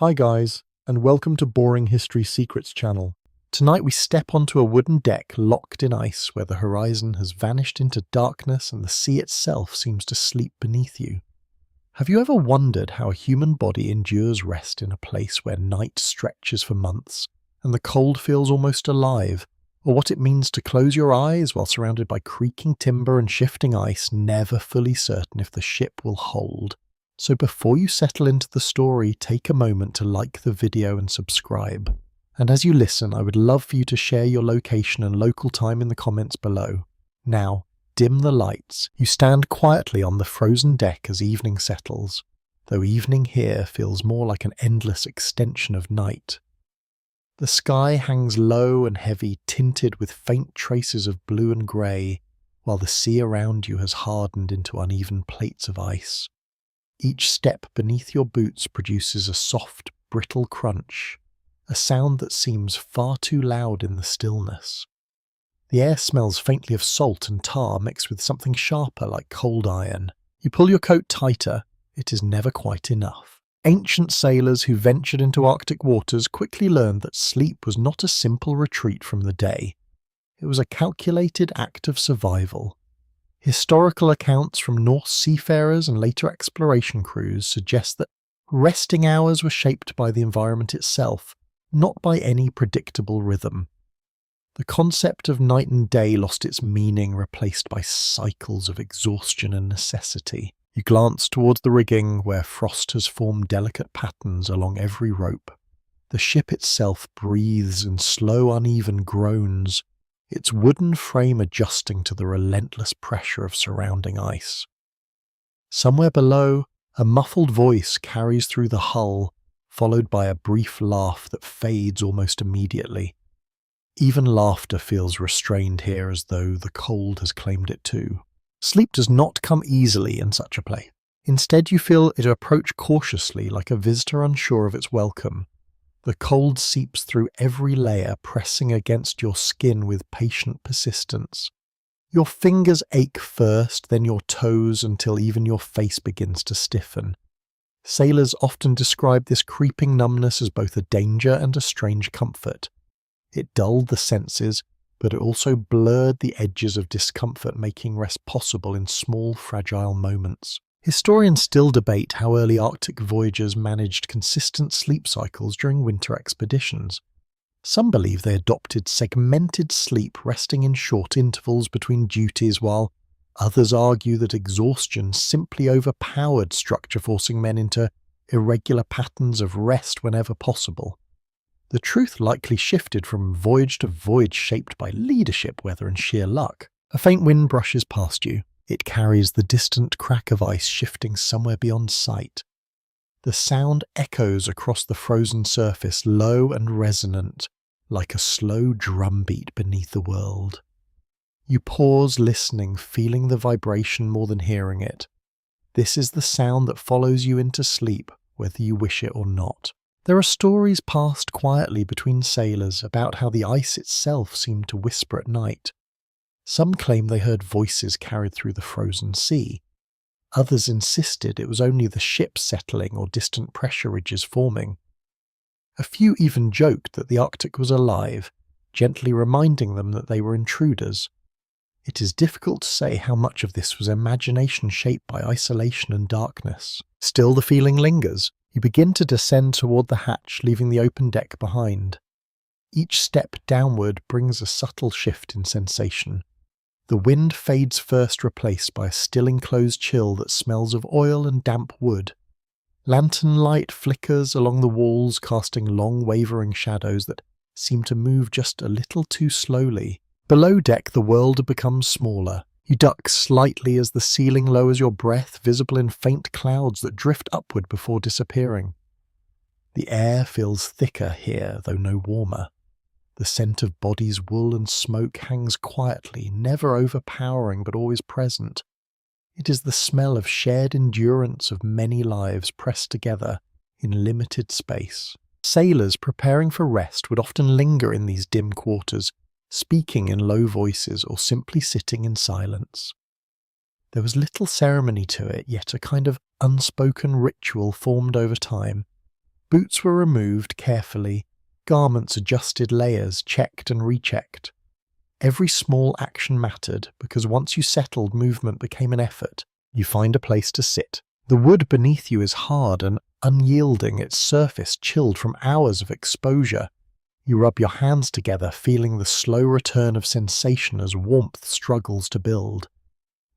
Hi guys, and welcome to Boring History Secrets channel. Tonight we step onto a wooden deck locked in ice where the horizon has vanished into darkness and the sea itself seems to sleep beneath you. Have you ever wondered how a human body endures rest in a place where night stretches for months and the cold feels almost alive, or what it means to close your eyes while surrounded by creaking timber and shifting ice, never fully certain if the ship will hold? So before you settle into the story, take a moment to like the video and subscribe. And as you listen, I would love for you to share your location and local time in the comments below. Now, dim the lights. You stand quietly on the frozen deck as evening settles, though evening here feels more like an endless extension of night. The sky hangs low and heavy, tinted with faint traces of blue and grey, while the sea around you has hardened into uneven plates of ice. Each step beneath your boots produces a soft, brittle crunch, a sound that seems far too loud in the stillness. The air smells faintly of salt and tar mixed with something sharper like cold iron. You pull your coat tighter, it is never quite enough. Ancient sailors who ventured into Arctic waters quickly learned that sleep was not a simple retreat from the day. It was a calculated act of survival. Historical accounts from Norse seafarers and later exploration crews suggest that resting hours were shaped by the environment itself, not by any predictable rhythm. The concept of night and day lost its meaning, replaced by cycles of exhaustion and necessity. You glance towards the rigging, where frost has formed delicate patterns along every rope. The ship itself breathes in slow, uneven groans, its wooden frame adjusting to the relentless pressure of surrounding ice. Somewhere below, a muffled voice carries through the hull, followed by a brief laugh that fades almost immediately. Even laughter feels restrained here, as though the cold has claimed it too. Sleep does not come easily in such a place. Instead, you feel it approach cautiously, like a visitor unsure of its welcome. The cold seeps through every layer, pressing against your skin with patient persistence. Your fingers ache first, then your toes, until even your face begins to stiffen. Sailors often describe this creeping numbness as both a danger and a strange comfort. It dulled the senses, but it also blurred the edges of discomfort, making rest possible in small, fragile moments. Historians still debate how early Arctic voyagers managed consistent sleep cycles during winter expeditions. Some believe they adopted segmented sleep, resting in short intervals between duties, while others argue that exhaustion simply overpowered structure, forcing men into irregular patterns of rest whenever possible. The truth likely shifted from voyage to voyage, shaped by leadership, weather, and sheer luck. A faint wind brushes past you. It carries the distant crack of ice shifting somewhere beyond sight. The sound echoes across the frozen surface, low and resonant, like a slow drumbeat beneath the world. You pause, listening, feeling the vibration more than hearing it. This is the sound that follows you into sleep, whether you wish it or not. There are stories passed quietly between sailors about how the ice itself seemed to whisper at night. Some claim they heard voices carried through the frozen sea. Others insisted it was only the ship settling or distant pressure ridges forming. A few even joked that the Arctic was alive, gently reminding them that they were intruders. It is difficult to say how much of this was imagination shaped by isolation and darkness. Still, the feeling lingers. You begin to descend toward the hatch, leaving the open deck behind. Each step downward brings a subtle shift in sensation. The wind fades first, replaced by a still enclosed chill that smells of oil and damp wood. Lantern light flickers along the walls, casting long wavering shadows that seem to move just a little too slowly. Below deck, the world becomes smaller. You duck slightly as the ceiling lowers your breath, visible in faint clouds that drift upward before disappearing. The air feels thicker here, though no warmer. The scent of bodies' wool and smoke hangs quietly, never overpowering but always present. It is the smell of shared endurance of many lives pressed together in limited space. Sailors preparing for rest would often linger in these dim quarters, speaking in low voices or simply sitting in silence. There was little ceremony to it, yet a kind of unspoken ritual formed over time. Boots were removed carefully, garments adjusted, layers checked and rechecked. Every small action mattered, because once you settled, movement became an effort. You find a place to sit. The wood beneath you is hard and unyielding, its surface chilled from hours of exposure. You rub your hands together, feeling the slow return of sensation as warmth struggles to build.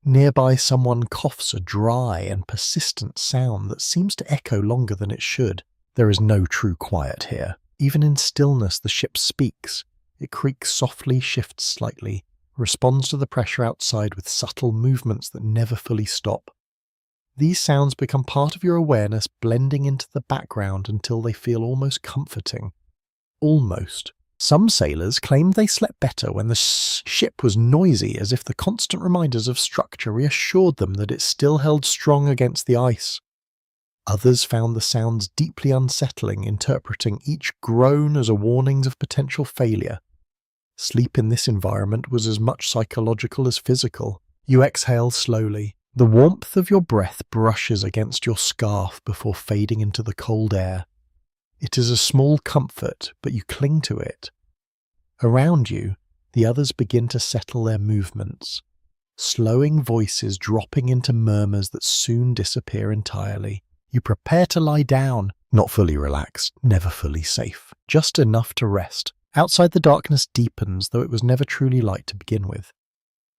Nearby, someone coughs a dry and persistent sound that seems to echo longer than it should. There is no true quiet here. Even in stillness, the ship speaks. It creaks softly, shifts slightly, responds to the pressure outside with subtle movements that never fully stop. These sounds become part of your awareness, blending into the background until they feel almost comforting. Almost. Some sailors claimed they slept better when the ship was noisy, as if the constant reminders of structure reassured them that it still held strong against the ice. Others found the sounds deeply unsettling, interpreting each groan as a warning of potential failure. Sleep in this environment was as much psychological as physical. You exhale slowly. The warmth of your breath brushes against your scarf before fading into the cold air. It is a small comfort, but you cling to it. Around you, the others begin to settle their movements, slowing voices dropping into murmurs that soon disappear entirely. You prepare to lie down, not fully relaxed, never fully safe, just enough to rest. Outside, the darkness deepens, though it was never truly light to begin with.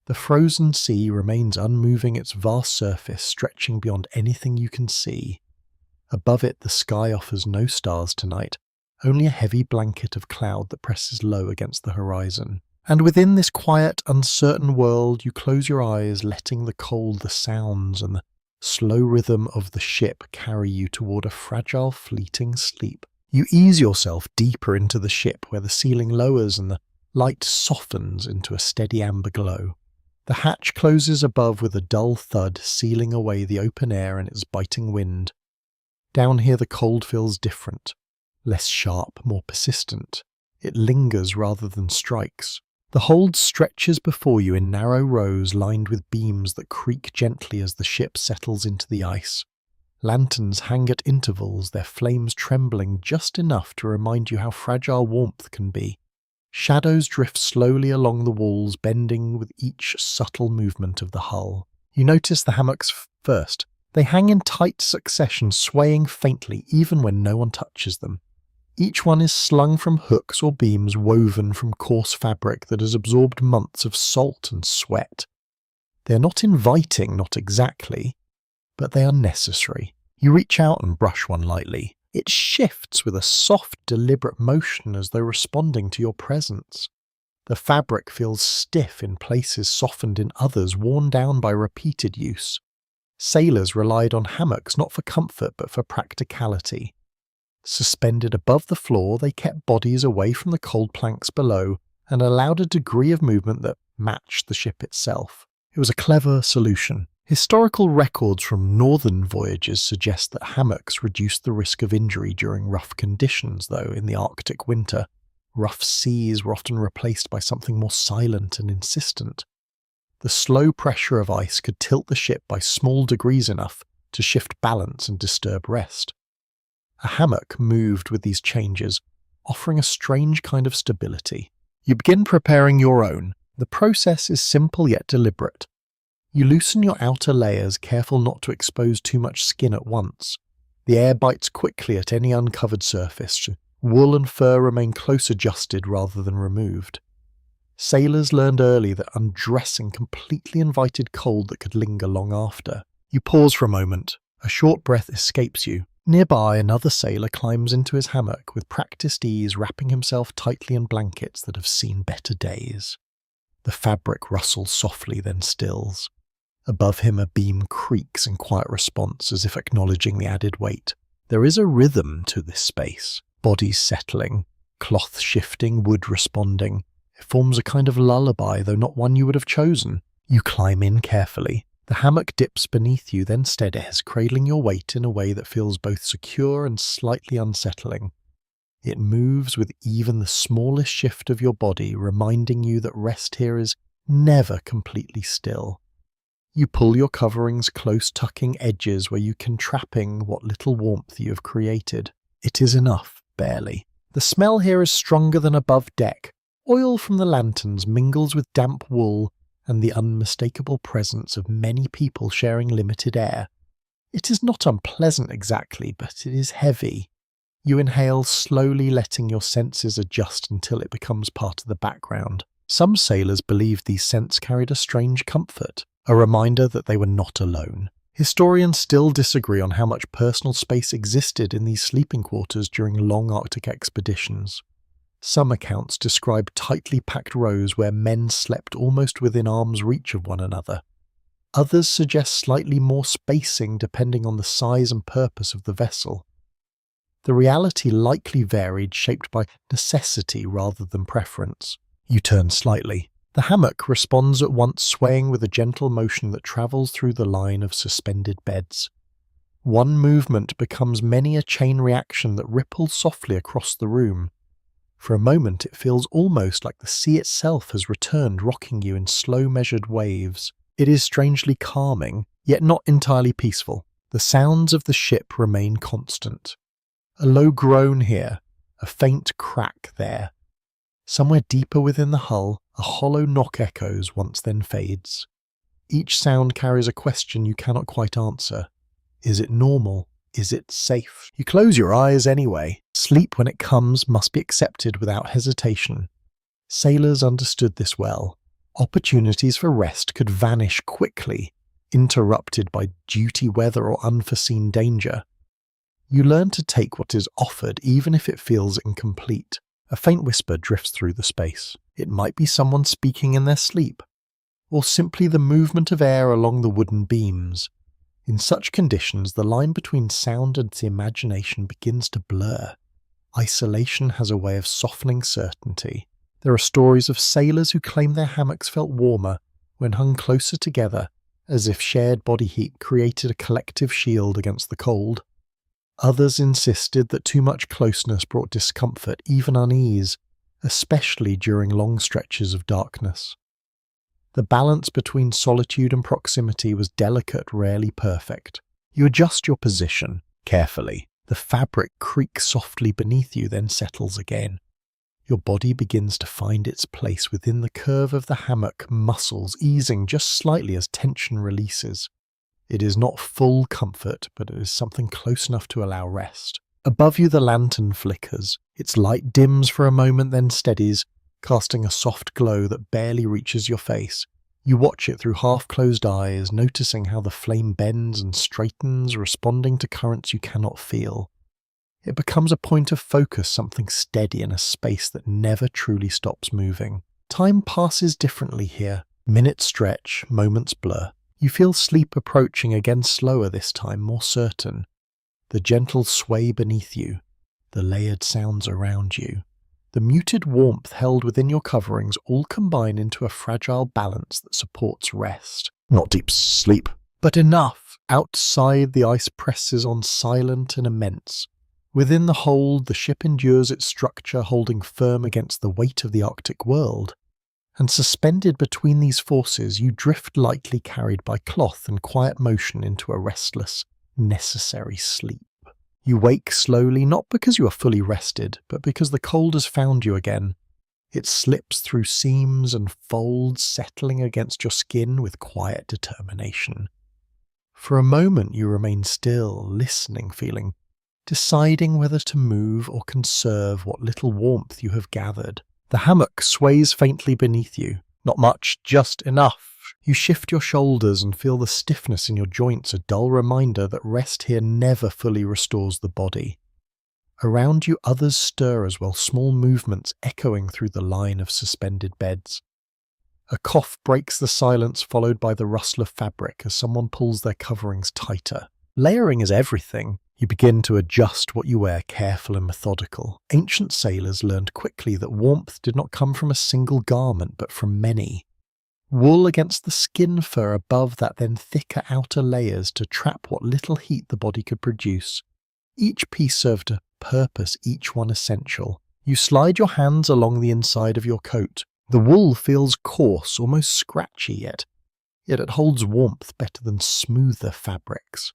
The frozen sea remains unmoving, its vast surface stretching beyond anything you can see. Above it, the sky offers no stars tonight, only a heavy blanket of cloud that presses low against the horizon. And within this quiet, uncertain world, you close your eyes, letting the cold, the sounds, and the slow rhythm of the ship carry you toward a fragile, fleeting sleep. You ease yourself deeper into the ship, where the ceiling lowers and the light softens into a steady amber glow. The hatch closes above with a dull thud, sealing away the open air and its biting wind. Down here the cold feels different, less sharp, more persistent. It lingers rather than strikes. The hold stretches before you in narrow rows lined with beams that creak gently as the ship settles into the ice. Lanterns hang at intervals, their flames trembling just enough to remind you how fragile warmth can be. Shadows drift slowly along the walls, bending with each subtle movement of the hull. You notice the hammocks first. They hang in tight succession, swaying faintly even when no one touches them. Each one is slung from hooks or beams woven from coarse fabric that has absorbed months of salt and sweat. They are not inviting, not exactly, but they are necessary. You reach out and brush one lightly. It shifts with a soft, deliberate motion as though responding to your presence. The fabric feels stiff in places, softened in others, worn down by repeated use. Sailors relied on hammocks not for comfort but for practicality. Suspended above the floor, they kept bodies away from the cold planks below and allowed a degree of movement that matched the ship itself. It was a clever solution. Historical records from northern voyages suggest that hammocks reduced the risk of injury during rough conditions, though in the Arctic winter, rough seas were often replaced by something more silent and insistent. The slow pressure of ice could tilt the ship by small degrees enough to shift balance and disturb rest. A hammock moved with these changes, offering a strange kind of stability. You begin preparing your own. The process is simple yet deliberate. You loosen your outer layers, careful not to expose too much skin at once. The air bites quickly at any uncovered surface. Wool and fur remain close adjusted rather than removed. Sailors learned early that undressing completely invited cold that could linger long after. You pause for a moment. A short breath escapes you. Nearby, another sailor climbs into his hammock with practiced ease, wrapping himself tightly in blankets that have seen better days. The fabric rustles softly, then stills. Above him, a beam creaks in quiet response, as if acknowledging the added weight. There is a rhythm to this space. Bodies settling, cloth shifting, wood responding. It forms a kind of lullaby, though not one you would have chosen. You climb in carefully. The hammock dips beneath you, then steadies, cradling your weight in a way that feels both secure and slightly unsettling. It moves with even the smallest shift of your body, reminding you that rest here is never completely still. You pull your coverings close, tucking edges where you can trapping what little warmth you have created. It is enough, barely. The smell here is stronger than above deck. Oil from the lanterns mingles with damp wool and the unmistakable presence of many people sharing limited air. It is not unpleasant exactly, but it is heavy. You inhale slowly, letting your senses adjust until it becomes part of the background. Some sailors believed these scents carried a strange comfort, a reminder that they were not alone. Historians still disagree on how much personal space existed in these sleeping quarters during long Arctic expeditions. Some accounts describe tightly packed rows where men slept almost within arm's reach of one another. Others suggest slightly more spacing depending on the size and purpose of the vessel. The reality likely varied, shaped by necessity rather than preference. You turn slightly. The hammock responds at once, swaying with a gentle motion that travels through the line of suspended beds. One movement becomes many a chain reaction that ripples softly across the room. For a moment it feels almost like the sea itself has returned, rocking you in slow measured waves. It is strangely calming, yet not entirely peaceful. The sounds of the ship remain constant. A low groan here, a faint crack there. Somewhere deeper within the hull, a hollow knock echoes once then fades. Each sound carries a question you cannot quite answer. Is it normal? Is it safe? You close your eyes anyway. Sleep, when it comes, must be accepted without hesitation. Sailors understood this well. Opportunities for rest could vanish quickly, interrupted by duty weather or unforeseen danger. You learn to take what is offered even if it feels incomplete. A faint whisper drifts through the space. It might be someone speaking in their sleep, or simply the movement of air along the wooden beams. In such conditions, the line between sound and the imagination begins to blur. Isolation has a way of softening certainty. There are stories of sailors who claim their hammocks felt warmer when hung closer together, as if shared body heat created a collective shield against the cold. Others insisted that too much closeness brought discomfort, even unease, especially during long stretches of darkness. The balance between solitude and proximity was delicate, rarely perfect. You adjust your position carefully. The fabric creaks softly beneath you, then settles again. Your body begins to find its place within the curve of the hammock, muscles easing just slightly as tension releases. It is not full comfort, but it is something close enough to allow rest. Above you the lantern flickers. Its light dims for a moment, then steadies, casting a soft glow that barely reaches your face. You watch it through half-closed eyes, noticing how the flame bends and straightens, responding to currents you cannot feel. It becomes a point of focus, something steady in a space that never truly stops moving. Time passes differently here. Minutes stretch, moments blur. You feel sleep approaching, again slower this time, more certain. The gentle sway beneath you, the layered sounds around you, the muted warmth held within your coverings all combine into a fragile balance that supports rest. Not deep sleep, but enough. Outside, the ice presses on, silent and immense. Within the hold, the ship endures its structure, holding firm against the weight of the Arctic world. And suspended between these forces, you drift lightly, carried by cloth and quiet motion, into a restless, necessary sleep. You wake slowly, not because you are fully rested, but because the cold has found you again. It slips through seams and folds, settling against your skin with quiet determination. For a moment you remain still, listening, feeling, deciding whether to move or conserve what little warmth you have gathered. The hammock sways faintly beneath you. Not much, just enough. You shift your shoulders and feel the stiffness in your joints, a dull reminder that rest here never fully restores the body. Around you others stir as well, small movements echoing through the line of suspended beds. A cough breaks the silence, followed by the rustle of fabric as someone pulls their coverings tighter. Layering is everything. You begin to adjust what you wear, careful and methodical. Ancient sailors learned quickly that warmth did not come from a single garment, but from many. Wool against the skin fur above that, then thicker outer layers to trap what little heat the body could produce. Each piece served a purpose, each one essential. You slide your hands along the inside of your coat. The wool feels coarse, almost scratchy, yet it holds warmth better than smoother fabrics.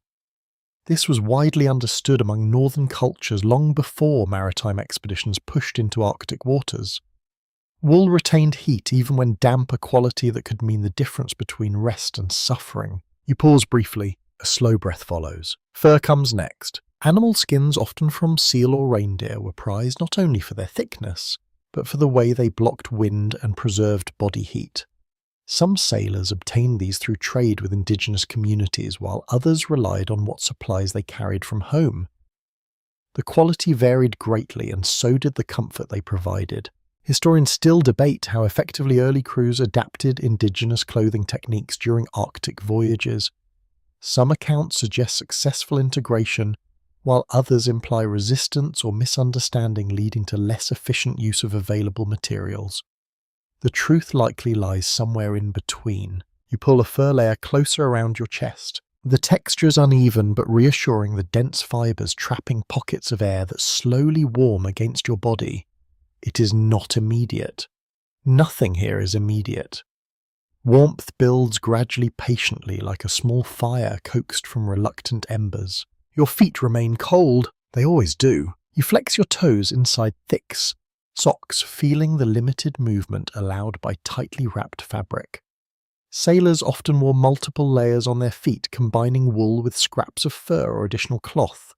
This was widely understood among northern cultures long before maritime expeditions pushed into Arctic waters. Wool retained heat even when damp, a quality that could mean the difference between rest and suffering. You pause briefly. A slow breath follows. Fur comes next. Animal skins, often from seal or reindeer, were prized not only for their thickness, but for the way they blocked wind and preserved body heat. Some sailors obtained these through trade with indigenous communities, while others relied on what supplies they carried from home. The quality varied greatly, and so did the comfort they provided. Historians still debate how effectively early crews adapted indigenous clothing techniques during Arctic voyages. Some accounts suggest successful integration, while others imply resistance or misunderstanding leading to less efficient use of available materials. The truth likely lies somewhere in between. You pull a fur layer closer around your chest. The texture is uneven but reassuring, the dense fibers trapping pockets of air that slowly warm against your body. It is not immediate. Nothing here is immediate. Warmth builds gradually, patiently, like a small fire coaxed from reluctant embers. Your feet remain cold. They always do. You flex your toes inside thick socks, feeling the limited movement allowed by tightly wrapped fabric. Sailors often wore multiple layers on their feet, combining wool with scraps of fur or additional cloth.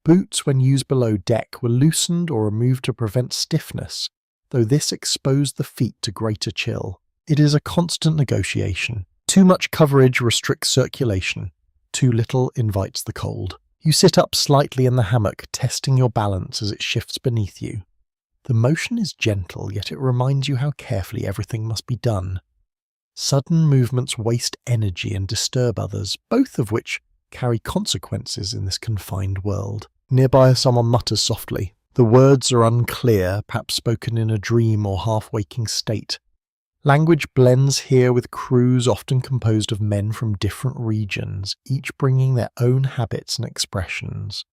Boots, when used below deck, were loosened or removed to prevent stiffness, though this exposed the feet to greater chill. It is a constant negotiation. Too much coverage restricts circulation. Too little invites the cold. You sit up slightly in the hammock, testing your balance as it shifts beneath you. The motion is gentle, yet it reminds you how carefully everything must be done. Sudden movements waste energy and disturb others, both of which carry consequences in this confined world. Nearby, someone mutters softly. The words are unclear, perhaps spoken in a dream or half-waking state. Language blends here with crews often composed of men from different regions, each bringing their own habits and expressions.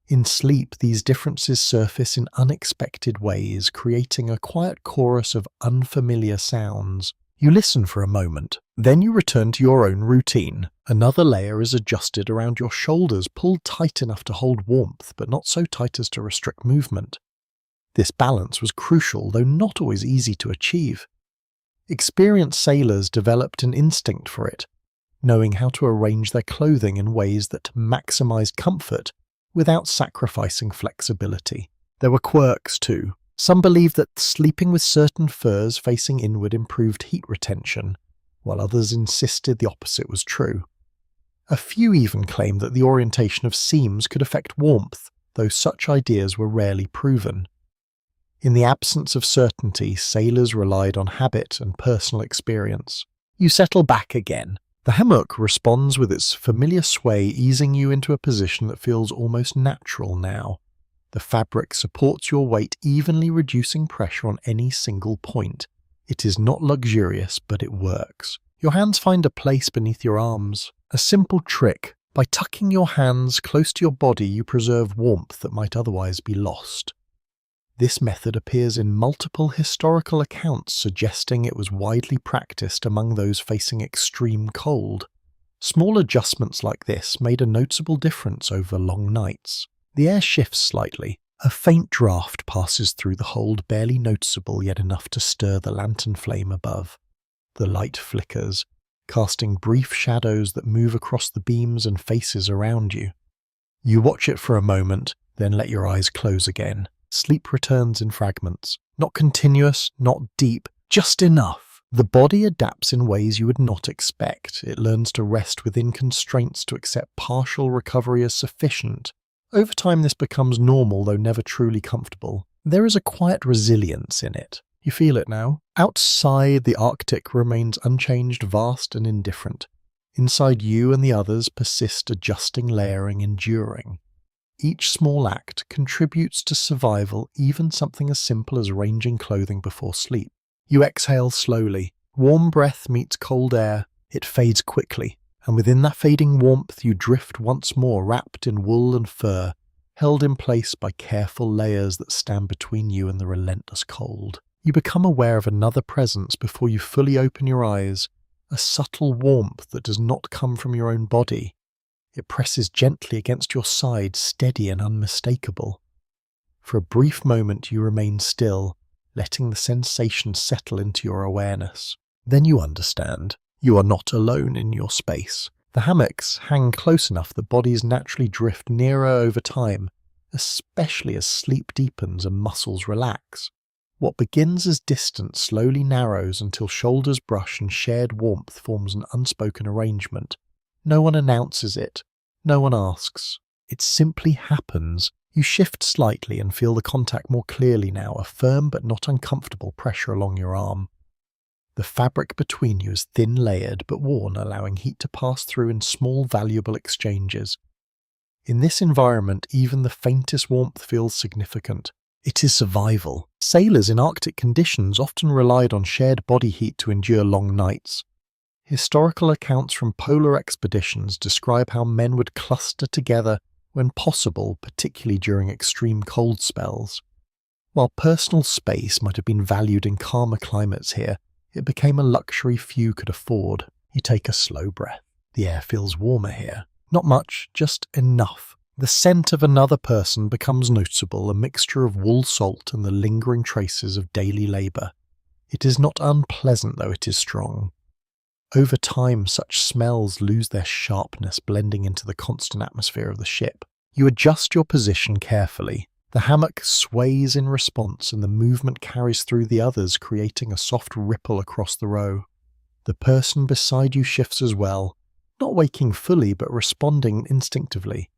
In sleep, these differences surface in unexpected ways, creating a quiet chorus of unfamiliar sounds. You listen for a moment, then you return to your own routine. Another layer is adjusted around your shoulders, pulled tight enough to hold warmth, but not so tight as to restrict movement. This balance was crucial, though not always easy to achieve. Experienced sailors developed an instinct for it, knowing how to arrange their clothing in ways that maximized comfort without sacrificing flexibility. There were quirks too. Some believed that sleeping with certain furs facing inward improved heat retention, while others insisted the opposite was true. A few even claimed that the orientation of seams could affect warmth, though such ideas were rarely proven. In the absence of certainty, sailors relied on habit and personal experience. You settle back again. The hammock responds with its familiar sway, easing you into a position that feels almost natural now. The fabric supports your weight, evenly reducing pressure on any single point. It is not luxurious, but it works. Your hands find a place beneath your arms. A simple trick. By tucking your hands close to your body, you preserve warmth that might otherwise be lost. This method appears in multiple historical accounts, suggesting it was widely practiced among those facing extreme cold. Small adjustments like this made a noticeable difference over long nights. The air shifts slightly. A faint draft passes through the hold, barely noticeable yet enough to stir the lantern flame above. The light flickers, casting brief shadows that move across the beams and faces around you. You watch it for a moment, then let your eyes close again. Sleep returns in fragments. Not continuous, not deep, just enough. The body adapts in ways you would not expect. It learns to rest within constraints, to accept partial recovery as sufficient. Over time this becomes normal, though never truly comfortable. There is a quiet resilience in it. You feel it now. Outside, the Arctic remains unchanged, vast and indifferent. Inside you and the others persist adjusting, layering, enduring. Each small act contributes to survival, even something as simple as arranging clothing before sleep. You exhale slowly. Warm breath meets cold air. It fades quickly, and within that fading warmth you drift once more, wrapped in wool and fur, held in place by careful layers that stand between you and the relentless cold. You become aware of another presence before you fully open your eyes, a subtle warmth that does not come from your own body. It presses gently against your side, steady and unmistakable. For a brief moment you remain still, letting the sensation settle into your awareness. Then you understand. You are not alone in your space. The hammocks hang close enough that bodies naturally drift nearer over time, especially as sleep deepens and muscles relax. What begins as distance slowly narrows until shoulders brush and shared warmth forms an unspoken arrangement. No one announces it. No one asks. It simply happens. You shift slightly and feel the contact more clearly now, a firm but not uncomfortable pressure along your arm. The fabric between you is thin-layered but worn, allowing heat to pass through in small, valuable exchanges. In this environment, even the faintest warmth feels significant. It is survival. Sailors in Arctic conditions often relied on shared body heat to endure long nights. Historical accounts from polar expeditions describe how men would cluster together when possible, particularly during extreme cold spells. While personal space might have been valued in calmer climates here, it became a luxury few could afford. You take a slow breath. The air feels warmer here. Not much, just enough. The scent of another person becomes noticeable, a mixture of wool salt and the lingering traces of daily labour. It is not unpleasant, though it is strong. Over time, such smells lose their sharpness, blending into the constant atmosphere of the ship. You adjust your position carefully. The hammock sways in response and the movement carries through the others, creating a soft ripple across the row. The person beside you shifts as well, not waking fully but responding instinctively.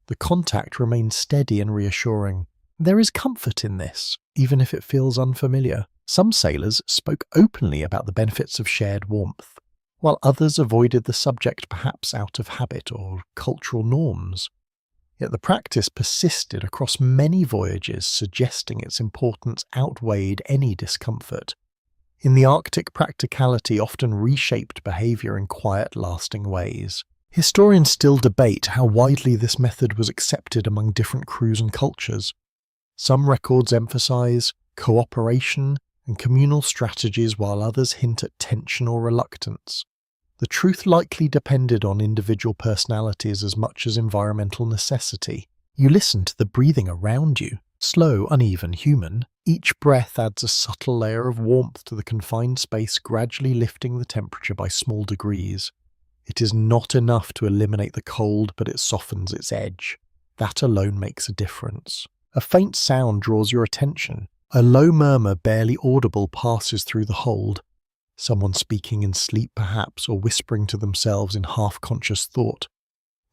The contact remains steady and reassuring. There is comfort in this, even if it feels unfamiliar. Some sailors spoke openly about the benefits of shared warmth, while others avoided the subject perhaps out of habit or cultural norms. Yet the practice persisted across many voyages, suggesting its importance outweighed any discomfort. In the Arctic, practicality often reshaped behaviour in quiet, lasting ways. Historians still debate how widely this method was accepted among different crews and cultures. Some records emphasise cooperation and communal strategies, while others hint at tension or reluctance. The truth likely depended on individual personalities as much as environmental necessity. You listen to the breathing around you, slow, uneven, human. Each breath adds a subtle layer of warmth to the confined space, gradually lifting the temperature by small degrees. It is not enough to eliminate the cold, but it softens its edge. That alone makes a difference. A faint sound draws your attention. A low murmur, barely audible, passes through the hold. Someone speaking in sleep perhaps, or whispering to themselves in half-conscious thought.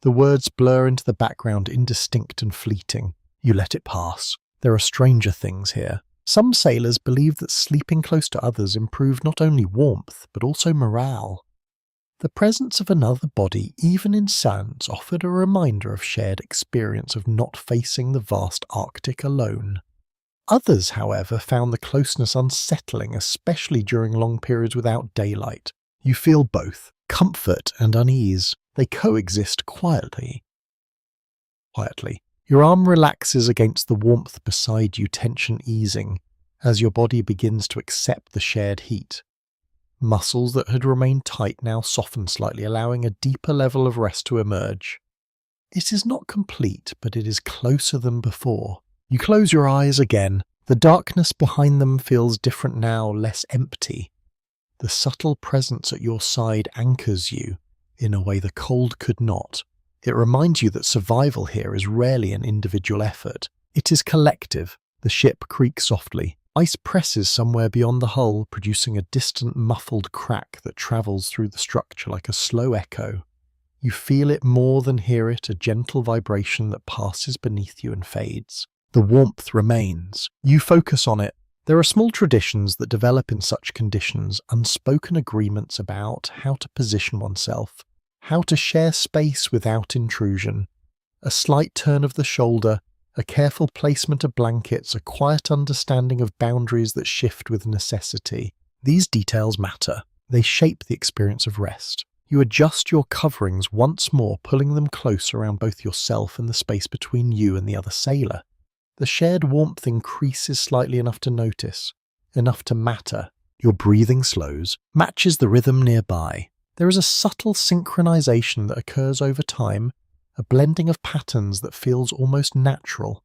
The words blur into the background, indistinct and fleeting. You let it pass. There are stranger things here. Some sailors believe that sleeping close to others improved not only warmth, but also morale. The presence of another body, even in silence, offered a reminder of shared experience of not facing the vast Arctic alone. Others, however, found the closeness unsettling, especially during long periods without daylight. You feel both, comfort and unease. They coexist quietly. Your arm relaxes against the warmth beside you, tension easing, as your body begins to accept the shared heat. Muscles that had remained tight now soften slightly, allowing a deeper level of rest to emerge. It is not complete, but it is closer than before. You close your eyes again. The darkness behind them feels different now, less empty. The subtle presence at your side anchors you in a way the cold could not. It reminds you that survival here is rarely an individual effort. It is collective. The ship creaks softly. Ice presses somewhere beyond the hull, producing a distant muffled crack that travels through the structure like a slow echo. You feel it more than hear it, a gentle vibration that passes beneath you and fades. The warmth remains. You focus on it. There are small traditions that develop in such conditions, unspoken agreements about how to position oneself, how to share space without intrusion. A slight turn of the shoulder, a careful placement of blankets, a quiet understanding of boundaries that shift with necessity. These details matter. They shape the experience of rest. You adjust your coverings once more, pulling them close around both yourself and the space between you and the other sailor. The shared warmth increases slightly enough to notice, enough to matter. Your breathing slows, matches the rhythm nearby. There is a subtle synchronization that occurs over time, a blending of patterns that feels almost natural.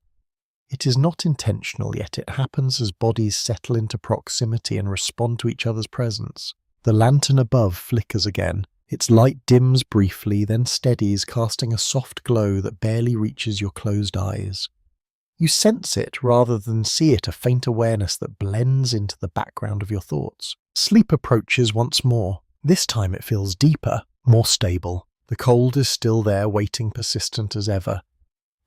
It is not intentional, yet it happens as bodies settle into proximity and respond to each other's presence. The lantern above flickers again. Its light dims briefly, then steadies, casting a soft glow that barely reaches your closed eyes. You sense it rather than see it, a faint awareness that blends into the background of your thoughts. Sleep approaches once more. This time it feels deeper, more stable. The cold is still there, waiting persistent as ever.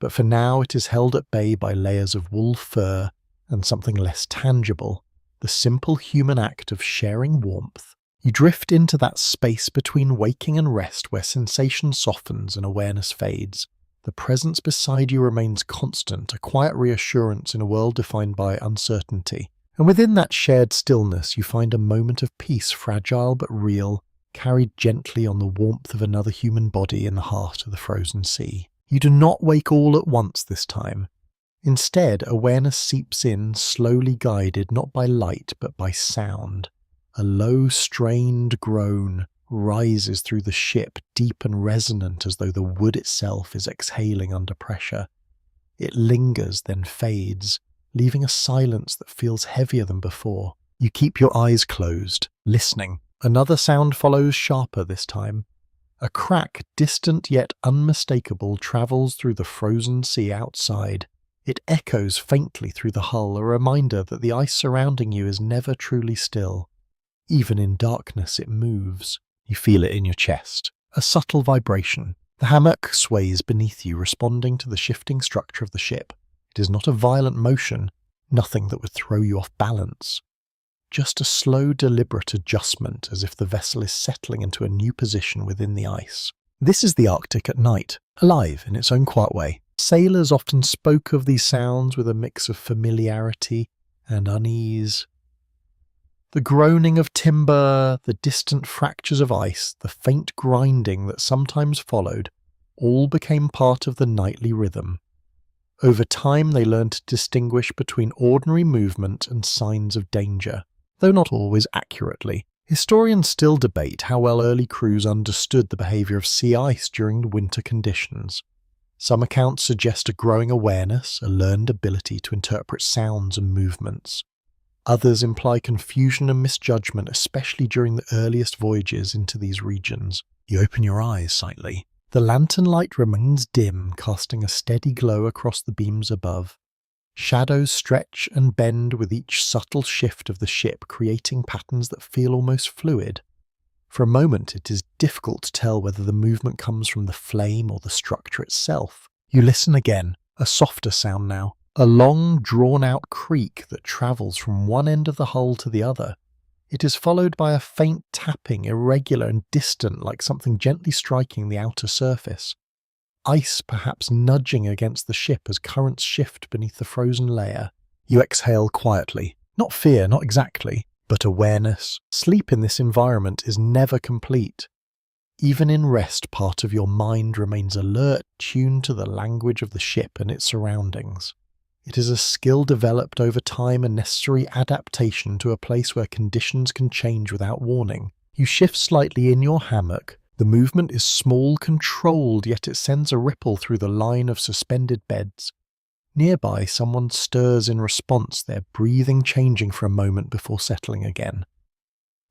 But for now it is held at bay by layers of wool fur and something less tangible, the simple human act of sharing warmth. You drift into that space between waking and rest where sensation softens and awareness fades. The presence beside you remains constant, a quiet reassurance in a world defined by uncertainty. And within that shared stillness you find a moment of peace, fragile but real, carried gently on the warmth of another human body in the heart of the frozen sea. You do not wake all at once this time. Instead, awareness seeps in, slowly guided not by light but by sound. A low, strained groan rises through the ship, deep and resonant as though the wood itself is exhaling under pressure. It lingers, then fades, leaving a silence that feels heavier than before. You keep your eyes closed, listening. Another sound follows, sharper this time. A crack, distant yet unmistakable, travels through the frozen sea outside. It echoes faintly through the hull, a reminder that the ice surrounding you is never truly still. Even in darkness it moves. You feel it in your chest. A subtle vibration. The hammock sways beneath you, responding to the shifting structure of the ship. It is not a violent motion, nothing that would throw you off balance. Just a slow, deliberate adjustment, as if the vessel is settling into a new position within the ice. This is the Arctic at night, alive in its own quiet way. Sailors often spoke of these sounds with a mix of familiarity and unease. The groaning of timber, the distant fractures of ice, the faint grinding that sometimes followed, all became part of the nightly rhythm. Over time they learned to distinguish between ordinary movement and signs of danger. Though not always accurately, historians still debate how well early crews understood the behaviour of sea ice during winter conditions. Some accounts suggest a growing awareness, a learned ability to interpret sounds and movements. Others imply confusion and misjudgment, especially during the earliest voyages into these regions. You open your eyes slightly. The lantern light remains dim, casting a steady glow across the beams above. Shadows stretch and bend with each subtle shift of the ship, creating patterns that feel almost fluid. For a moment it is difficult to tell whether the movement comes from the flame or the structure itself. You listen again, a softer sound now, a long, drawn-out creak that travels from one end of the hull to the other. It is followed by a faint tapping, irregular and distant, like something gently striking the outer surface. Ice perhaps nudging against the ship as currents shift beneath the frozen layer. You exhale quietly. Not fear, not exactly, but awareness. Sleep in this environment is never complete. Even in rest, part of your mind remains alert, tuned to the language of the ship and its surroundings. It is a skill developed over time, a necessary adaptation to a place where conditions can change without warning. You shift slightly in your hammock. The movement is small, controlled, yet it sends a ripple through the line of suspended beds. Nearby, someone stirs in response, their breathing changing for a moment before settling again.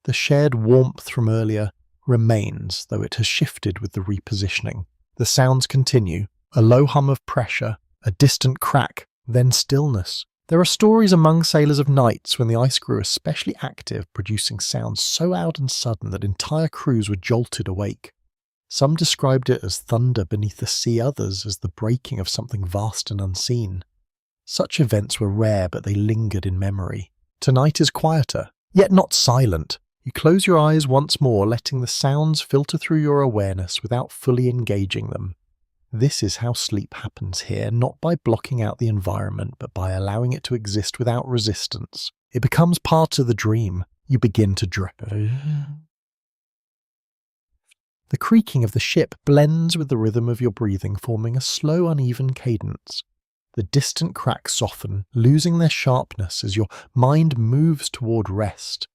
The shared warmth from earlier remains, though it has shifted with the repositioning. The sounds continue, a low hum of pressure, a distant crack, then stillness. There are stories among sailors of nights when the ice grew especially active, producing sounds so loud and sudden that entire crews were jolted awake. Some described it as thunder beneath the sea, others as the breaking of something vast and unseen. Such events were rare, but they lingered in memory. Tonight is quieter, yet not silent. You close your eyes once more, letting the sounds filter through your awareness without fully engaging them. This is how sleep happens here, not by blocking out the environment, but by allowing it to exist without resistance. It becomes part of the dream. You begin to drift. The creaking of the ship blends with the rhythm of your breathing, forming a slow, uneven cadence. The distant cracks soften, losing their sharpness as your mind moves toward rest.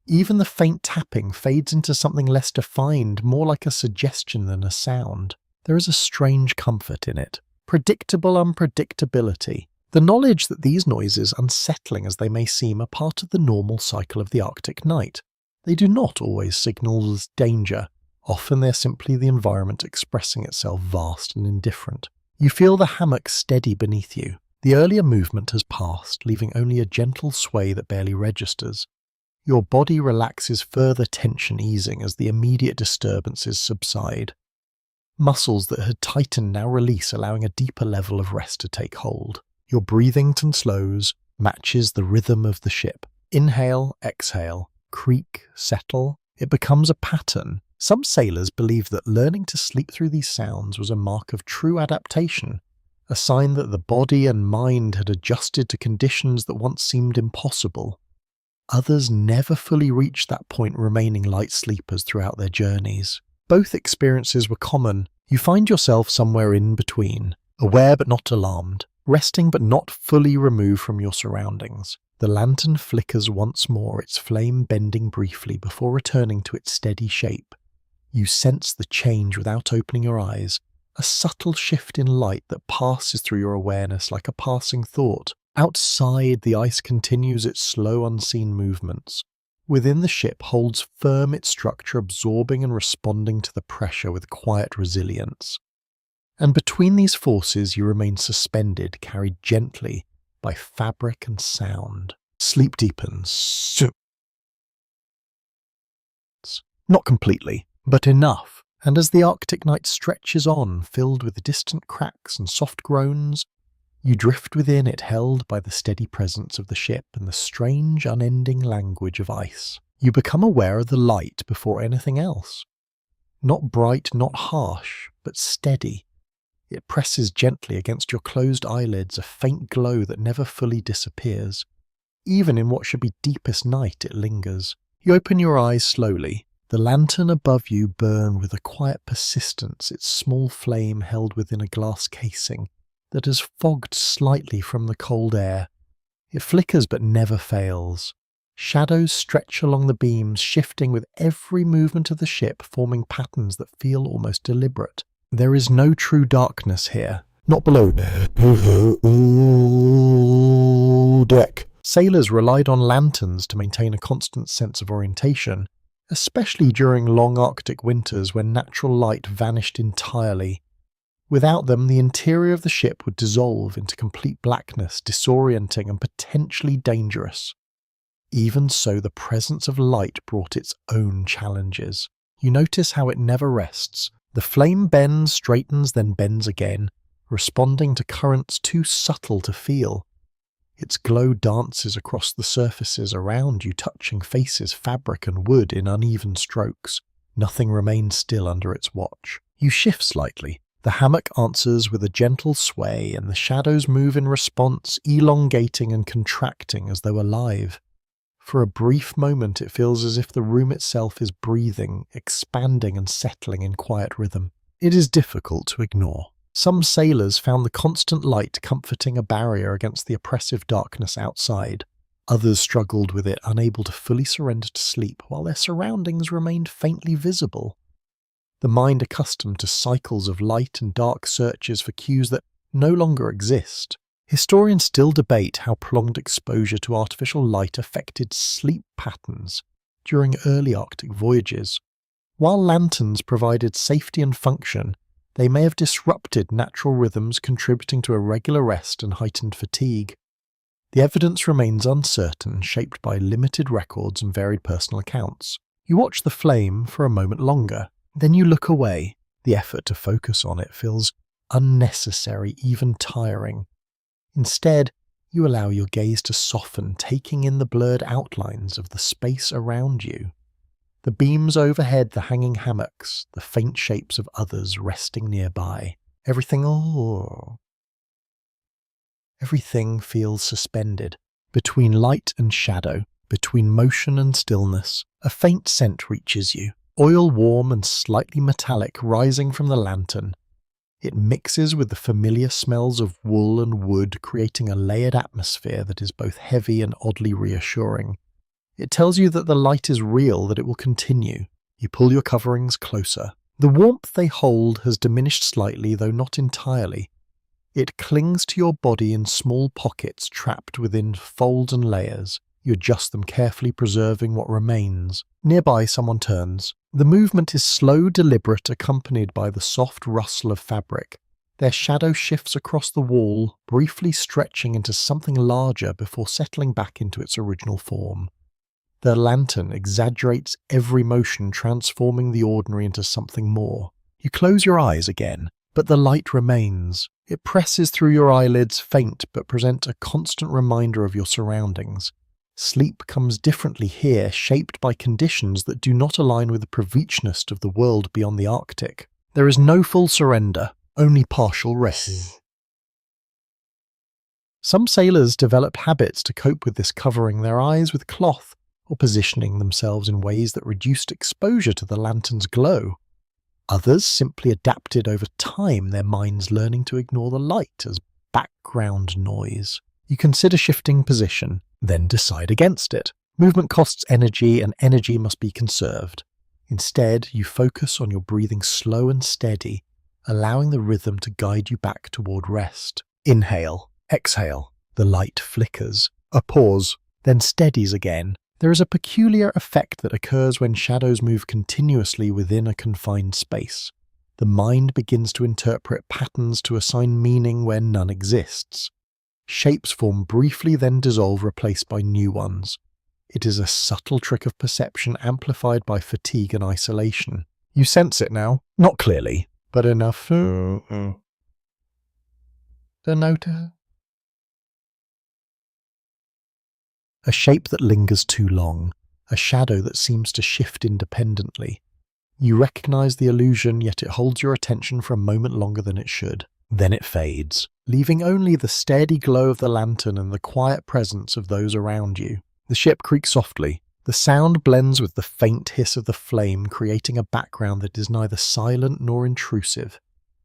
Even the faint tapping fades into something less defined, more like a suggestion than a sound. there is a strange comfort in it. Predictable unpredictability. The knowledge that these noises, unsettling as they may seem, are part of the normal cycle of the Arctic night. They do not always signal as danger. Often they're simply the environment expressing itself, vast and indifferent. You feel the hammock steady beneath you. The earlier movement has passed, leaving only a gentle sway that barely registers. Your body relaxes, further tension easing as the immediate disturbances subside. Muscles that had tightened now release, allowing a deeper level of rest to take hold. Your breathing slows, matches the rhythm of the ship. Inhale, exhale, creak, settle. It becomes a pattern. Some sailors believed that learning to sleep through these sounds was a mark of true adaptation, a sign that the body and mind had adjusted to conditions that once seemed impossible. Others never fully reached that point, remaining light sleepers throughout their journeys. Both experiences were common. You find yourself somewhere in between, aware but not alarmed, resting but not fully removed from your surroundings. The lantern flickers once more, its flame bending briefly before returning to its steady shape. You sense the change without opening your eyes, a subtle shift in light that passes through your awareness like a passing thought. Outside, the ice continues its slow, unseen movements. Within, the ship holds firm its structure, absorbing and responding to the pressure with quiet resilience. And between these forces you remain suspended, carried gently by fabric and sound. Sleep deepens. Not completely, but enough. And as the Arctic night stretches on, filled with distant cracks and soft groans, you drift within it, held by the steady presence of the ship and the strange, unending language of ice. You become aware of the light before anything else. Not bright, not harsh, but steady. It presses gently against your closed eyelids, a faint glow that never fully disappears. Even in what should be deepest night, it lingers. You open your eyes slowly. The lantern above you burns with a quiet persistence, its small flame held within a glass casing that has fogged slightly from the cold air. It flickers but never fails. Shadows stretch along the beams, shifting with every movement of the ship, forming patterns that feel almost deliberate. There is no true darkness here, not below deck. Sailors relied on lanterns to maintain a constant sense of orientation, especially during long Arctic winters when natural light vanished entirely. Without them, the interior of the ship would dissolve into complete blackness, disorienting and potentially dangerous. Even so, the presence of light brought its own challenges. You notice how it never rests. The flame bends, straightens, then bends again, responding to currents too subtle to feel. Its glow dances across the surfaces around you, touching faces, fabric and wood in uneven strokes. Nothing remains still under its watch. You shift slightly. The hammock answers with a gentle sway, and the shadows move in response, elongating and contracting as though alive. For a brief moment it feels as if the room itself is breathing, expanding and settling in quiet rhythm. It is difficult to ignore. Some sailors found the constant light comforting, a barrier against the oppressive darkness outside. Others struggled with it, unable to fully surrender to sleep, while their surroundings remained faintly visible. The mind, accustomed to cycles of light and dark, searches for cues that no longer exist. Historians still debate how prolonged exposure to artificial light affected sleep patterns during early Arctic voyages. While lanterns provided safety and function, they may have disrupted natural rhythms, contributing to irregular rest and heightened fatigue. The evidence remains uncertain, shaped by limited records and varied personal accounts. You watch the flame for a moment longer. Then you look away. The effort to focus on it feels unnecessary, even tiring. Instead, you allow your gaze to soften, taking in the blurred outlines of the space around you. The beams overhead, the hanging hammocks, the faint shapes of others resting nearby. Everything feels suspended. Between light and shadow, between motion and stillness, a faint scent reaches you. Oil, warm and slightly metallic, rising from the lantern. It mixes with the familiar smells of wool and wood, creating a layered atmosphere that is both heavy and oddly reassuring. It tells you that the light is real, that it will continue. You pull your coverings closer. The warmth they hold has diminished slightly, though not entirely. It clings to your body in small pockets trapped within folds and layers. You adjust them carefully, preserving what remains. Nearby, someone turns. The movement is slow, deliberate, accompanied by the soft rustle of fabric. Their shadow shifts across the wall, briefly stretching into something larger before settling back into its original form. The lantern exaggerates every motion, transforming the ordinary into something more. You close your eyes again, but the light remains. It presses through your eyelids, faint but present a constant reminder of your surroundings. Sleep comes differently here, shaped by conditions that do not align with the pravichness of the world beyond the Arctic. There is no full surrender, only partial rest. Some sailors develop habits to cope with this, covering their eyes with cloth or positioning themselves in ways that reduced exposure to the lantern's glow. Others simply adapted over time, their minds learning to ignore the light as background noise. You consider shifting position, then decide against it. Movement costs energy, and energy must be conserved. Instead, you focus on your breathing slow and steady, allowing the rhythm to guide you back toward rest. Inhale, exhale. The light flickers. A pause, then steadies again. There is a peculiar effect that occurs when shadows move continuously within a confined space. The mind begins to interpret patterns to assign meaning where none exists. Shapes form briefly, then dissolve, replaced by new ones. It is a subtle trick of perception amplified by fatigue and isolation. You sense it now, not clearly, but enough to notice. A shape that lingers too long, a shadow that seems to shift independently. You recognize the illusion, yet it holds your attention for a moment longer than it should. Then it fades, leaving only the steady glow of the lantern and the quiet presence of those around you. The ship creaks softly. The sound blends with the faint hiss of the flame, creating a background that is neither silent nor intrusive.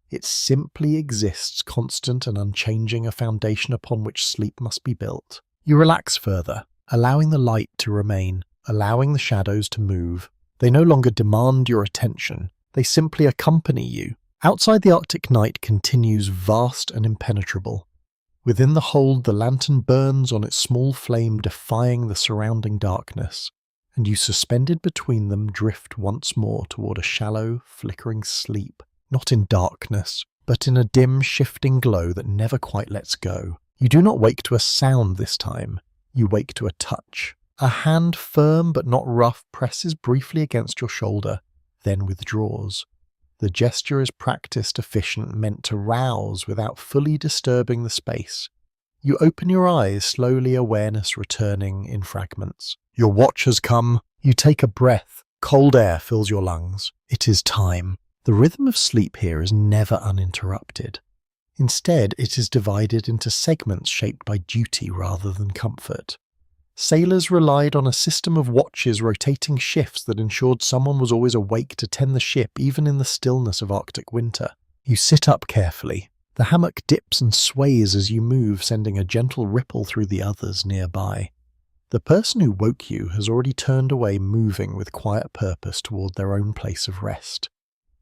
It simply exists, constant and unchanging, a foundation upon which sleep must be built. You relax further, allowing the light to remain, allowing the shadows to move. They no longer demand your attention, they simply accompany you. Outside, the Arctic night continues, vast and impenetrable. Within the hold, the lantern burns on its small flame, defying the surrounding darkness, and you, suspended between them, drift once more toward a shallow, flickering sleep, not in darkness, but in a dim, shifting glow that never quite lets go. You do not wake to a sound this time, you wake to a touch. A hand, firm but not rough, presses briefly against your shoulder, then withdraws. The gesture is practiced, efficient, meant to rouse without fully disturbing the space. You open your eyes, slowly, awareness returning in fragments. Your watch has come. You take a breath. Cold air fills your lungs. It is time. The rhythm of sleep here is never uninterrupted. Instead, it is divided into segments shaped by duty rather than comfort. Sailors relied on a system of watches, rotating shifts that ensured someone was always awake to tend the ship, even in the stillness of Arctic winter. You sit up carefully. The hammock dips and sways as you move, sending a gentle ripple through the others nearby. The person who woke you has already turned away, moving with quiet purpose toward their own place of rest.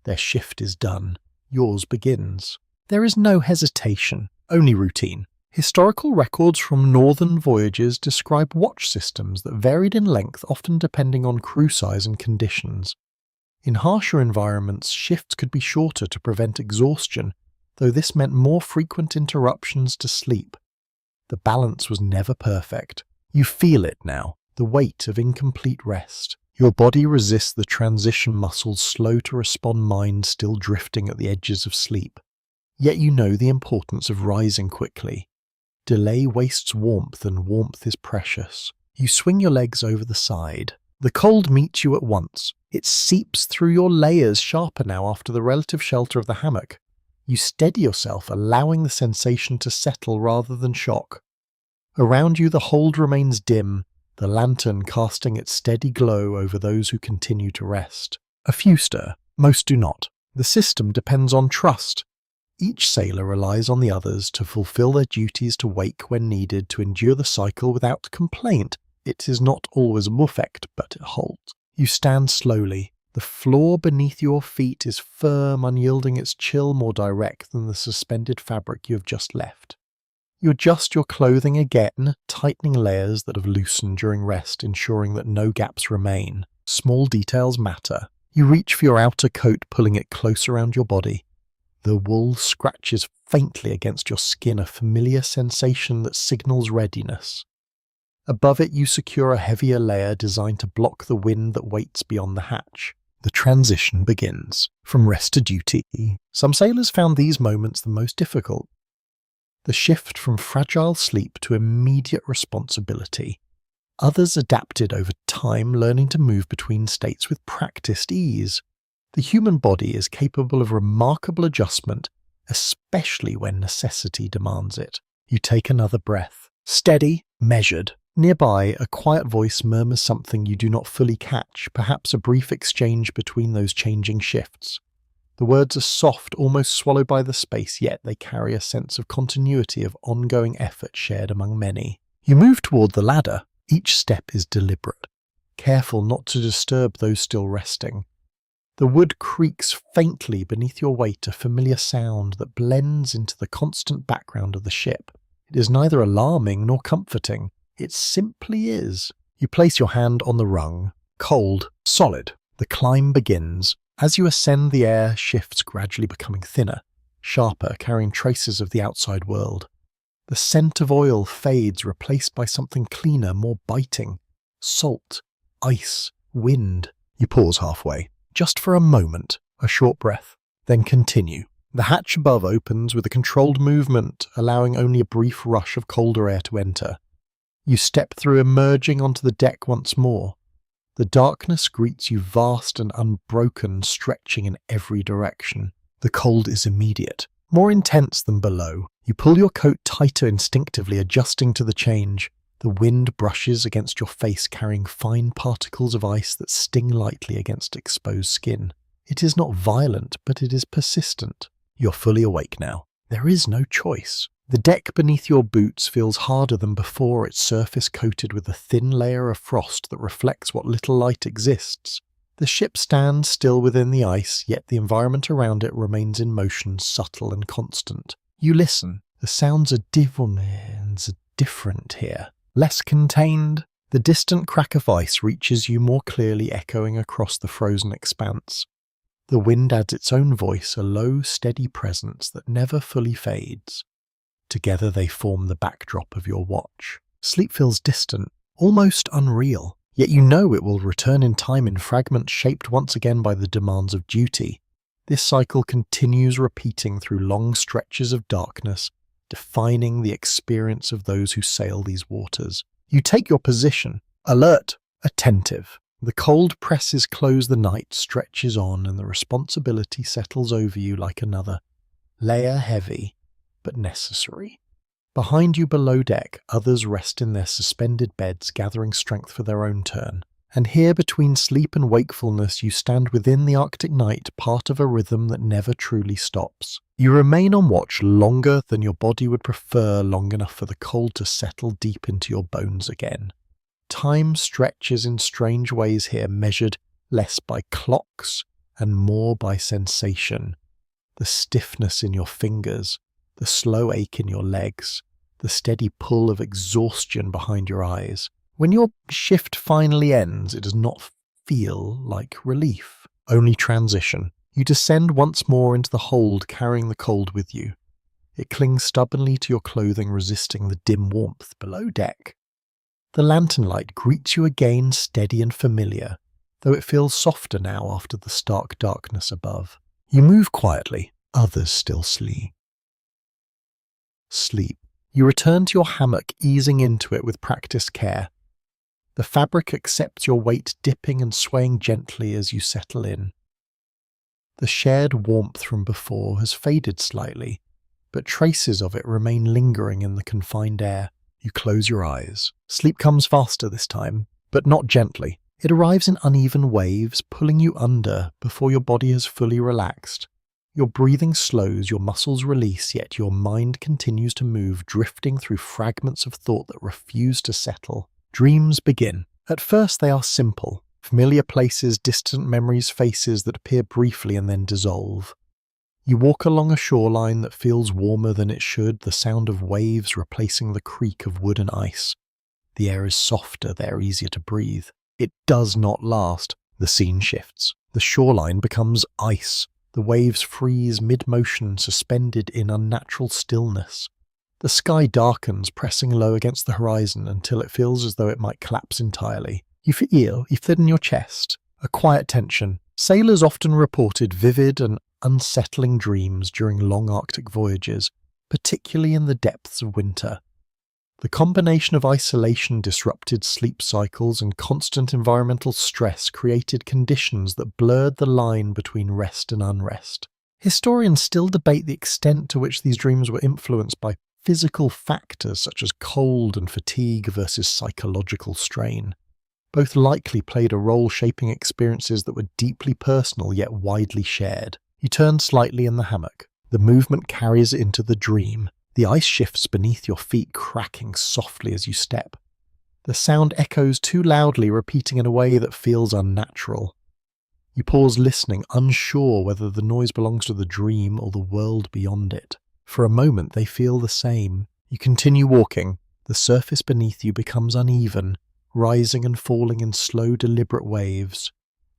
Their shift is done. Yours begins. There is no hesitation, only routine. Historical records from northern voyages describe watch systems that varied in length, often depending on crew size and conditions. In harsher environments, shifts could be shorter to prevent exhaustion, though this meant more frequent interruptions to sleep. The balance was never perfect. You feel it now, the weight of incomplete rest. Your body resists the transition muscles, slow to respond, mind still drifting at the edges of sleep. Yet you know the importance of rising quickly. Delay wastes warmth, and warmth is precious. You swing your legs over the side. The cold meets you at once. It seeps through your layers, sharper now after the relative shelter of the hammock. You steady yourself, allowing the sensation to settle rather than shock. Around you, the hold remains dim, the lantern casting its steady glow over those who continue to rest. A few stir, most do not. The system depends on trust. Each sailor relies on the others to fulfill their duties, to wake when needed, to endure the cycle without complaint. It is not always perfect, but it holds. You stand slowly. The floor beneath your feet is firm, unyielding, its chill more direct than the suspended fabric you have just left. You adjust your clothing again, tightening layers that have loosened during rest, ensuring that no gaps remain. Small details matter. You reach for your outer coat, pulling it close around your body. The wool scratches faintly against your skin, a familiar sensation that signals readiness. Above it, you secure a heavier layer designed to block the wind that waits beyond the hatch. The transition begins. From rest to duty. Some sailors found these moments the most difficult. The shift from fragile sleep to immediate responsibility. Others adapted over time, learning to move between states with practiced ease. The human body is capable of remarkable adjustment, especially when necessity demands it. You take another breath. Steady, measured. Nearby, a quiet voice murmurs something you do not fully catch, perhaps a brief exchange between those changing shifts. The words are soft, almost swallowed by the space, yet they carry a sense of continuity, of ongoing effort shared among many. You move toward the ladder. Each step is deliberate, careful not to disturb those still resting. The wood creaks faintly beneath your weight, a familiar sound that blends into the constant background of the ship. It is neither alarming nor comforting. It simply is. You place your hand on the rung. Cold, solid. The climb begins. As you ascend, the air shifts, gradually becoming thinner, sharper, carrying traces of the outside world. The scent of oil fades, replaced by something cleaner, more biting. Salt, ice, wind. You pause halfway, just for a moment, a short breath, then continue. The hatch above opens with a controlled movement, allowing only a brief rush of colder air to enter. You step through, emerging onto the deck once more. The darkness greets you, vast and unbroken, stretching in every direction. The cold is immediate, more intense than below. You pull your coat tighter instinctively, adjusting to the change. The wind brushes against your face, carrying fine particles of ice that sting lightly against exposed skin. It is not violent, but it is persistent. You're fully awake now. There is no choice. The deck beneath your boots feels harder than before, its surface coated with a thin layer of frost that reflects what little light exists. The ship stands still within the ice, yet the environment around it remains in motion, subtle and constant. You listen. The sounds are different here. Less contained. The distant crack of ice reaches you more clearly, echoing across the frozen expanse. The wind adds its own voice, a low, steady presence that never fully fades. Together they form the backdrop of your watch. Sleep feels distant, almost unreal, yet you know it will return in time, in fragments shaped once again by the demands of duty. This cycle continues, repeating through long stretches of darkness, defining the experience of those who sail these waters. You take your position, alert, attentive. The cold presses close, the night stretches on, and the responsibility settles over you like another layer, heavy but necessary. Behind you below deck, others rest in their suspended beds, gathering strength for their own turn. And here, between sleep and wakefulness, you stand within the Arctic night, part of a rhythm that never truly stops. You remain on watch longer than your body would prefer, long enough for the cold to settle deep into your bones again. Time stretches in strange ways here, measured less by clocks and more by sensation. The stiffness in your fingers, the slow ache in your legs, the steady pull of exhaustion behind your eyes. When your shift finally ends, it does not feel like relief, only transition. You descend once more into the hold, carrying the cold with you. It clings stubbornly to your clothing, resisting the dim warmth below deck. The lantern light greets you again, steady and familiar, though it feels softer now after the stark darkness above. You move quietly, others still sleep. You return to your hammock, easing into it with practiced care. The fabric accepts your weight, dipping and swaying gently as you settle in. The shared warmth from before has faded slightly, but traces of it remain lingering in the confined air. You close your eyes. Sleep comes faster this time, but not gently. It arrives in uneven waves, pulling you under before your body has fully relaxed. Your breathing slows, your muscles release, yet your mind continues to move, drifting through fragments of thought that refuse to settle. Dreams begin. At first they are simple, Familiar places, distant memories, faces that appear briefly and then dissolve. You walk along a shoreline that feels warmer than it should, the sound of waves replacing the creak of wood and ice. The air is softer, they're easier to breathe. It does not last. The scene shifts. The shoreline becomes ice. The waves freeze mid-motion, suspended in unnatural stillness. The sky darkens, pressing low against the horizon until it feels as though it might collapse entirely. You feel in your chest a quiet tension. Sailors often reported vivid and unsettling dreams during long Arctic voyages, particularly in the depths of winter. The combination of isolation, disrupted sleep cycles, and constant environmental stress created conditions that blurred the line between rest and unrest. Historians still debate the extent to which these dreams were influenced by physical factors such as cold and fatigue versus psychological strain. Both likely played a role shaping experiences that were deeply personal yet widely shared. You turn slightly in the hammock. The movement carries into the dream. The ice shifts beneath your feet, cracking softly as you step. The sound echoes too loudly, repeating in a way that feels unnatural. You pause listening, unsure whether the noise belongs to the dream or the world beyond it. For a moment they feel the same. You continue walking. The surface beneath you becomes uneven, rising and falling in slow, deliberate waves.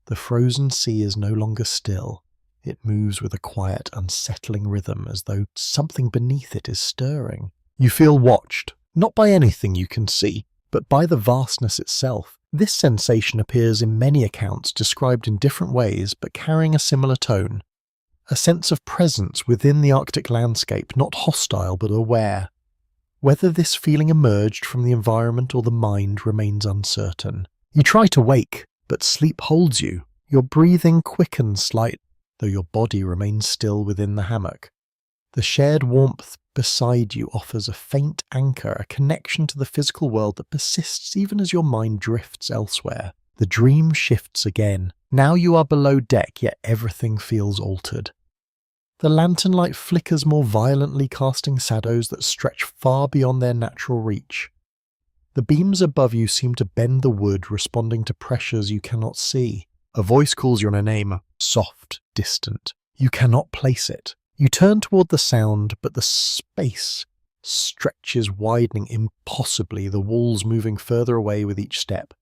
The frozen sea is no longer still. It moves with a quiet, unsettling rhythm, as though something beneath it is stirring. You feel watched, not by anything you can see, but by the vastness itself. This sensation appears in many accounts, described in different ways, but carrying a similar tone. A sense of presence within the Arctic landscape, not hostile but aware. Whether this feeling emerged from the environment or the mind remains uncertain. You try to wake, but sleep holds you. Your breathing quickens slightly, though your body remains still within the hammock. The shared warmth beside you offers a faint anchor, a connection to the physical world that persists even as your mind drifts elsewhere. The dream shifts again. Now you are below deck, yet everything feels altered. The lantern light flickers more violently, casting shadows that stretch far beyond their natural reach. The beams above you seem to bend the wood, responding to pressures you cannot see. A voice calls you on a name, soft, distant. You cannot place it. You turn toward the sound, but the space stretches, widening impossibly, the walls moving further away with each step.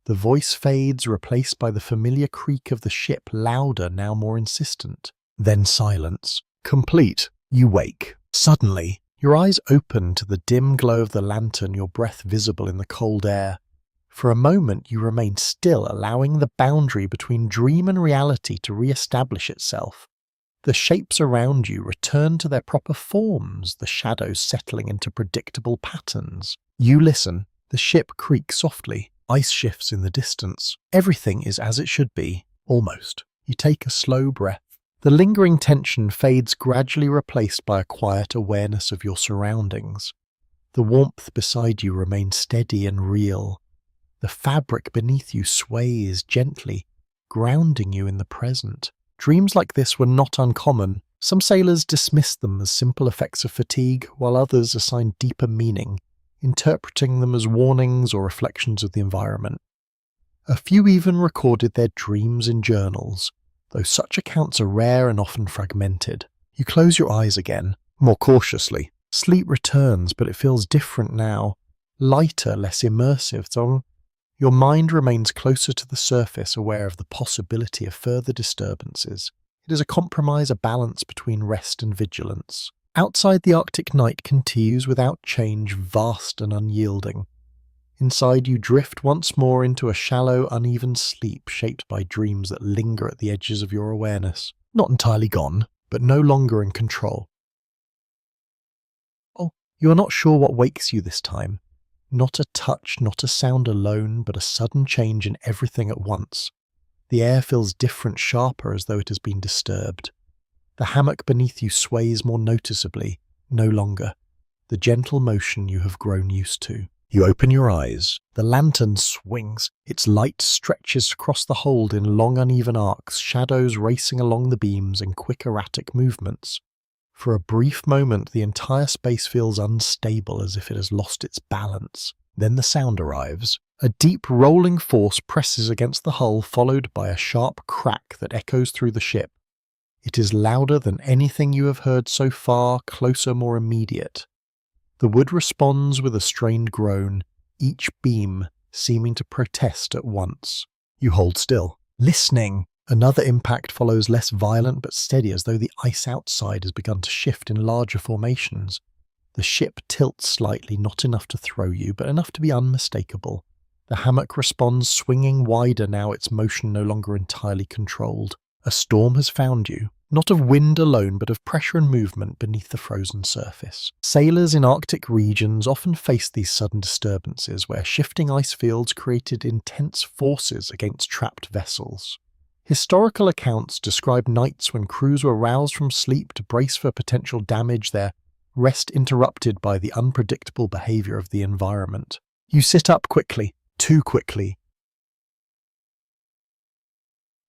The voice fades, replaced by the familiar creak of the ship, louder, now more insistent. Then silence. Complete. You wake. Suddenly, your eyes open to the dim glow of the lantern, your breath visible in the cold air. For a moment you remain still, allowing the boundary between dream and reality to re-establish itself. The shapes around you return to their proper forms, the shadows settling into predictable patterns. You listen. The ship creaks softly. Ice shifts in the distance. Everything is as it should be, almost. You take a slow breath. The lingering tension fades, gradually replaced by a quiet awareness of your surroundings. The warmth beside you remains steady and real. The fabric beneath you sways gently, grounding you in the present. Dreams like this were not uncommon. Some sailors dismissed them as simple effects of fatigue, while others assigned deeper meaning, interpreting them as warnings or reflections of the environment. A few even recorded their dreams in journals, though such accounts are rare and often fragmented. You close your eyes again, more cautiously. Sleep returns, but it feels different now. Lighter, less immersive, so your mind remains closer to the surface, aware of the possibility of further disturbances. It is a compromise, a balance between rest and vigilance. Outside, the Arctic night continues without change, vast and unyielding. Inside, you drift once more into a shallow, uneven sleep shaped by dreams that linger at the edges of your awareness. Not entirely gone, but no longer in control. You are not sure what wakes you this time. Not a touch, not a sound alone, but a sudden change in everything at once. The air feels different, sharper, as though it has been disturbed. The hammock beneath you sways more noticeably, no longer. The gentle motion you have grown used to. You open your eyes. The lantern swings. Its light stretches across the hold in long, uneven arcs, shadows racing along the beams in quick, erratic movements. For a brief moment, the entire space feels unstable, as if it has lost its balance. Then the sound arrives, A deep rolling force presses against the hull, followed by a sharp crack that echoes through the ship. It is louder than anything you have heard so far, closer, more immediate. The wood responds with a strained groan, each beam seeming to protest at once. You hold still, listening. Another impact follows, less violent but steady, as though the ice outside has begun to shift in larger formations. The ship tilts slightly, not enough to throw you, but enough to be unmistakable. The hammock responds, swinging wider now, its motion no longer entirely controlled. A storm has found you, not of wind alone, but of pressure and movement beneath the frozen surface. Sailors in Arctic regions often face these sudden disturbances, where shifting ice fields created intense forces against trapped vessels. Historical accounts describe nights when crews were roused from sleep to brace for potential damage, their rest interrupted by the unpredictable behavior of the environment. You sit up quickly. Too quickly.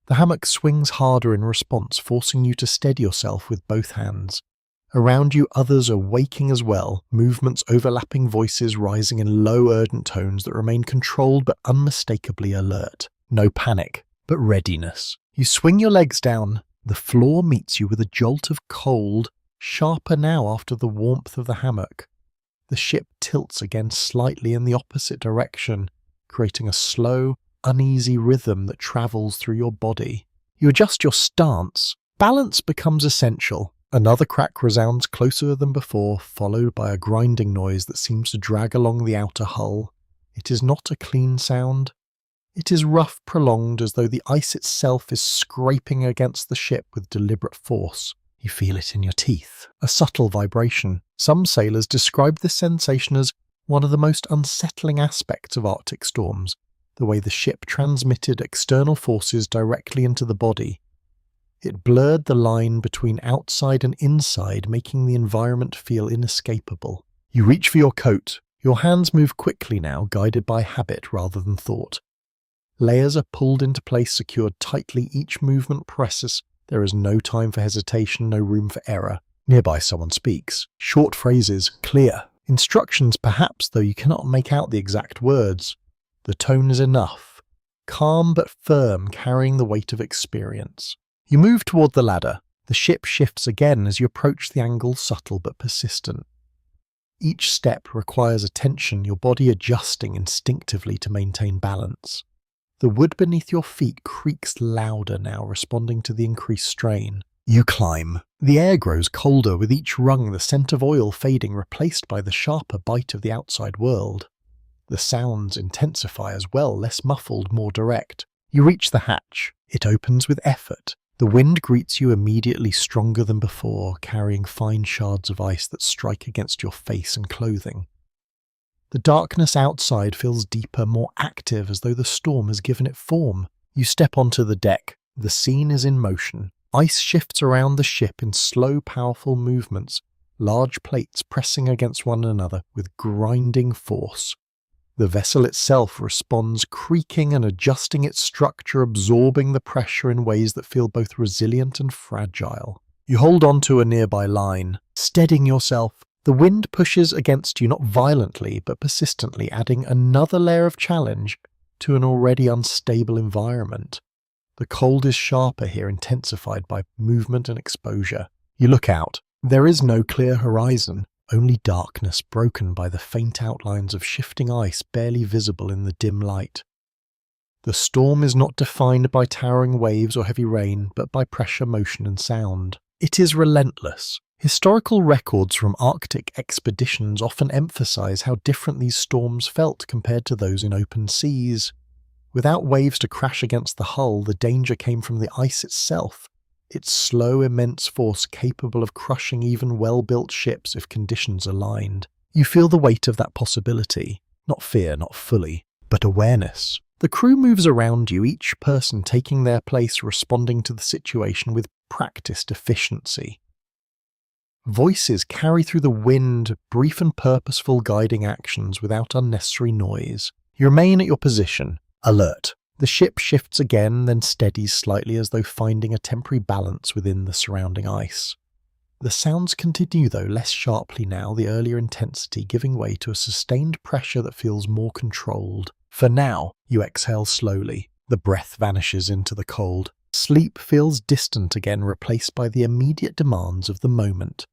The hammock swings harder in response, forcing you to steady yourself with both hands. Around you, others are waking as well, movements overlapping, voices rising in low, urgent tones that remain controlled but unmistakably alert. No panic, but readiness. You swing your legs down. The floor meets you with a jolt of cold, sharper now after the warmth of the hammock. The ship tilts again slightly in the opposite direction, creating a slow, uneasy rhythm that travels through your body. You adjust your stance. Balance becomes essential. Another crack resounds closer than before, followed by a grinding noise that seems to drag along the outer hull. It is not a clean sound. It is rough, prolonged, as though the ice itself is scraping against the ship with deliberate force. You feel it in your teeth, a subtle vibration. Some sailors describe this sensation as one of the most unsettling aspects of Arctic storms, the way the ship transmitted external forces directly into the body. It blurred the line between outside and inside, making the environment feel inescapable. You reach for your coat. Your hands move quickly now, guided by habit rather than thought. Layers are pulled into place, secured tightly. Each movement presses. There is no time for hesitation, no room for error. Nearby someone speaks. Short phrases, clear. Instructions perhaps, though you cannot make out the exact words. The tone is enough. Calm but firm, carrying the weight of experience. You move toward the ladder. The ship shifts again as you approach the angle, subtle but persistent. Each step requires attention, your body adjusting instinctively to maintain balance. The wood beneath your feet creaks louder now, responding to the increased strain. You climb. The air grows colder with each rung, the scent of oil fading, replaced by the sharper bite of the outside world. The sounds intensify as well, less muffled, more direct. You reach the hatch. It opens with effort. The wind greets you immediately, stronger than before, carrying fine shards of ice that strike against your face and clothing. The darkness outside feels deeper, more active, as though the storm has given it form. You step onto the deck. The scene is in motion. Ice shifts around the ship in slow, powerful movements, large plates pressing against one another with grinding force. The vessel itself responds, creaking and adjusting its structure, absorbing the pressure in ways that feel both resilient and fragile. You hold on to a nearby line, steadying yourself. The wind pushes against you, not violently, but persistently, adding another layer of challenge to an already unstable environment. The cold is sharper here, intensified by movement and exposure. You look out. There is no clear horizon, only darkness broken by the faint outlines of shifting ice barely visible in the dim light. The storm is not defined by towering waves or heavy rain, but by pressure, motion and sound. It is relentless. Historical records from Arctic expeditions often emphasize how different these storms felt compared to those in open seas. Without waves to crash against the hull, the danger came from the ice itself, its slow, immense force capable of crushing even well-built ships if conditions aligned. You feel the weight of that possibility. Not fear, not fully, but awareness. The crew moves around you, each person taking their place, responding to the situation with practiced efficiency. Voices carry through the wind, brief and purposeful, guiding actions without unnecessary noise. You remain at your position, alert. The ship shifts again, then steadies slightly as though finding a temporary balance within the surrounding ice. The sounds continue though, less sharply now, the earlier intensity giving way to a sustained pressure that feels more controlled. For now, you exhale slowly. The breath vanishes into the cold. Sleep feels distant again, replaced by the immediate demands of the moment.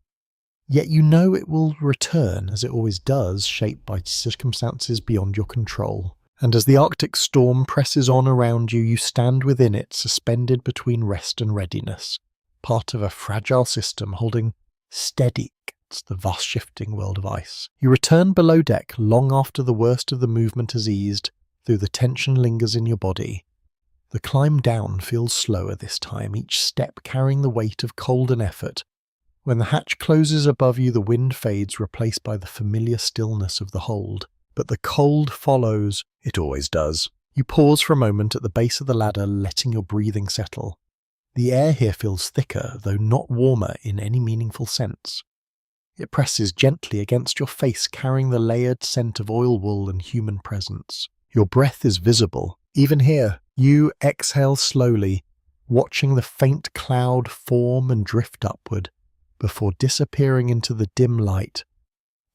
Yet you know it will return, as it always does, shaped by circumstances beyond your control. And as the Arctic storm presses on around you, you stand within it, suspended between rest and readiness, part of a fragile system holding steady against the vast shifting world of ice. You return below deck long after the worst of the movement has eased, though the tension lingers in your body. The climb down feels slower this time, each step carrying the weight of cold and effort. When the hatch closes above you, the wind fades, replaced by the familiar stillness of the hold. But the cold follows. It always does. You pause for a moment at the base of the ladder, letting your breathing settle. The air here feels thicker, though not warmer in any meaningful sense. It presses gently against your face, carrying the layered scent of oil wool and human presence. Your breath is visible. Even here, you exhale slowly, watching the faint cloud form and drift upward, before disappearing into the dim light.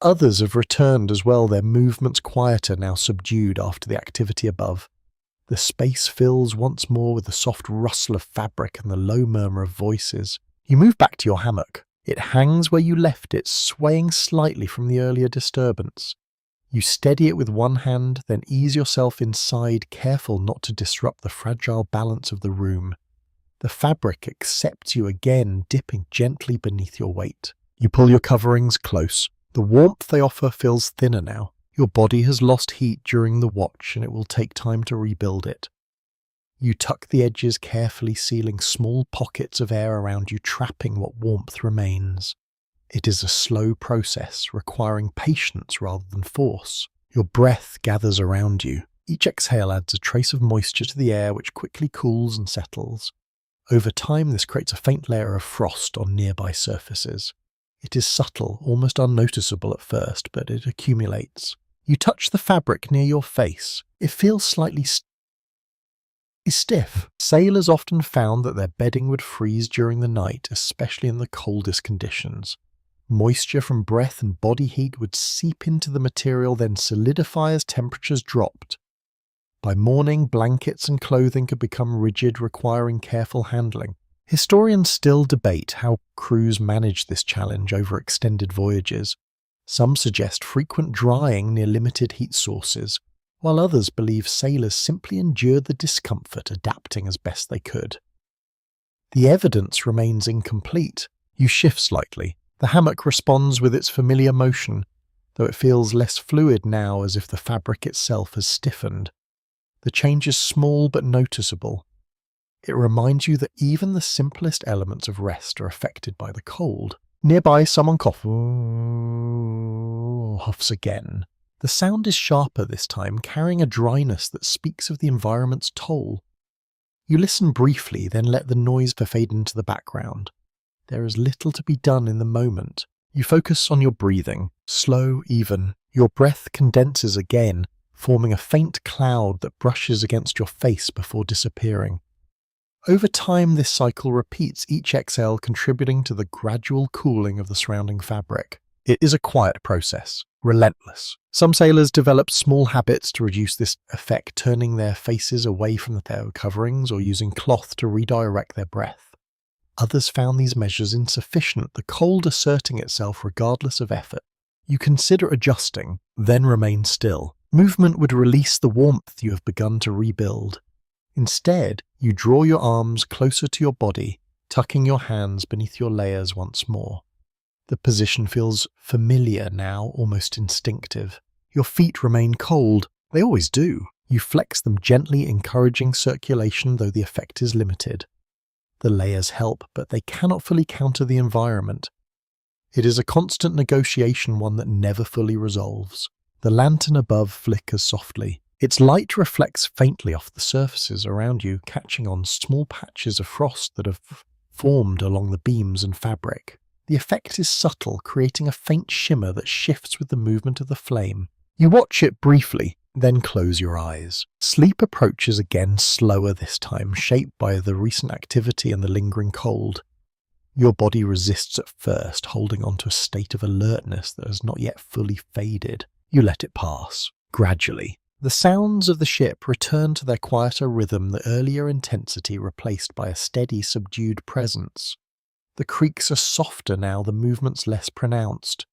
Others have returned as well, their movements quieter, now subdued after the activity above. The space fills once more with the soft rustle of fabric and the low murmur of voices. You move back to your hammock. It hangs where you left it, swaying slightly from the earlier disturbance. You steady it with one hand, then ease yourself inside, careful not to disrupt the fragile balance of the room. The fabric accepts you again, dipping gently beneath your weight. You pull your coverings close. The warmth they offer feels thinner now. Your body has lost heat during the watch, and it will take time to rebuild it. You tuck the edges carefully, sealing small pockets of air around you, trapping what warmth remains. It is a slow process, requiring patience rather than force. Your breath gathers around you. Each exhale adds a trace of moisture to the air, which quickly cools and settles. Over time, this creates a faint layer of frost on nearby surfaces. It is subtle, almost unnoticeable at first, but it accumulates. You touch the fabric near your face. It feels slightly stiff. Sailors often found that their bedding would freeze during the night, especially in the coldest conditions. Moisture from breath and body heat would seep into the material, then solidify as temperatures dropped. By morning, blankets and clothing could become rigid, requiring careful handling. Historians still debate how crews managed this challenge over extended voyages. Some suggest frequent drying near limited heat sources, while others believe sailors simply endured the discomfort, adapting as best they could. The evidence remains incomplete. You shift slightly. The hammock responds with its familiar motion, though it feels less fluid now, as if the fabric itself has stiffened. The change is small but noticeable. It reminds you that even the simplest elements of rest are affected by the cold. Nearby, someone huffs again. The sound is sharper this time, carrying a dryness that speaks of the environment's toll. You listen briefly, then let the noise fade into the background. There is little to be done in the moment. You focus on your breathing, slow, even. Your breath condenses again, forming a faint cloud that brushes against your face before disappearing. Over time, this cycle repeats, each exhale contributing to the gradual cooling of the surrounding fabric. It is a quiet process, relentless. Some sailors develop small habits to reduce this effect, turning their faces away from their coverings or using cloth to redirect their breath. Others found these measures insufficient, the cold asserting itself regardless of effort. You consider adjusting, then remain still. Movement would release the warmth you have begun to rebuild. Instead, you draw your arms closer to your body, tucking your hands beneath your layers once more. The position feels familiar now, almost instinctive. Your feet remain cold. They always do. You flex them gently, encouraging circulation, though the effect is limited. The layers help, but they cannot fully counter the environment. It is a constant negotiation, one that never fully resolves. The lantern above flickers softly. Its light reflects faintly off the surfaces around you, catching on small patches of frost that have formed along the beams and fabric. The effect is subtle, creating a faint shimmer that shifts with the movement of the flame. You watch it briefly, then close your eyes. Sleep approaches again, slower this time, shaped by the recent activity and the lingering cold. Your body resists at first, holding on to a state of alertness that has not yet fully faded. You let it pass. Gradually, the sounds of the ship return to their quieter rhythm, the earlier intensity replaced by a steady, subdued presence. The creaks are softer now, the movements less pronounced.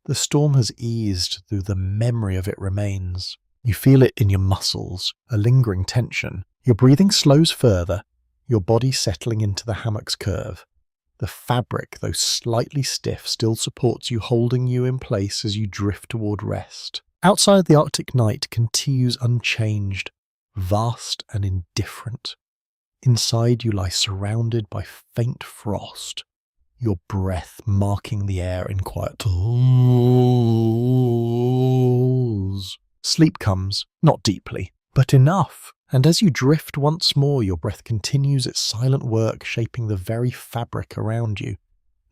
The storm has eased, though the memory of it remains. You feel it in your muscles, a lingering tension. Your breathing slows further, your body settling into the hammock's curve. The fabric, though slightly stiff, still supports you, holding you in place as you drift toward rest. Outside, the Arctic night continues unchanged, vast and indifferent. Inside, you lie surrounded by faint frost, your breath marking the air in quiet tolls. Sleep comes, not deeply, but enough. And as you drift once more, your breath continues its silent work, shaping the very fabric around you,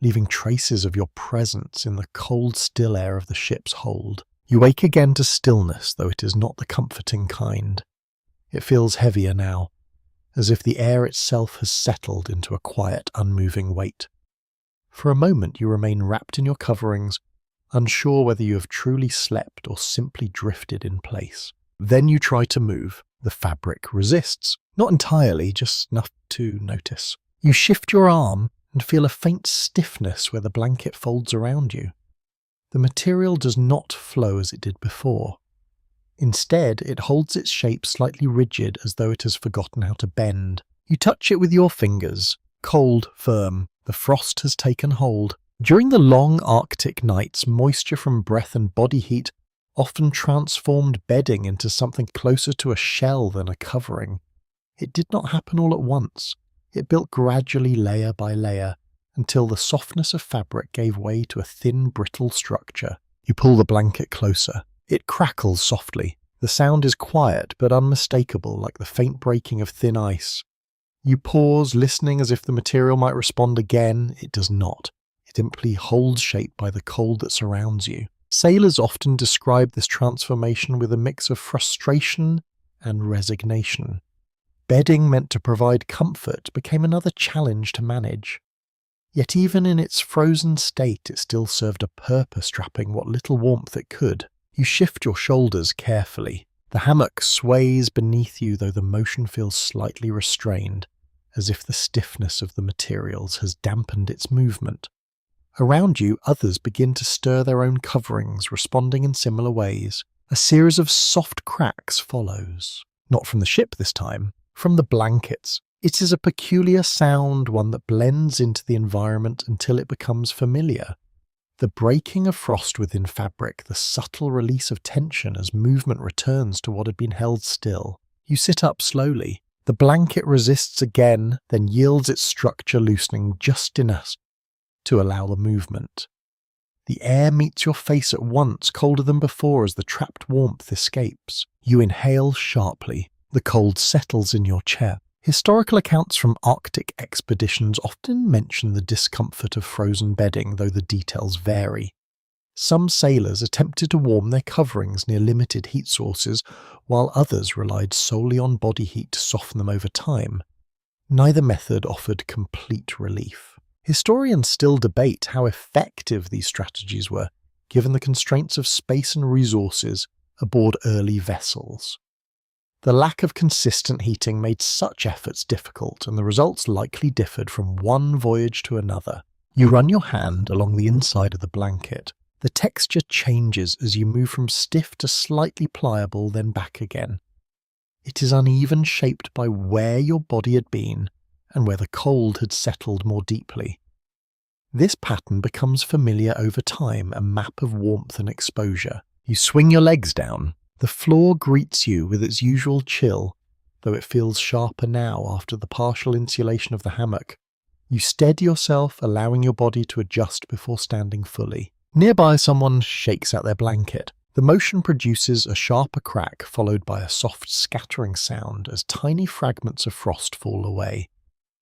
leaving traces of your presence in the cold, still air of the ship's hold. You wake again to stillness, though it is not the comforting kind. It feels heavier now, as if the air itself has settled into a quiet, unmoving weight. For a moment you remain wrapped in your coverings, unsure whether you have truly slept or simply drifted in place. Then you try to move. The fabric resists. Not entirely, just enough to notice. You shift your arm and feel a faint stiffness where the blanket folds around you. The material does not flow as it did before. Instead, it holds its shape slightly rigid, as though it has forgotten how to bend. You touch it with your fingers. Cold, firm. The frost has taken hold. During the long Arctic nights, moisture from breath and body heat often transformed bedding into something closer to a shell than a covering. It did not happen all at once. It built gradually, layer by layer, until the softness of fabric gave way to a thin, brittle structure. You pull the blanket closer. It crackles softly. The sound is quiet but unmistakable, like the faint breaking of thin ice. You pause, listening as if the material might respond again. It does not. It simply holds shape by the cold that surrounds you. Sailors often describe this transformation with a mix of frustration and resignation. Bedding meant to provide comfort became another challenge to manage. Yet even in its frozen state, it still served a purpose, trapping what little warmth it could. You shift your shoulders carefully. The hammock sways beneath you, though the motion feels slightly restrained, as if the stiffness of the materials has dampened its movement. Around you, others begin to stir their own coverings, responding in similar ways. A series of soft cracks follows. Not from the ship this time, from the blankets. It is a peculiar sound, one that blends into the environment until it becomes familiar. The breaking of frost within fabric, the subtle release of tension as movement returns to what had been held still. You sit up slowly. The blanket resists again, then yields its structure, loosening just enough to allow the movement. The air meets your face at once, colder than before as the trapped warmth escapes. You inhale sharply. The cold settles in your chair. Historical accounts from Arctic expeditions often mention the discomfort of frozen bedding, though the details vary. Some sailors attempted to warm their coverings near limited heat sources, while others relied solely on body heat to soften them over time. Neither method offered complete relief. Historians still debate how effective these strategies were, given the constraints of space and resources aboard early vessels. The lack of consistent heating made such efforts difficult, and the results likely differed from one voyage to another. You run your hand along the inside of the blanket. The texture changes as you move from stiff to slightly pliable, then back again. It is uneven, shaped by where your body had been and where the cold had settled more deeply. This pattern becomes familiar over time, a map of warmth and exposure. You swing your legs down. The floor greets you with its usual chill, though it feels sharper now after the partial insulation of the hammock. You steady yourself, allowing your body to adjust before standing fully. Nearby, someone shakes out their blanket. The motion produces a sharper crack, followed by a soft scattering sound as tiny fragments of frost fall away.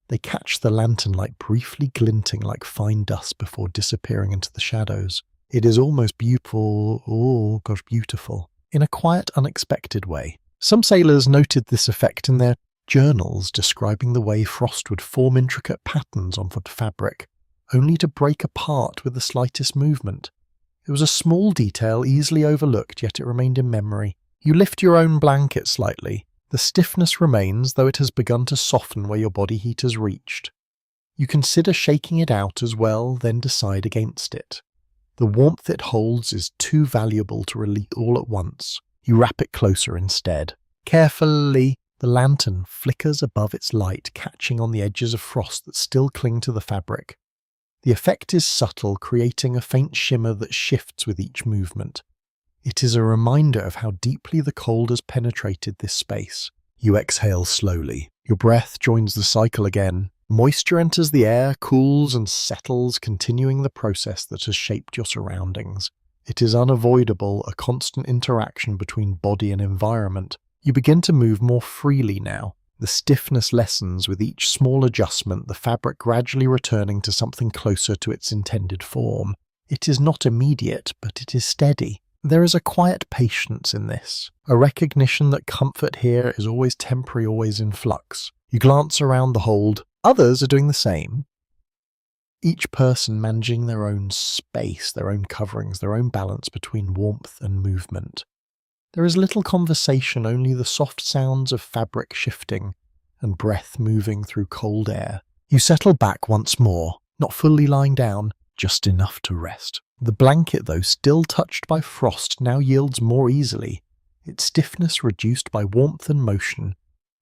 They catch the lantern light, briefly glinting like fine dust before disappearing into the shadows. It is almost beautiful, beautiful, in a quiet, unexpected way. Some sailors noted this effect in their journals, describing the way frost would form intricate patterns on the fabric, only to break apart with the slightest movement. It was a small detail easily overlooked, yet it remained in memory. You lift your own blanket slightly. The stiffness remains, though it has begun to soften where your body heat has reached. You consider shaking it out as well, then decide against it. The warmth it holds is too valuable to release all at once. You wrap it closer instead. Carefully, the lantern flickers above its light, catching on the edges of frost that still cling to the fabric. The effect is subtle, creating a faint shimmer that shifts with each movement. It is a reminder of how deeply the cold has penetrated this space. You exhale slowly. Your breath joins the cycle again. Moisture enters the air, cools and settles, continuing the process that has shaped your surroundings. It is unavoidable, a constant interaction between body and environment. You begin to move more freely now. The stiffness lessens with each small adjustment, the fabric gradually returning to something closer to its intended form. It is not immediate, but it is steady. There is a quiet patience in this, a recognition that comfort here is always temporary, always in flux. You glance around the hold. Others are doing the same. Each person managing their own space, their own coverings, their own balance between warmth and movement. There is little conversation, only the soft sounds of fabric shifting and breath moving through cold air. You settle back once more, not fully lying down, just enough to rest. The blanket, though still touched by frost, now yields more easily, its stiffness reduced by warmth and motion.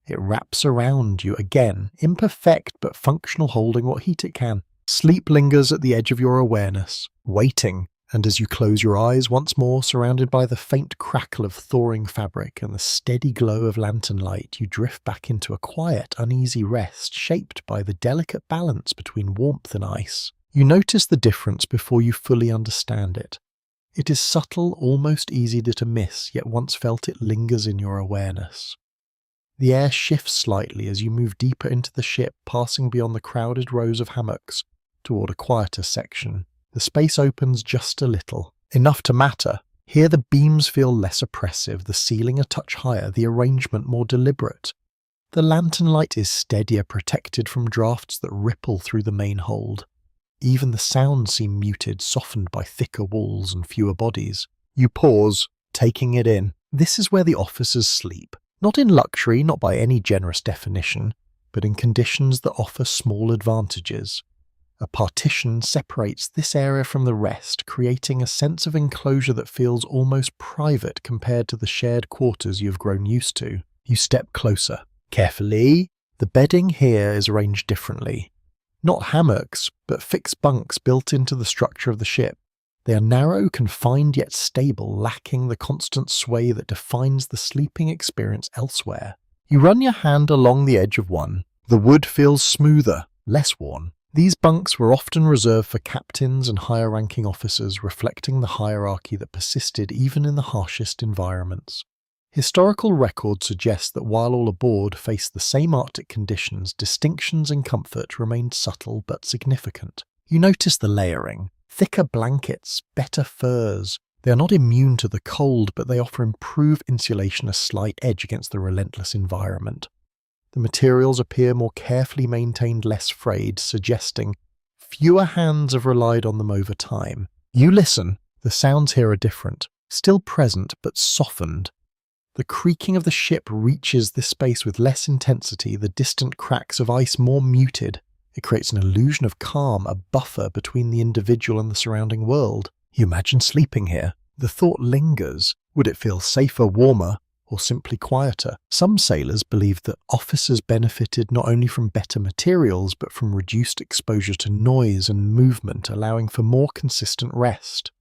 It wraps around you again, imperfect but functional, holding what heat it can. Sleep lingers at the edge of your awareness, waiting, and as you close your eyes once more, surrounded by the faint crackle of thawing fabric and the steady glow of lantern light, you drift back into a quiet, uneasy rest shaped by the delicate balance between warmth and ice. You notice the difference before you fully understand it. It is subtle, almost easy to miss, yet once felt it lingers in your awareness. The air shifts slightly as you move deeper into the ship, passing beyond the crowded rows of hammocks toward a quieter section. The space opens just a little, enough to matter. Here the beams feel less oppressive, the ceiling a touch higher, the arrangement more deliberate. The lantern light is steadier, protected from drafts that ripple through the main hold. Even the sounds seem muted, softened by thicker walls and fewer bodies. You pause, taking it in. This is where the officers sleep. Not in luxury, not by any generous definition, but in conditions that offer small advantages. A partition separates this area from the rest, creating a sense of enclosure that feels almost private compared to the shared quarters you have grown used to. You step closer. Carefully, the bedding here is arranged differently. Not hammocks, but fixed bunks built into the structure of the ship. They are narrow, confined yet stable, lacking the constant sway that defines the sleeping experience elsewhere. You run your hand along the edge of one. The wood feels smoother, less worn. These bunks were often reserved for captains and higher-ranking officers, reflecting the hierarchy that persisted even in the harshest environments. Historical record suggests that while all aboard faced the same Arctic conditions, distinctions in comfort remained subtle but significant. You notice the layering. Thicker blankets, better furs. They are not immune to the cold, but they offer improved insulation, a slight edge against the relentless environment. The materials appear more carefully maintained, less frayed, suggesting fewer hands have relied on them over time. You listen. The sounds here are different, still present but softened. The creaking of the ship reaches this space with less intensity, the distant cracks of ice more muted. It creates an illusion of calm, a buffer between the individual and the surrounding world. You imagine sleeping here. The thought lingers. Would it feel safer, warmer, or simply quieter? Some sailors believed that officers benefited not only from better materials, but from reduced exposure to noise and movement, allowing for more consistent rest.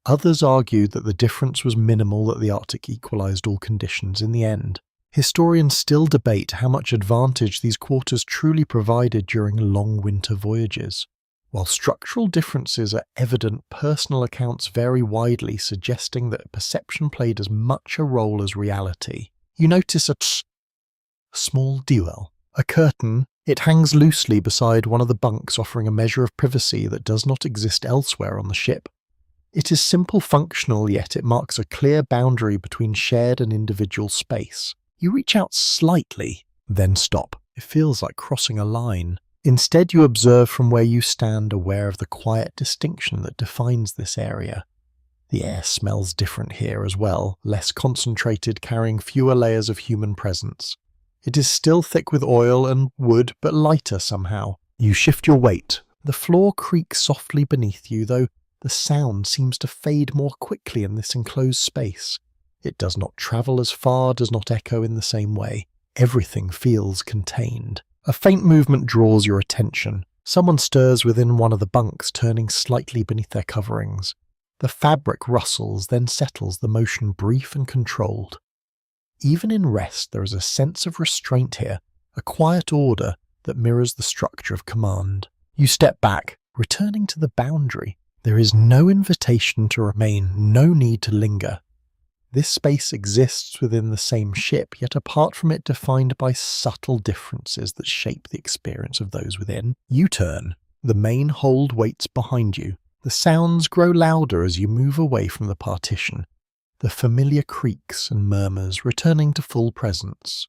Others argued that the difference was minimal, that the Arctic equalized all conditions in the end. Historians still debate how much advantage these quarters truly provided during long winter voyages. While structural differences are evident, personal accounts vary widely, suggesting that perception played as much a role as reality. You notice a small duel. A curtain. It hangs loosely beside one of the bunks, offering a measure of privacy that does not exist elsewhere on the ship. It is simple, functional, yet it marks a clear boundary between shared and individual space. You reach out slightly, then stop. It feels like crossing a line. Instead, you observe from where you stand, aware of the quiet distinction that defines this area. The air smells different here as well, less concentrated, carrying fewer layers of human presence. It is still thick with oil and wood, but lighter somehow. You shift your weight. The floor creaks softly beneath you, though the sound seems to fade more quickly in this enclosed space. It does not travel as far, does not echo in the same way. Everything feels contained. A faint movement draws your attention. Someone stirs within one of the bunks, turning slightly beneath their coverings. The fabric rustles, then settles, the motion brief and controlled. Even in rest, there is a sense of restraint here, a quiet order that mirrors the structure of command. You step back, returning to the boundary. There is no invitation to remain, no need to linger. This space exists within the same ship, yet apart from it defined by subtle differences that shape the experience of those within. You turn. The main hold waits behind you. The sounds grow louder as you move away from the partition. The familiar creaks and murmurs returning to full presence.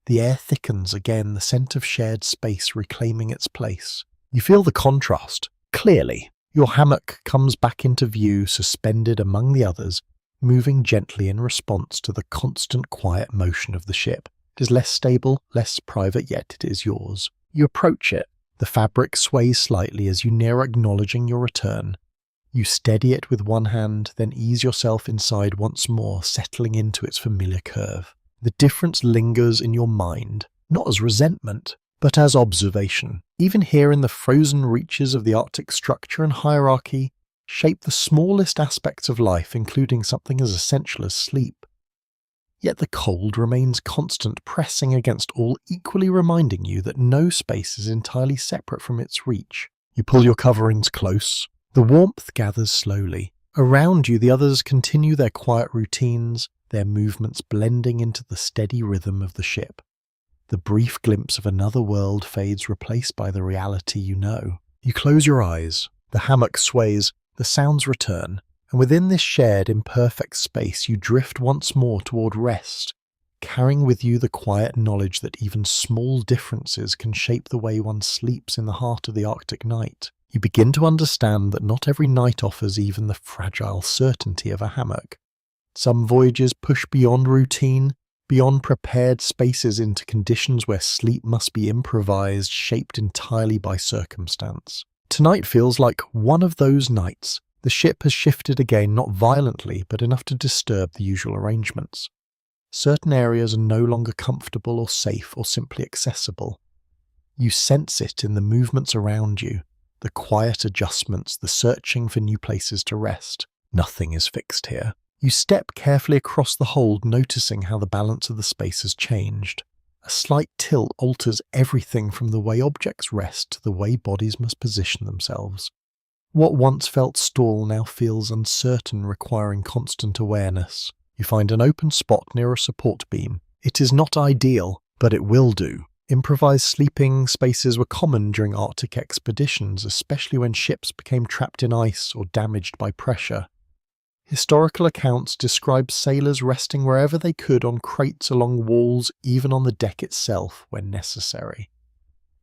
The air thickens again, the scent of shared space reclaiming its place. You feel the contrast, clearly. Your hammock comes back into view, suspended among the others, moving gently in response to the constant quiet motion of the ship. It is less stable, less private, yet it is yours. You approach it. The fabric sways slightly as you near acknowledging your return. You steady it with one hand, then ease yourself inside once more, settling into its familiar curve. The difference lingers in your mind, not as resentment, but as observation. Even here in the frozen reaches of the Arctic, structure and hierarchy shape the smallest aspects of life, including something as essential as sleep. Yet the cold remains constant, pressing against all, equally reminding you that no space is entirely separate from its reach. You pull your coverings close. The warmth gathers slowly. Around you, the others continue their quiet routines, their movements blending into the steady rhythm of the ship. The brief glimpse of another world fades, replaced by the reality you know. You close your eyes. The hammock sways. The sounds return. And within this shared, imperfect space, you drift once more toward rest, carrying with you the quiet knowledge that even small differences can shape the way one sleeps in the heart of the Arctic night. You begin to understand that not every night offers even the fragile certainty of a hammock. Some voyages push beyond routine, beyond prepared spaces into conditions where sleep must be improvised, shaped entirely by circumstance. Tonight feels like one of those nights. The ship has shifted again, not violently, but enough to disturb the usual arrangements. Certain areas are no longer comfortable or safe or simply accessible. You sense it in the movements around you, the quiet adjustments, the searching for new places to rest. Nothing is fixed here. You step carefully across the hold, noticing how the balance of the space has changed. A slight tilt alters everything from the way objects rest to the way bodies must position themselves. What once felt stall now feels uncertain, requiring constant awareness. You find an open spot near a support beam. It is not ideal, but it will do. Improvised sleeping spaces were common during Arctic expeditions, especially when ships became trapped in ice or damaged by pressure. Historical accounts describe sailors resting wherever they could, on crates along walls, even on the deck itself when necessary.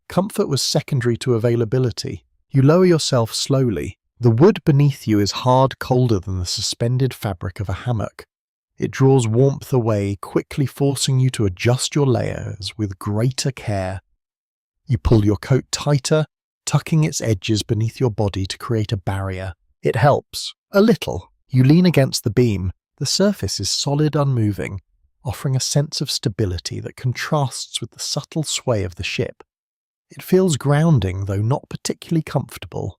Comfort was secondary to availability. You lower yourself slowly. The wood beneath you is hard, colder than the suspended fabric of a hammock. It draws warmth away, quickly forcing you to adjust your layers with greater care. You pull your coat tighter, tucking its edges beneath your body to create a barrier. It helps. A little. You lean against the beam. The surface is solid, unmoving, offering a sense of stability that contrasts with the subtle sway of the ship. It feels grounding, though not particularly comfortable.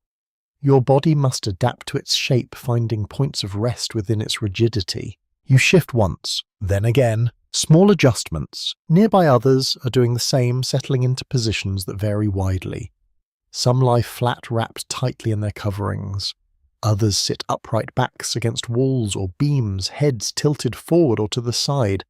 Your body must adapt to its shape, finding points of rest within its rigidity. You shift once, then again. Small adjustments. Nearby others are doing the same, settling into positions that vary widely. Some lie flat, wrapped tightly in their coverings. Others sit upright, backs against walls or beams, heads tilted forward or to the side.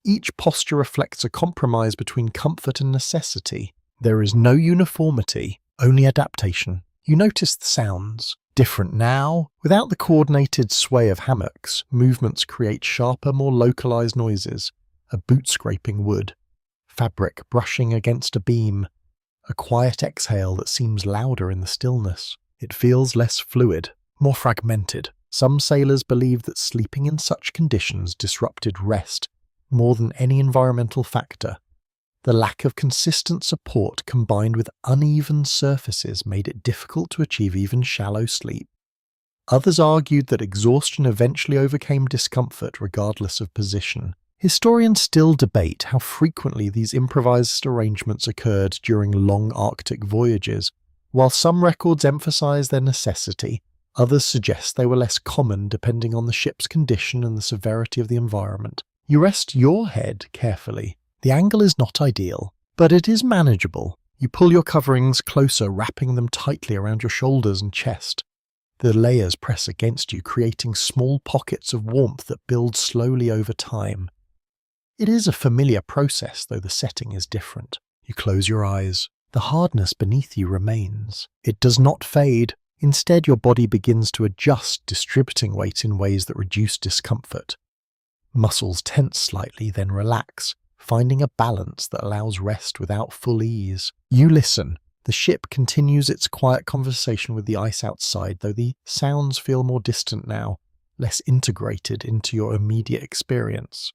Each posture reflects a compromise between comfort and necessity. There is no uniformity, only adaptation. You notice the sounds. Different now. Without the coordinated sway of hammocks, movements create sharper, more localized noises. A boot scraping wood. Fabric brushing against a beam. a quiet exhale that seems louder in the stillness. It feels less fluid, more fragmented. Some sailors believe that sleeping in such conditions disrupted rest more than any environmental factor. The lack of consistent support combined with uneven surfaces made it difficult to achieve even shallow sleep. Others argued that exhaustion eventually overcame discomfort regardless of position. Historians still debate how frequently these improvised arrangements occurred during long Arctic voyages. While some records emphasize their necessity, others suggest they were less common depending on the ship's condition and the severity of the environment. You rest your head carefully. The angle is not ideal, but it is manageable. You pull your coverings closer, wrapping them tightly around your shoulders and chest. The layers press against you, creating small pockets of warmth that build slowly over time. It is a familiar process, though the setting is different. You close your eyes. The hardness beneath you remains. It does not fade. Instead, your body begins to adjust, distributing weight in ways that reduce discomfort. Muscles tense slightly, then relax, finding a balance that allows rest without full ease. You listen. The ship continues its quiet conversation with the ice outside, though the sounds feel more distant now, less integrated into your immediate experience.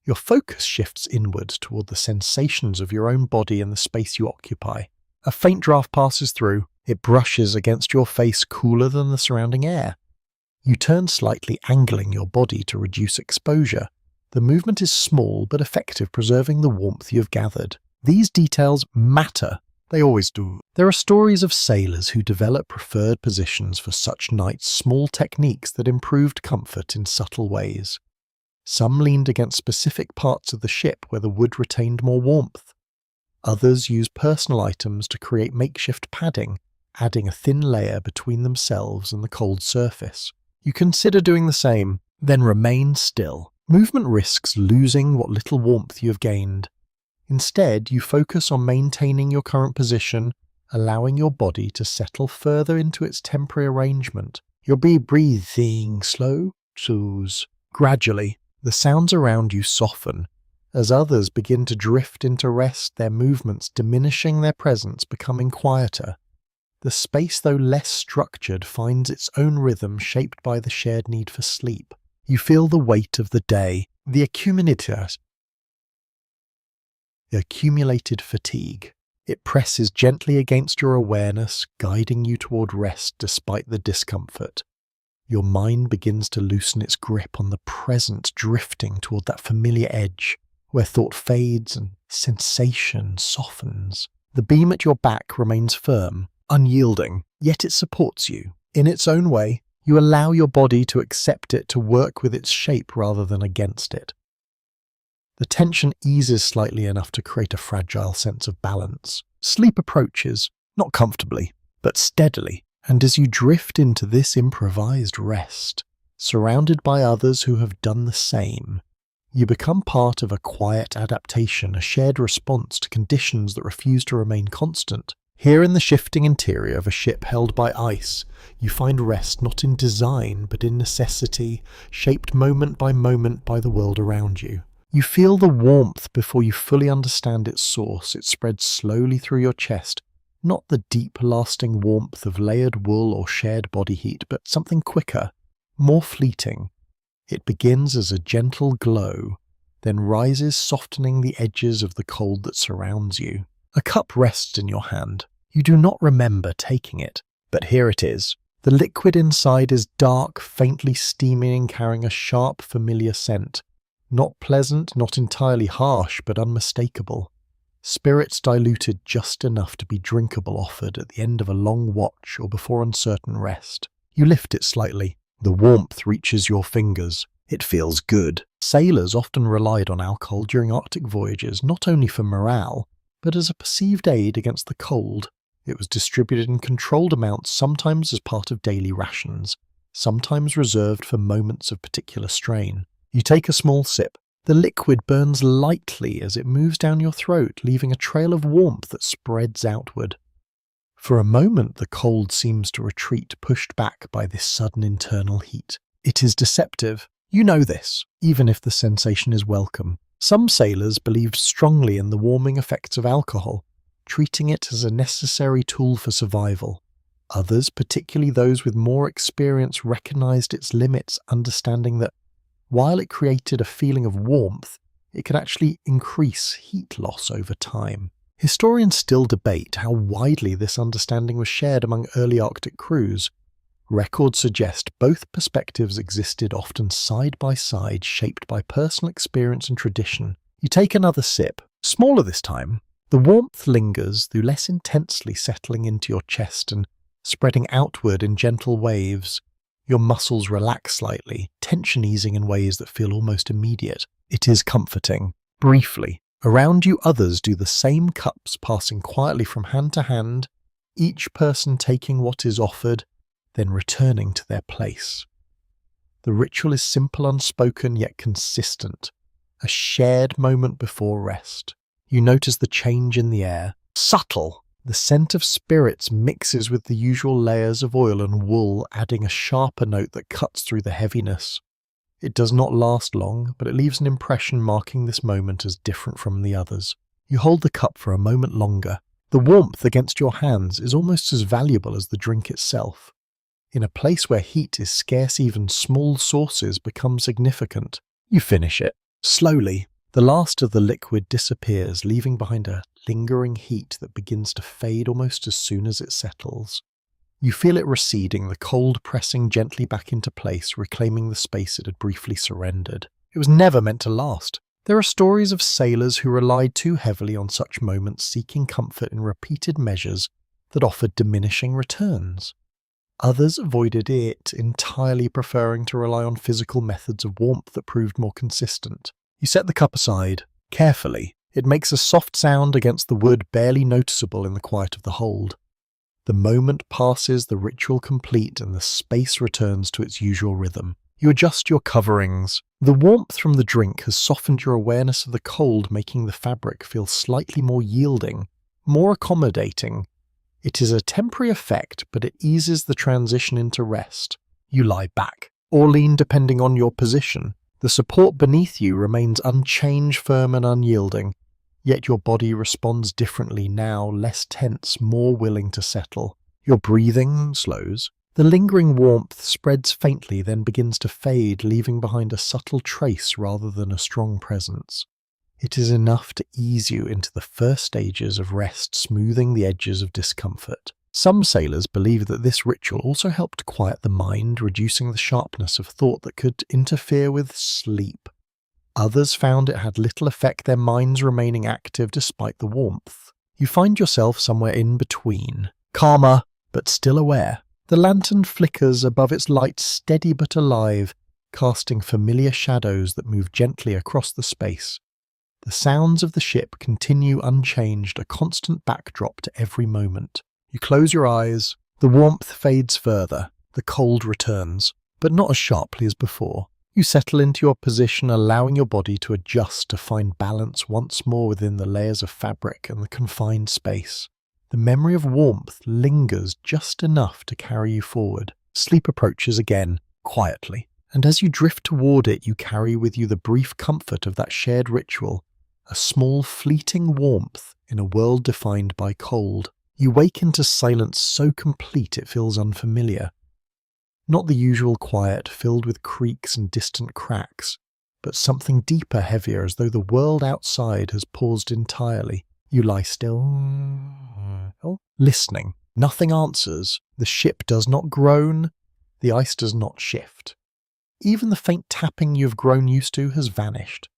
Your focus shifts inward toward the sensations of your own body and the space you occupy. A faint draft passes through. It brushes against your face, cooler than the surrounding air. You turn slightly, angling your body to reduce exposure. The movement is small but effective, preserving the warmth you have gathered. These details matter. They always do. There are stories of sailors who developed preferred positions for such nights, small techniques that improved comfort in subtle ways. Some leaned against specific parts of the ship where the wood retained more warmth. Others used personal items to create makeshift padding, adding a thin layer between themselves and the cold surface. You consider doing the same, then remain still. Movement risks losing what little warmth you have gained. Instead, you focus on maintaining your current position, allowing your body to settle further into its temporary arrangement. You'll be breathing slow, choose. Gradually, the sounds around you soften. As others begin to drift into rest, their movements diminishing their presence, becoming quieter. The space, though less structured, finds its own rhythm shaped by the shared need for sleep. You feel the weight of the day, the accumulated fatigue. It presses gently against your awareness, guiding you toward rest despite the discomfort. Your mind begins to loosen its grip on the present, drifting toward that familiar edge, where thought fades and sensation softens. The beam at your back remains firm, unyielding, yet it supports you. In its own way, you allow your body to accept it, to work with its shape rather than against it. The tension eases slightly enough to create a fragile sense of balance. Sleep approaches, not comfortably, but steadily, and as you drift into this improvised rest, surrounded by others who have done the same, you become part of a quiet adaptation, a shared response to conditions that refuse to remain constant. Here in the shifting interior of a ship held by ice, you find rest not in design but in necessity, shaped moment by the world around you. You feel the warmth before you fully understand its source. It spreads slowly through your chest, not the deep, lasting warmth of layered wool or shared body heat, but something quicker, more fleeting. It begins as a gentle glow, then rises, softening the edges of the cold that surrounds you. A cup rests in your hand. You do not remember taking it, but here it is. The liquid inside is dark, faintly steaming, carrying a sharp, familiar scent. Not pleasant, not entirely harsh, but unmistakable. Spirits diluted just enough to be drinkable, offered at the end of a long watch or before uncertain rest. You lift it slightly. The warmth reaches your fingers. It feels good. Sailors often relied on alcohol during Arctic voyages, not only for morale, but as a perceived aid against the cold. It was distributed in controlled amounts, sometimes as part of daily rations, sometimes reserved for moments of particular strain. You take a small sip. The liquid burns lightly as it moves down your throat, leaving a trail of warmth that spreads outward. For a moment, the cold seems to retreat, pushed back by this sudden internal heat. It is deceptive. You know this, even if the sensation is welcome. Some sailors believed strongly in the warming effects of alcohol. treating it as a necessary tool for survival. Others, particularly those with more experience, recognized its limits, understanding that while it created a feeling of warmth, it could actually increase heat loss over time. Historians still debate how widely this understanding was shared among early Arctic crews. Records suggest both perspectives existed, often side by side, shaped by personal experience and tradition. You take another sip, smaller this time. The warmth lingers, though less intensely, settling into your chest and spreading outward in gentle waves. Your muscles relax slightly, tension easing in ways that feel almost immediate. It is comforting. Briefly, around you others do the same, cups passing quietly from hand to hand, each person taking what is offered, then returning to their place. The ritual is simple, unspoken, yet consistent. A shared moment before rest. You notice the change in the air. Subtle. The scent of spirits mixes with the usual layers of oil and wool, adding a sharper note that cuts through the heaviness. It does not last long, but it leaves an impression, marking this moment as different from the others. You hold the cup for a moment longer. The warmth against your hands is almost as valuable as the drink itself. In a place where heat is scarce, even small sources become significant. You finish it. Slowly, the last of the liquid disappears, leaving behind a lingering heat that begins to fade almost as soon as it settles. You feel it receding, the cold pressing gently back into place, reclaiming the space it had briefly surrendered. It was never meant to last. There are stories of sailors who relied too heavily on such moments, seeking comfort in repeated measures that offered diminishing returns. Others avoided it entirely, preferring to rely on physical methods of warmth that proved more consistent. You set the cup aside, carefully. It makes a soft sound against the wood, barely noticeable in the quiet of the hold. The moment passes, the ritual complete, and the space returns to its usual rhythm. You adjust your coverings. The warmth from the drink has softened your awareness of the cold, making the fabric feel slightly more yielding, more accommodating. It is a temporary effect, but it eases the transition into rest. You lie back, or lean depending on your position. The support beneath you remains unchanged, firm and unyielding, yet your body responds differently now, less tense, more willing to settle. Your breathing slows. The lingering warmth spreads faintly, then begins to fade, leaving behind a subtle trace rather than a strong presence. It is enough to ease you into the first stages of rest, smoothing the edges of discomfort. Some sailors believe that this ritual also helped quiet the mind, reducing the sharpness of thought that could interfere with sleep. Others found it had little effect, their minds remaining active despite the warmth. You find yourself somewhere in between, calmer but still aware. The lantern flickers above its light, steady but alive, casting familiar shadows that move gently across the space. The sounds of the ship continue unchanged, a constant backdrop to every moment. You close your eyes. The warmth fades further. The cold returns, but not as sharply as before. You settle into your position, allowing your body to adjust to find balance once more within the layers of fabric and the confined space. The memory of warmth lingers just enough to carry you forward. Sleep approaches again, quietly, and as you drift toward it, you carry with you the brief comfort of that shared ritual, a small fleeting warmth in a world defined by cold. You wake into silence so complete it feels unfamiliar. Not the usual quiet filled with creaks and distant cracks, but something deeper, heavier, as though the world outside has paused entirely. You lie still, listening. Nothing answers. The ship does not groan. The ice does not shift. Even the faint tapping you have grown used to has vanished.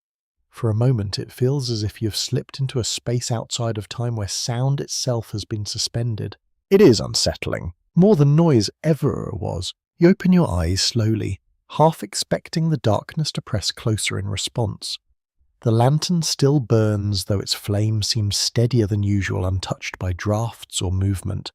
For a moment it feels as if you have slipped into a space outside of time where sound itself has been suspended. It is unsettling, more than noise ever was. You open your eyes slowly, half expecting the darkness to press closer in response. The lantern still burns, though its flame seems steadier than usual, untouched by drafts or movement.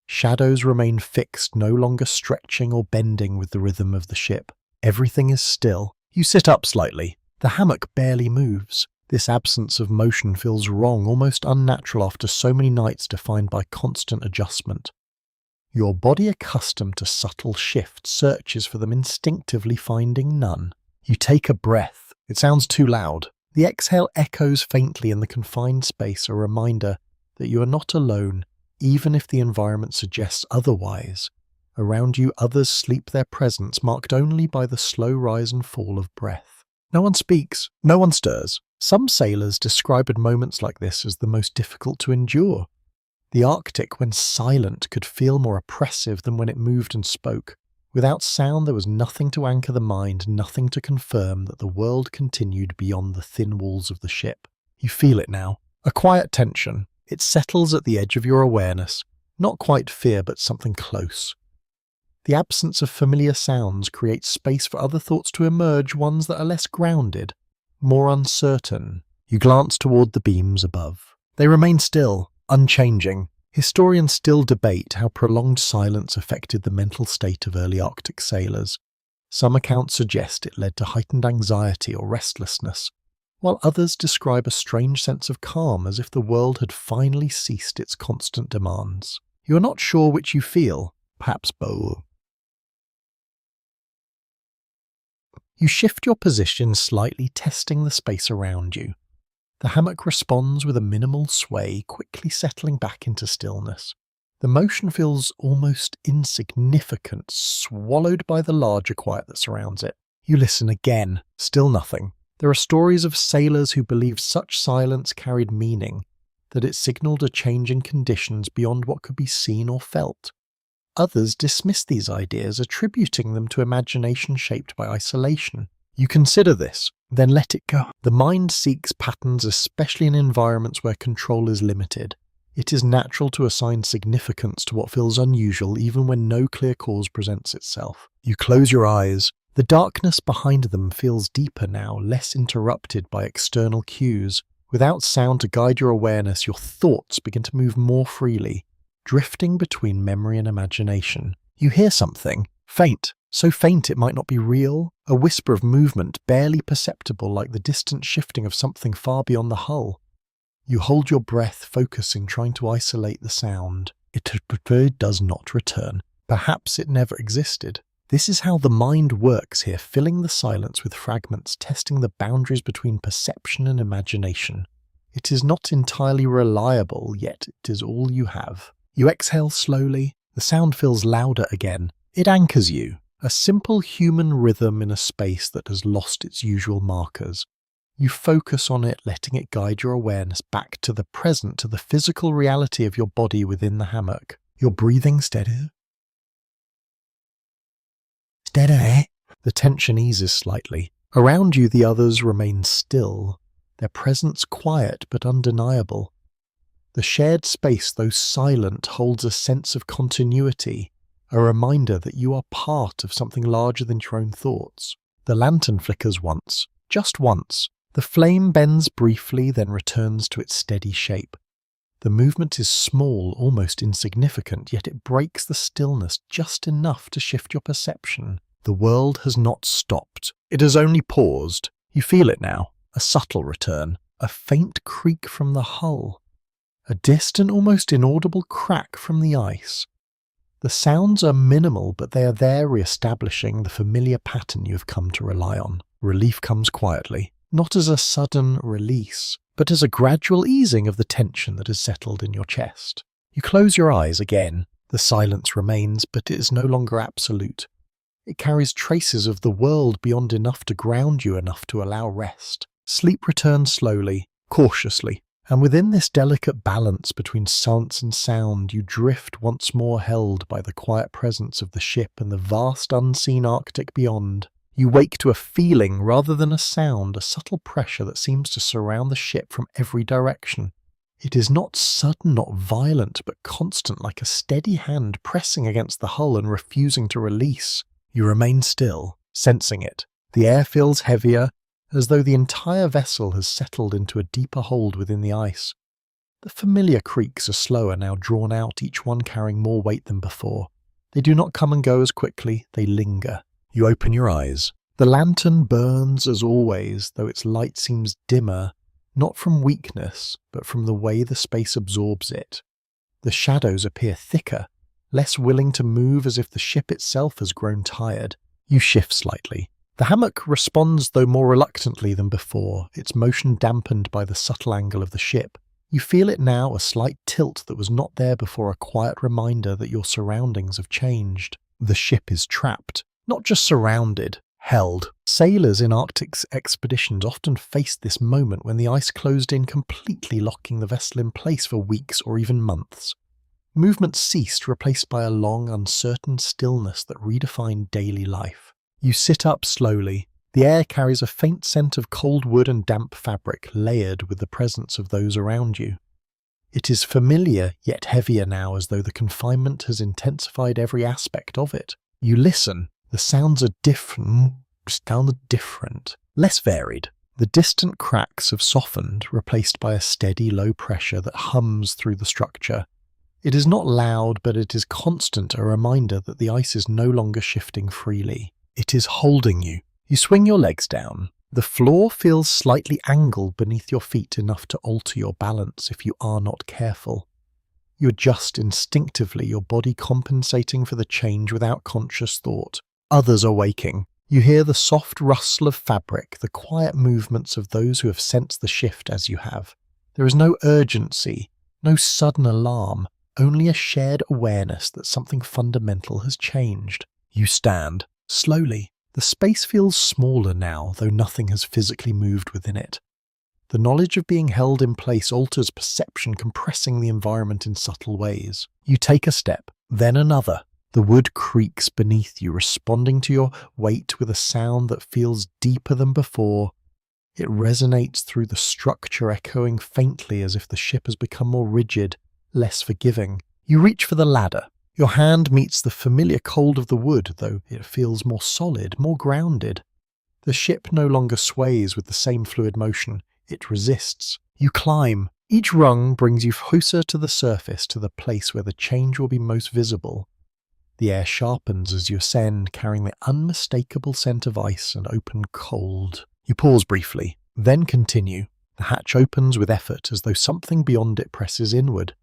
Shadows remain fixed, no longer stretching or bending with the rhythm of the ship. Everything is still. You sit up slightly. The hammock barely moves. This absence of motion feels wrong, almost unnatural after so many nights defined by constant adjustment. Your body, accustomed to subtle shifts, searches for them, instinctively finding none. You take a breath. It sounds too loud. The exhale echoes faintly in the confined space, a reminder that you are not alone, even if the environment suggests otherwise. Around you, others sleep their presence, marked only by the slow rise and fall of breath. No one speaks, no one stirs. Some sailors described moments like this as the most difficult to endure. The Arctic, when silent, could feel more oppressive than when it moved and spoke. Without sound, there was nothing to anchor the mind, nothing to confirm that the world continued beyond the thin walls of the ship. You feel it now. A quiet tension. It settles at the edge of your awareness. Not quite fear, but something close. The absence of familiar sounds creates space for other thoughts to emerge, ones that are less grounded, more uncertain. You glance toward the beams above. They remain still, unchanging. Historians still debate how prolonged silence affected the mental state of early Arctic sailors. Some accounts suggest it led to heightened anxiety or restlessness, while others describe a strange sense of calm, as if the world had finally ceased its constant demands. You are not sure which you feel, perhaps both. You shift your position slightly, testing the space around you. The hammock responds with a minimal sway, quickly settling back into stillness. The motion feels almost insignificant, swallowed by the larger quiet that surrounds it. You listen again, still nothing. There are stories of sailors who believed such silence carried meaning, that it signaled a change in conditions beyond what could be seen or felt. Others dismiss these ideas, attributing them to imagination shaped by isolation. You consider this, then let it go. The mind seeks patterns, especially in environments where control is limited. It is natural to assign significance to what feels unusual, even when no clear cause presents itself. You close your eyes. The darkness behind them feels deeper now, less interrupted by external cues. Without sound to guide your awareness, your thoughts begin to move more freely, drifting between memory and imagination. You hear something, faint, so faint it might not be real, a whisper of movement, barely perceptible, like the distant shifting of something far beyond the hull. You hold your breath, focusing, trying to isolate the sound. It does not return. Perhaps it never existed. This is how the mind works here, filling the silence with fragments, testing the boundaries between perception and imagination. It is not entirely reliable, yet it is all you have. You exhale slowly. The sound feels louder again. It anchors you, a simple human rhythm in a space that has lost its usual markers. You focus on it, letting it guide your awareness back to the present, to the physical reality of your body within the hammock. Your breathing steady. The tension eases slightly. Around you, the others remain still, their presence quiet but undeniable. The shared space, though silent, holds a sense of continuity, a reminder that you are part of something larger than your own thoughts. The lantern flickers once, just once. The flame bends briefly, then returns to its steady shape. The movement is small, almost insignificant, yet it breaks the stillness just enough to shift your perception. The world has not stopped. It has only paused. You feel it now, a subtle return, a faint creak from the hull, a distant, almost inaudible crack from the ice. The sounds are minimal, but they are there, re-establishing the familiar pattern you have come to rely on. Relief comes quietly, not as a sudden release, but as a gradual easing of the tension that has settled in your chest. You close your eyes again. The silence remains, but it is no longer absolute. It carries traces of the world beyond enough to ground you, enough to allow rest. Sleep returns slowly, cautiously, and within this delicate balance between silence and sound, you drift once more, held by the quiet presence of the ship and the vast unseen Arctic beyond. You wake to a feeling rather than a sound, a subtle pressure that seems to surround the ship from every direction. It is not sudden, not violent, but constant, like a steady hand pressing against the hull and refusing to release. You remain still, sensing it. The air feels heavier, as though the entire vessel has settled into a deeper hold within the ice. The familiar creaks are slower, now drawn out, each one carrying more weight than before. They do not come and go as quickly, they linger. You open your eyes. The lantern burns as always, though its light seems dimmer, not from weakness, but from the way the space absorbs it. The shadows appear thicker, less willing to move, as if the ship itself has grown tired. You shift slightly. The hammock responds, though more reluctantly than before, its motion dampened by the subtle angle of the ship. You feel it now, a slight tilt that was not there before, a quiet reminder that your surroundings have changed. The ship is trapped, not just surrounded, held. Sailors in Arctic expeditions often faced this moment when the ice closed in completely, locking the vessel in place for weeks or even months. Movement ceased, replaced by a long, uncertain stillness that redefined daily life. You sit up slowly. The air carries a faint scent of cold wood and damp fabric, layered with the presence of those around you. It is familiar, yet heavier now, as though the confinement has intensified every aspect of it. You listen. The sounds are different, less varied. The distant cracks have softened, replaced by a steady low pressure that hums through the structure. It is not loud, but it is constant, a reminder that the ice is no longer shifting freely. It is holding you. You swing your legs down. The floor feels slightly angled beneath your feet, enough to alter your balance if you are not careful. You adjust instinctively, your body compensating for the change without conscious thought. Others are waking. You hear the soft rustle of fabric, the quiet movements of those who have sensed the shift as you have. There is no urgency, no sudden alarm, only a shared awareness that something fundamental has changed. You stand, slowly. The space feels smaller now, though nothing has physically moved within it. The knowledge of being held in place alters perception, compressing the environment in subtle ways. You take a step, then another. The wood creaks beneath you, responding to your weight with a sound that feels deeper than before. It resonates through the structure, echoing faintly as if the ship has become more rigid, less forgiving. You reach for the ladder. Your hand meets the familiar cold of the wood, though it feels more solid, more grounded. The ship no longer sways with the same fluid motion. It resists. You climb. Each rung brings you closer to the surface, to the place where the change will be most visible. The air sharpens as you ascend, carrying the unmistakable scent of ice and open cold. You pause briefly, then continue. The hatch opens with effort, as though something beyond it presses inward.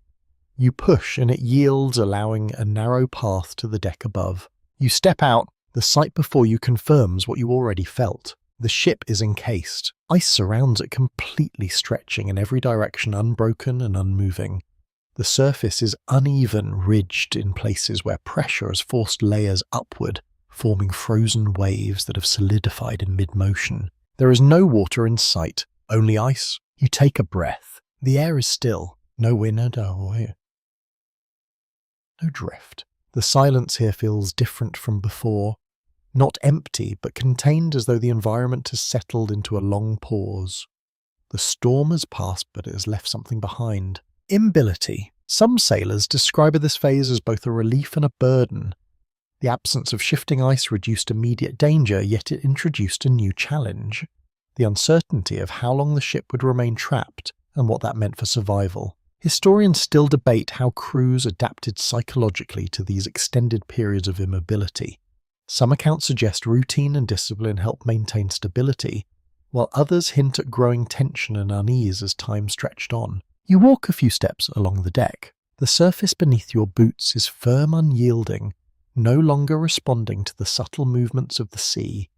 You push and it yields, allowing a narrow path to the deck above. You step out. The sight before you confirms what you already felt. The ship is encased. Ice surrounds it, completely stretching in every direction, unbroken and unmoving. The surface is uneven, ridged in places where pressure has forced layers upward, forming frozen waves that have solidified in mid-motion. There is no water in sight, only ice. You take a breath. The air is still. No wind, no drift. The silence here feels different from before. Not empty, but contained, as though the environment has settled into a long pause. The storm has passed, but it has left something behind. Immobility. Some sailors describe this phase as both a relief and a burden. The absence of shifting ice reduced immediate danger, yet it introduced a new challenge. The uncertainty of how long the ship would remain trapped, and what that meant for survival. Historians still debate how crews adapted psychologically to these extended periods of immobility. Some accounts suggest routine and discipline help maintain stability, while others hint at growing tension and unease as time stretched on. You walk a few steps along the deck. The surface beneath your boots is firm, unyielding, no longer responding to the subtle movements of the sea.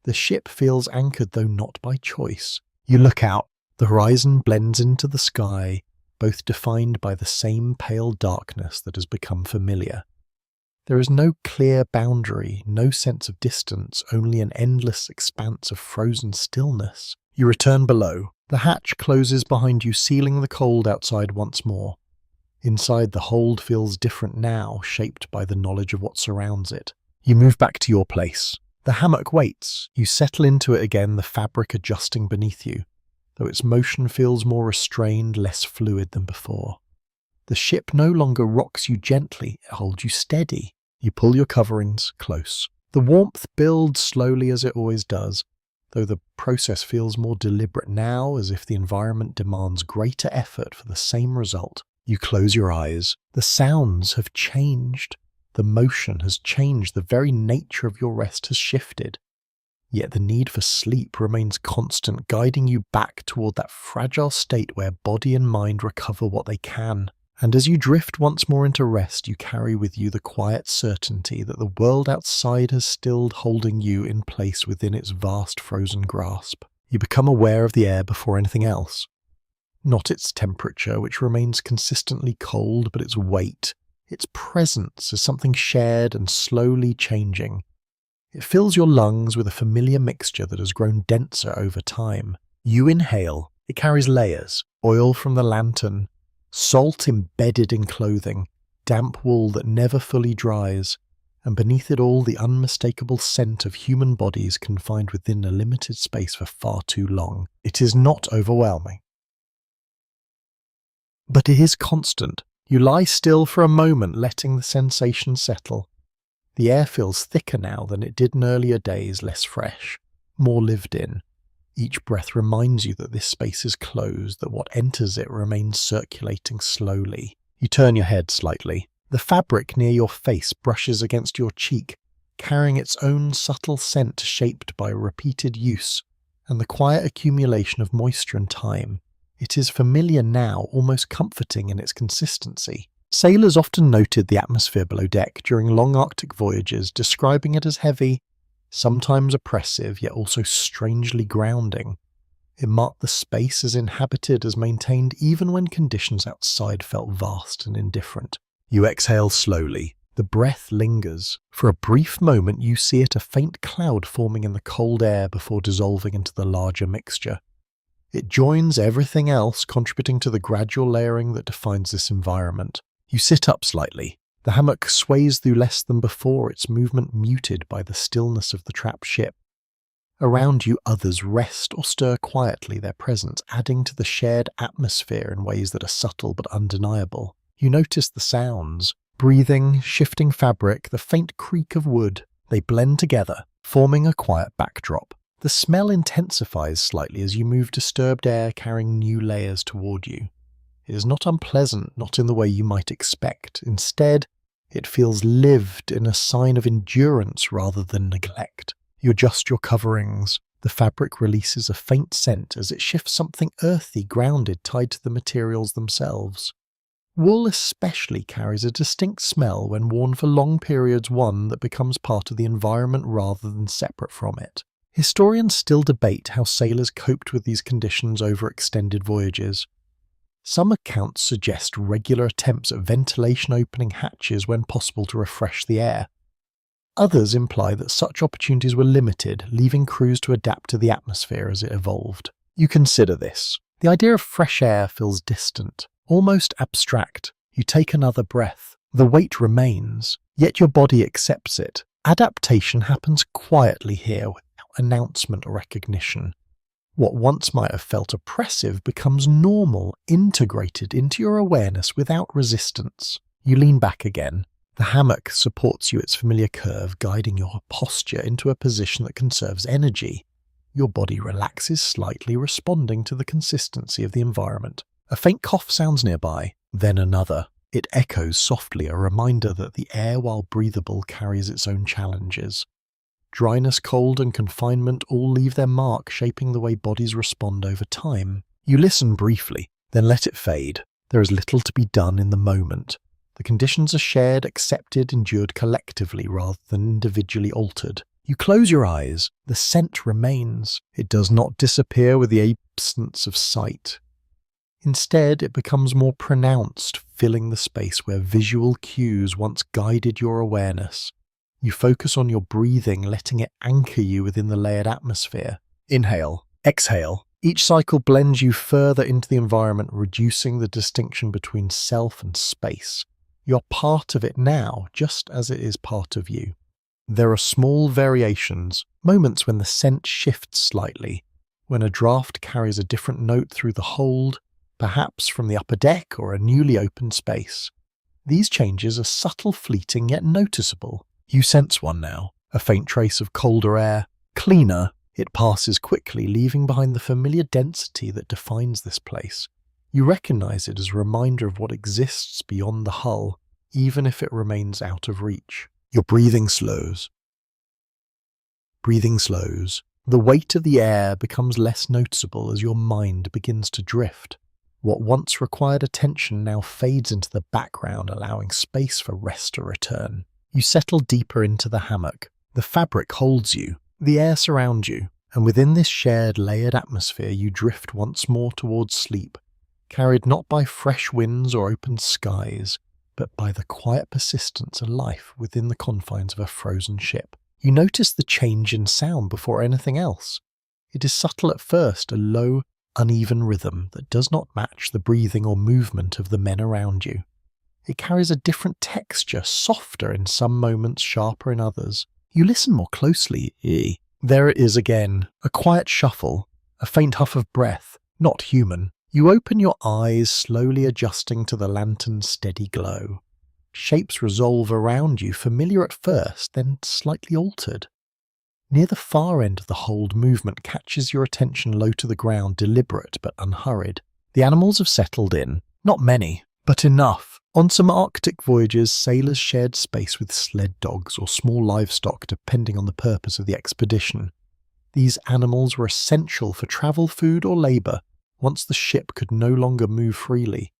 The ship feels anchored, though not by choice. You look out. The horizon blends into the sky, both defined by the same pale darkness that has become familiar. There is no clear boundary, no sense of distance, only an endless expanse of frozen stillness. You return below. The hatch closes behind you, sealing the cold outside once more. Inside, the hold feels different now, shaped by the knowledge of what surrounds it. You move back to your place. The hammock waits. You settle into it again, the fabric adjusting beneath you, though its motion feels more restrained, less fluid than before. The ship no longer rocks you gently, it holds you steady. You pull your coverings close. The warmth builds slowly, as it always does, though the process feels more deliberate now, as if the environment demands greater effort for the same result. You close your eyes. The sounds have changed. The motion has changed. The very nature of your rest has shifted. Yet the need for sleep remains constant, guiding you back toward that fragile state where body and mind recover what they can. And as you drift once more into rest, you carry with you the quiet certainty that the world outside has stilled, holding you in place within its vast frozen grasp. You become aware of the air before anything else. Not its temperature, which remains consistently cold, but its weight, its presence as something shared and slowly changing. It fills your lungs with a familiar mixture that has grown denser over time. You inhale. It carries layers, oil from the lantern, salt embedded in clothing, damp wool that never fully dries, and beneath it all the unmistakable scent of human bodies confined within a limited space for far too long. It is not overwhelming. But it is constant. You lie still for a moment, letting the sensation settle. The air feels thicker now than it did in earlier days, less fresh, more lived in. Each breath reminds you that this space is closed, that what enters it remains circulating slowly. You turn your head slightly. The fabric near your face brushes against your cheek, carrying its own subtle scent shaped by repeated use and the quiet accumulation of moisture and time. It is familiar now, almost comforting in its consistency. Sailors often noted the atmosphere below deck during long Arctic voyages, describing it as heavy, sometimes oppressive, yet also strangely grounding. It marked the space as inhabited, as maintained, even when conditions outside felt vast and indifferent. You exhale slowly. The breath lingers. For a brief moment you see it, a faint cloud forming in the cold air before dissolving into the larger mixture. It joins everything else, contributing to the gradual layering that defines this environment. You sit up slightly. The hammock sways through less than before, its movement muted by the stillness of the trapped ship. Around you others rest or stir quietly, their presence adding to the shared atmosphere in ways that are subtle but undeniable. You notice the sounds, breathing, shifting fabric, the faint creak of wood. They blend together, forming a quiet backdrop. The smell intensifies slightly as you move disturbed air carrying new layers toward you. It is not unpleasant, not in the way you might expect. Instead, it feels lived, in a sign of endurance rather than neglect. You adjust your coverings. The fabric releases a faint scent as it shifts something earthy, grounded, tied to the materials themselves. Wool especially carries a distinct smell when worn for long periods, one that becomes part of the environment rather than separate from it. Historians still debate how sailors coped with these conditions over extended voyages. Some accounts suggest regular attempts at ventilation, opening hatches when possible to refresh the air. Others imply that such opportunities were limited, leaving crews to adapt to the atmosphere as it evolved. You consider this. The idea of fresh air feels distant, almost abstract. You take another breath. The weight remains, yet your body accepts it. Adaptation happens quietly here without announcement or recognition. What once might have felt oppressive becomes normal, integrated into your awareness without resistance. You lean back again. The hammock supports you, its familiar curve, guiding your posture into a position that conserves energy. Your body relaxes slightly, responding to the consistency of the environment. A faint cough sounds nearby, then another. It echoes softly, a reminder that the air, while breathable, carries its own challenges. Dryness, cold, and confinement all leave their mark, shaping the way bodies respond over time. You listen briefly, then let it fade. There is little to be done in the moment. The conditions are shared, accepted, endured collectively rather than individually altered. You close your eyes. The scent remains. It does not disappear with the absence of sight. Instead, it becomes more pronounced, filling the space where visual cues once guided your awareness. You focus on your breathing, letting it anchor you within the layered atmosphere. Inhale, exhale. Each cycle blends you further into the environment, reducing the distinction between self and space. You're part of it now, just as it is part of you. There are small variations, moments when the scent shifts slightly, when a draft carries a different note through the hold, perhaps from the upper deck or a newly opened space. These changes are subtle, fleeting, yet noticeable. You sense one now, a faint trace of colder air. Cleaner, it passes quickly, leaving behind the familiar density that defines this place. You recognize it as a reminder of what exists beyond the hull, even if it remains out of reach. Your breathing slows. Breathing slows. The weight of the air becomes less noticeable as your mind begins to drift. What once required attention now fades into the background, allowing space for rest to return. You settle deeper into the hammock. The fabric holds you. The air surrounds you. And within this shared, layered atmosphere, you drift once more towards sleep, carried not by fresh winds or open skies, but by the quiet persistence of life within the confines of a frozen ship. You notice the change in sound before anything else. It is subtle at first, a low, uneven rhythm that does not match the breathing or movement of the men around you. It carries a different texture, softer in some moments, sharper in others. You listen more closely. There it is again, a quiet shuffle, a faint huff of breath, not human. You open your eyes, slowly adjusting to the lantern's steady glow. Shapes resolve around you, familiar at first, then slightly altered. Near the far end of the hold, movement catches your attention low to the ground, deliberate but unhurried. The animals have settled in, not many, but enough. On some Arctic voyages, sailors shared space with sled dogs or small livestock depending on the purpose of the expedition. These animals were essential for travel, food or labour once the ship could no longer move freely.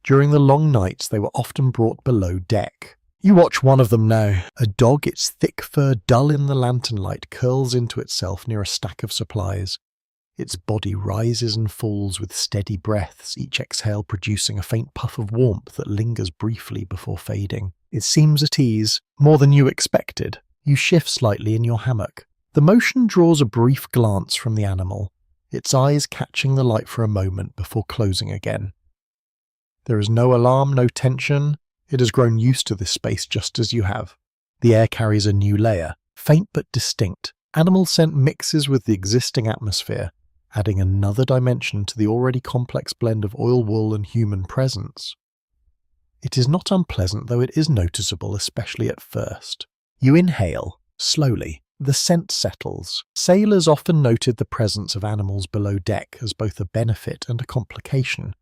During the long nights, they were often brought below deck. You watch one of them now. A dog, its thick fur dull in the lantern light, curls into itself near a stack of supplies. Its body rises and falls with steady breaths, each exhale producing a faint puff of warmth that lingers briefly before fading. It seems at ease, more than you expected. You shift slightly in your hammock. The motion draws a brief glance from the animal, its eyes catching the light for a moment before closing again. There is no alarm, no tension. It has grown used to this space just as you have. The air carries a new layer, faint but distinct. Animal scent mixes with the existing atmosphere, adding another dimension to the already complex blend of oil, wool and human presence. It is not unpleasant, though it is noticeable, especially at first. You inhale, slowly. The scent settles. Sailors often noted the presence of animals below deck as both a benefit and a complication.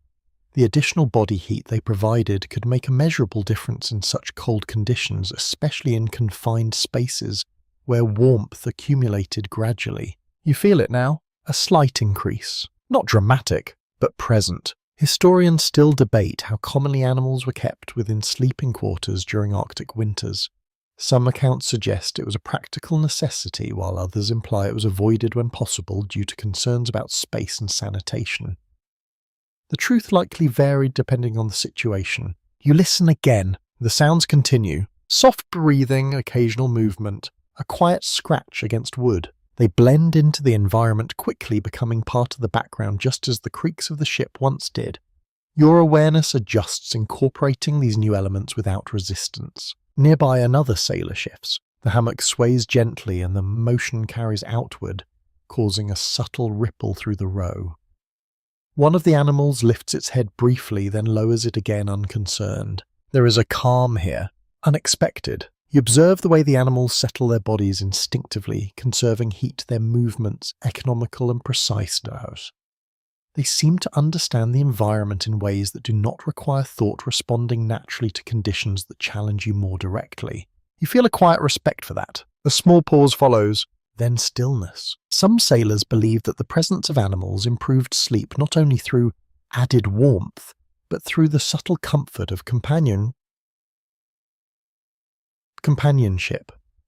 The additional body heat they provided could make a measurable difference in such cold conditions, especially in confined spaces where warmth accumulated gradually. You feel it now, a slight increase. Not dramatic, but present. Historians still debate how commonly animals were kept within sleeping quarters during Arctic winters. Some accounts suggest it was a practical necessity, while others imply it was avoided when possible due to concerns about space and sanitation. The truth likely varied depending on the situation. You listen again. The sounds continue. Soft breathing, occasional movement, a quiet scratch against wood. They blend into the environment, quickly becoming part of the background just as the creaks of the ship once did. Your awareness adjusts, incorporating these new elements without resistance. Nearby, another sailor shifts. The hammock sways gently and the motion carries outward, causing a subtle ripple through the row. One of the animals lifts its head briefly, then lowers it again unconcerned. There is a calm here, unexpected. You observe the way the animals settle their bodies instinctively, conserving heat, their movements economical and precise. They seem to understand the environment in ways that do not require thought, responding naturally to conditions that challenge you more directly. You feel a quiet respect for that. A small pause follows, then stillness. Some sailors believe that the presence of animals improved sleep not only through added warmth, but through the subtle comfort of companionship.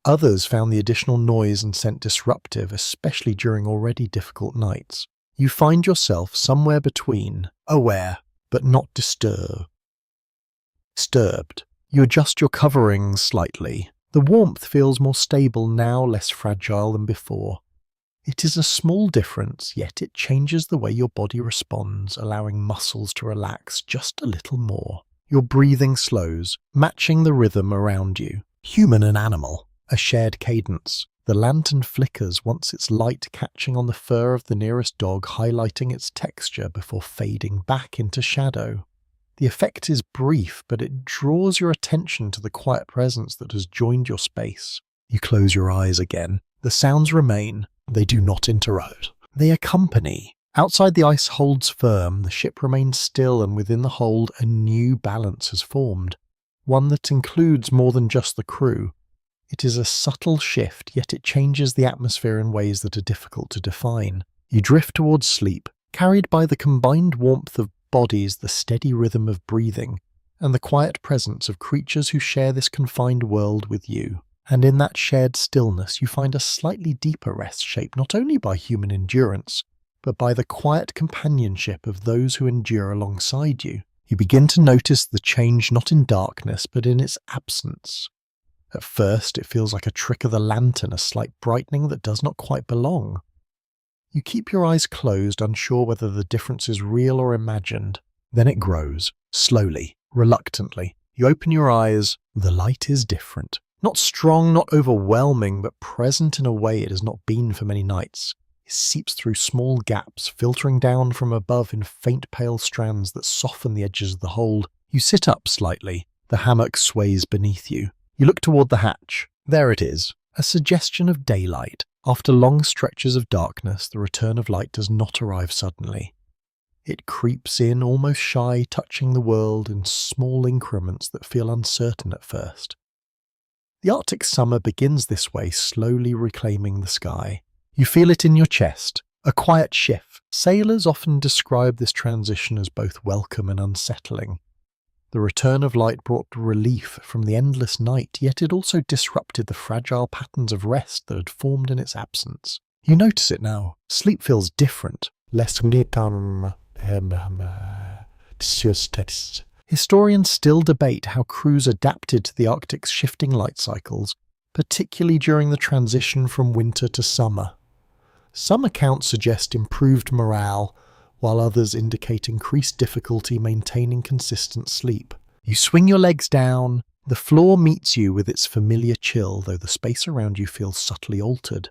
Others found the additional noise and scent disruptive, especially during already difficult nights. You find yourself somewhere between, aware, but not disturbed. You adjust your coverings slightly. The warmth feels more stable now, less fragile than before. It is a small difference, yet it changes the way your body responds, allowing muscles to relax just a little more. Your breathing slows, matching the rhythm around you. Human and animal, a shared cadence. The lantern flickers once its light catching on the fur of the nearest dog, highlighting its texture before fading back into shadow. The effect is brief, but it draws your attention to the quiet presence that has joined your space. You close your eyes again. The sounds remain. They do not interrupt. They accompany. Outside the ice holds firm, the ship remains still, and within the hold a new balance has formed. One that includes more than just the crew. It is a subtle shift, yet it changes the atmosphere in ways that are difficult to define. You drift towards sleep, carried by the combined warmth of bodies, the steady rhythm of breathing, and the quiet presence of creatures who share this confined world with you. And in that shared stillness you find a slightly deeper rest shaped not only by human endurance, but by the quiet companionship of those who endure alongside you. You begin to notice the change not in darkness, but in its absence. At first, it feels like a trick of the lantern, a slight brightening that does not quite belong. You keep your eyes closed, unsure whether the difference is real or imagined. Then it grows, slowly, reluctantly. You open your eyes. The light is different. Not strong, not overwhelming, but present in a way it has not been for many nights. It seeps through small gaps, filtering down from above in faint pale strands that soften the edges of the hold. You sit up slightly. The hammock sways beneath you. You look toward the hatch. There it is, a suggestion of daylight. After long stretches of darkness, the return of light does not arrive suddenly. It creeps in, almost shy, touching the world in small increments that feel uncertain at first. The Arctic summer begins this way, slowly reclaiming the sky. You feel it in your chest, a quiet shift. Sailors often describe this transition as both welcome and unsettling. The return of light brought relief from the endless night, yet it also disrupted the fragile patterns of rest that had formed in its absence. You notice it now. Sleep feels different, less Historians still debate how crews adapted to the Arctic's shifting light cycles, particularly during the transition from winter to summer. Some accounts suggest improved morale, while others indicate increased difficulty maintaining consistent sleep. You swing your legs down. The floor meets you with its familiar chill, though the space around you feels subtly altered.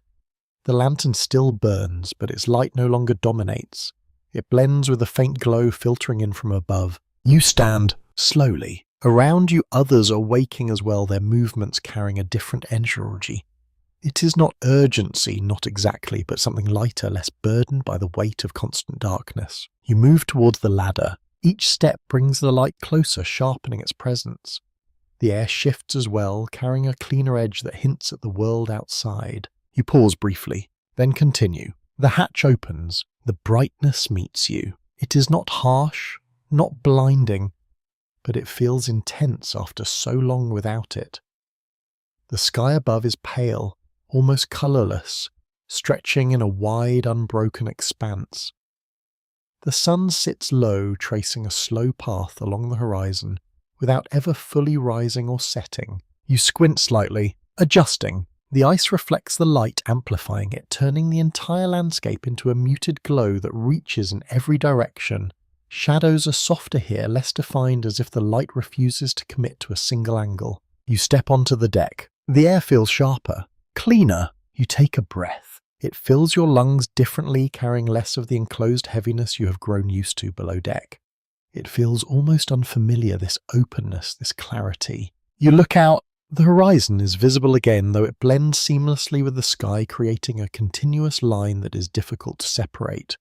The lantern still burns, but its light no longer dominates. It blends with a faint glow filtering in from above. You stand, slowly. Around you others are waking as well, their movements carrying a different energy. It is not urgency, not exactly, but something lighter, less burdened by the weight of constant darkness. You move towards the ladder. Each step brings the light closer, sharpening its presence. The air shifts as well, carrying a cleaner edge that hints at the world outside. You pause briefly, then continue. The hatch opens. The brightness meets you. It is not harsh, not blinding, but it feels intense after so long without it. The sky above is pale, almost colourless, stretching in a wide, unbroken expanse. The sun sits low, tracing a slow path along the horizon, without ever fully rising or setting. You squint slightly, adjusting. The ice reflects the light, amplifying it, turning the entire landscape into a muted glow that reaches in every direction. Shadows are softer here, less defined, as if the light refuses to commit to a single angle. You step onto the deck. The air feels sharper, cleaner. You take a breath. It fills your lungs differently, carrying less of the enclosed heaviness you have grown used to below deck. It feels almost unfamiliar, this openness, this clarity. You look out. The horizon is visible again, though it blends seamlessly with the sky, creating a continuous line that is difficult to separate.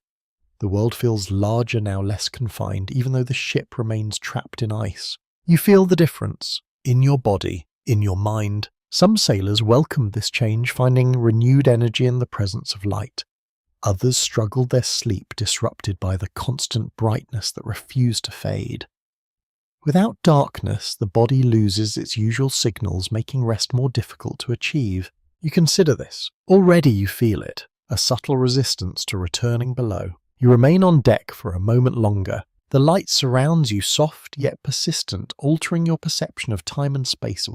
The world feels larger now, less confined, even though the ship remains trapped in ice. You feel the difference in your body, in your mind. Some sailors welcomed this change, finding renewed energy in the presence of light. Others struggled their sleep, disrupted by the constant brightness that refused to fade. Without darkness, the body loses its usual signals, making rest more difficult to achieve. You consider this. Already you feel it, a subtle resistance to returning below. You remain on deck for a moment longer. The light surrounds you, soft yet persistent, altering your perception of time and space.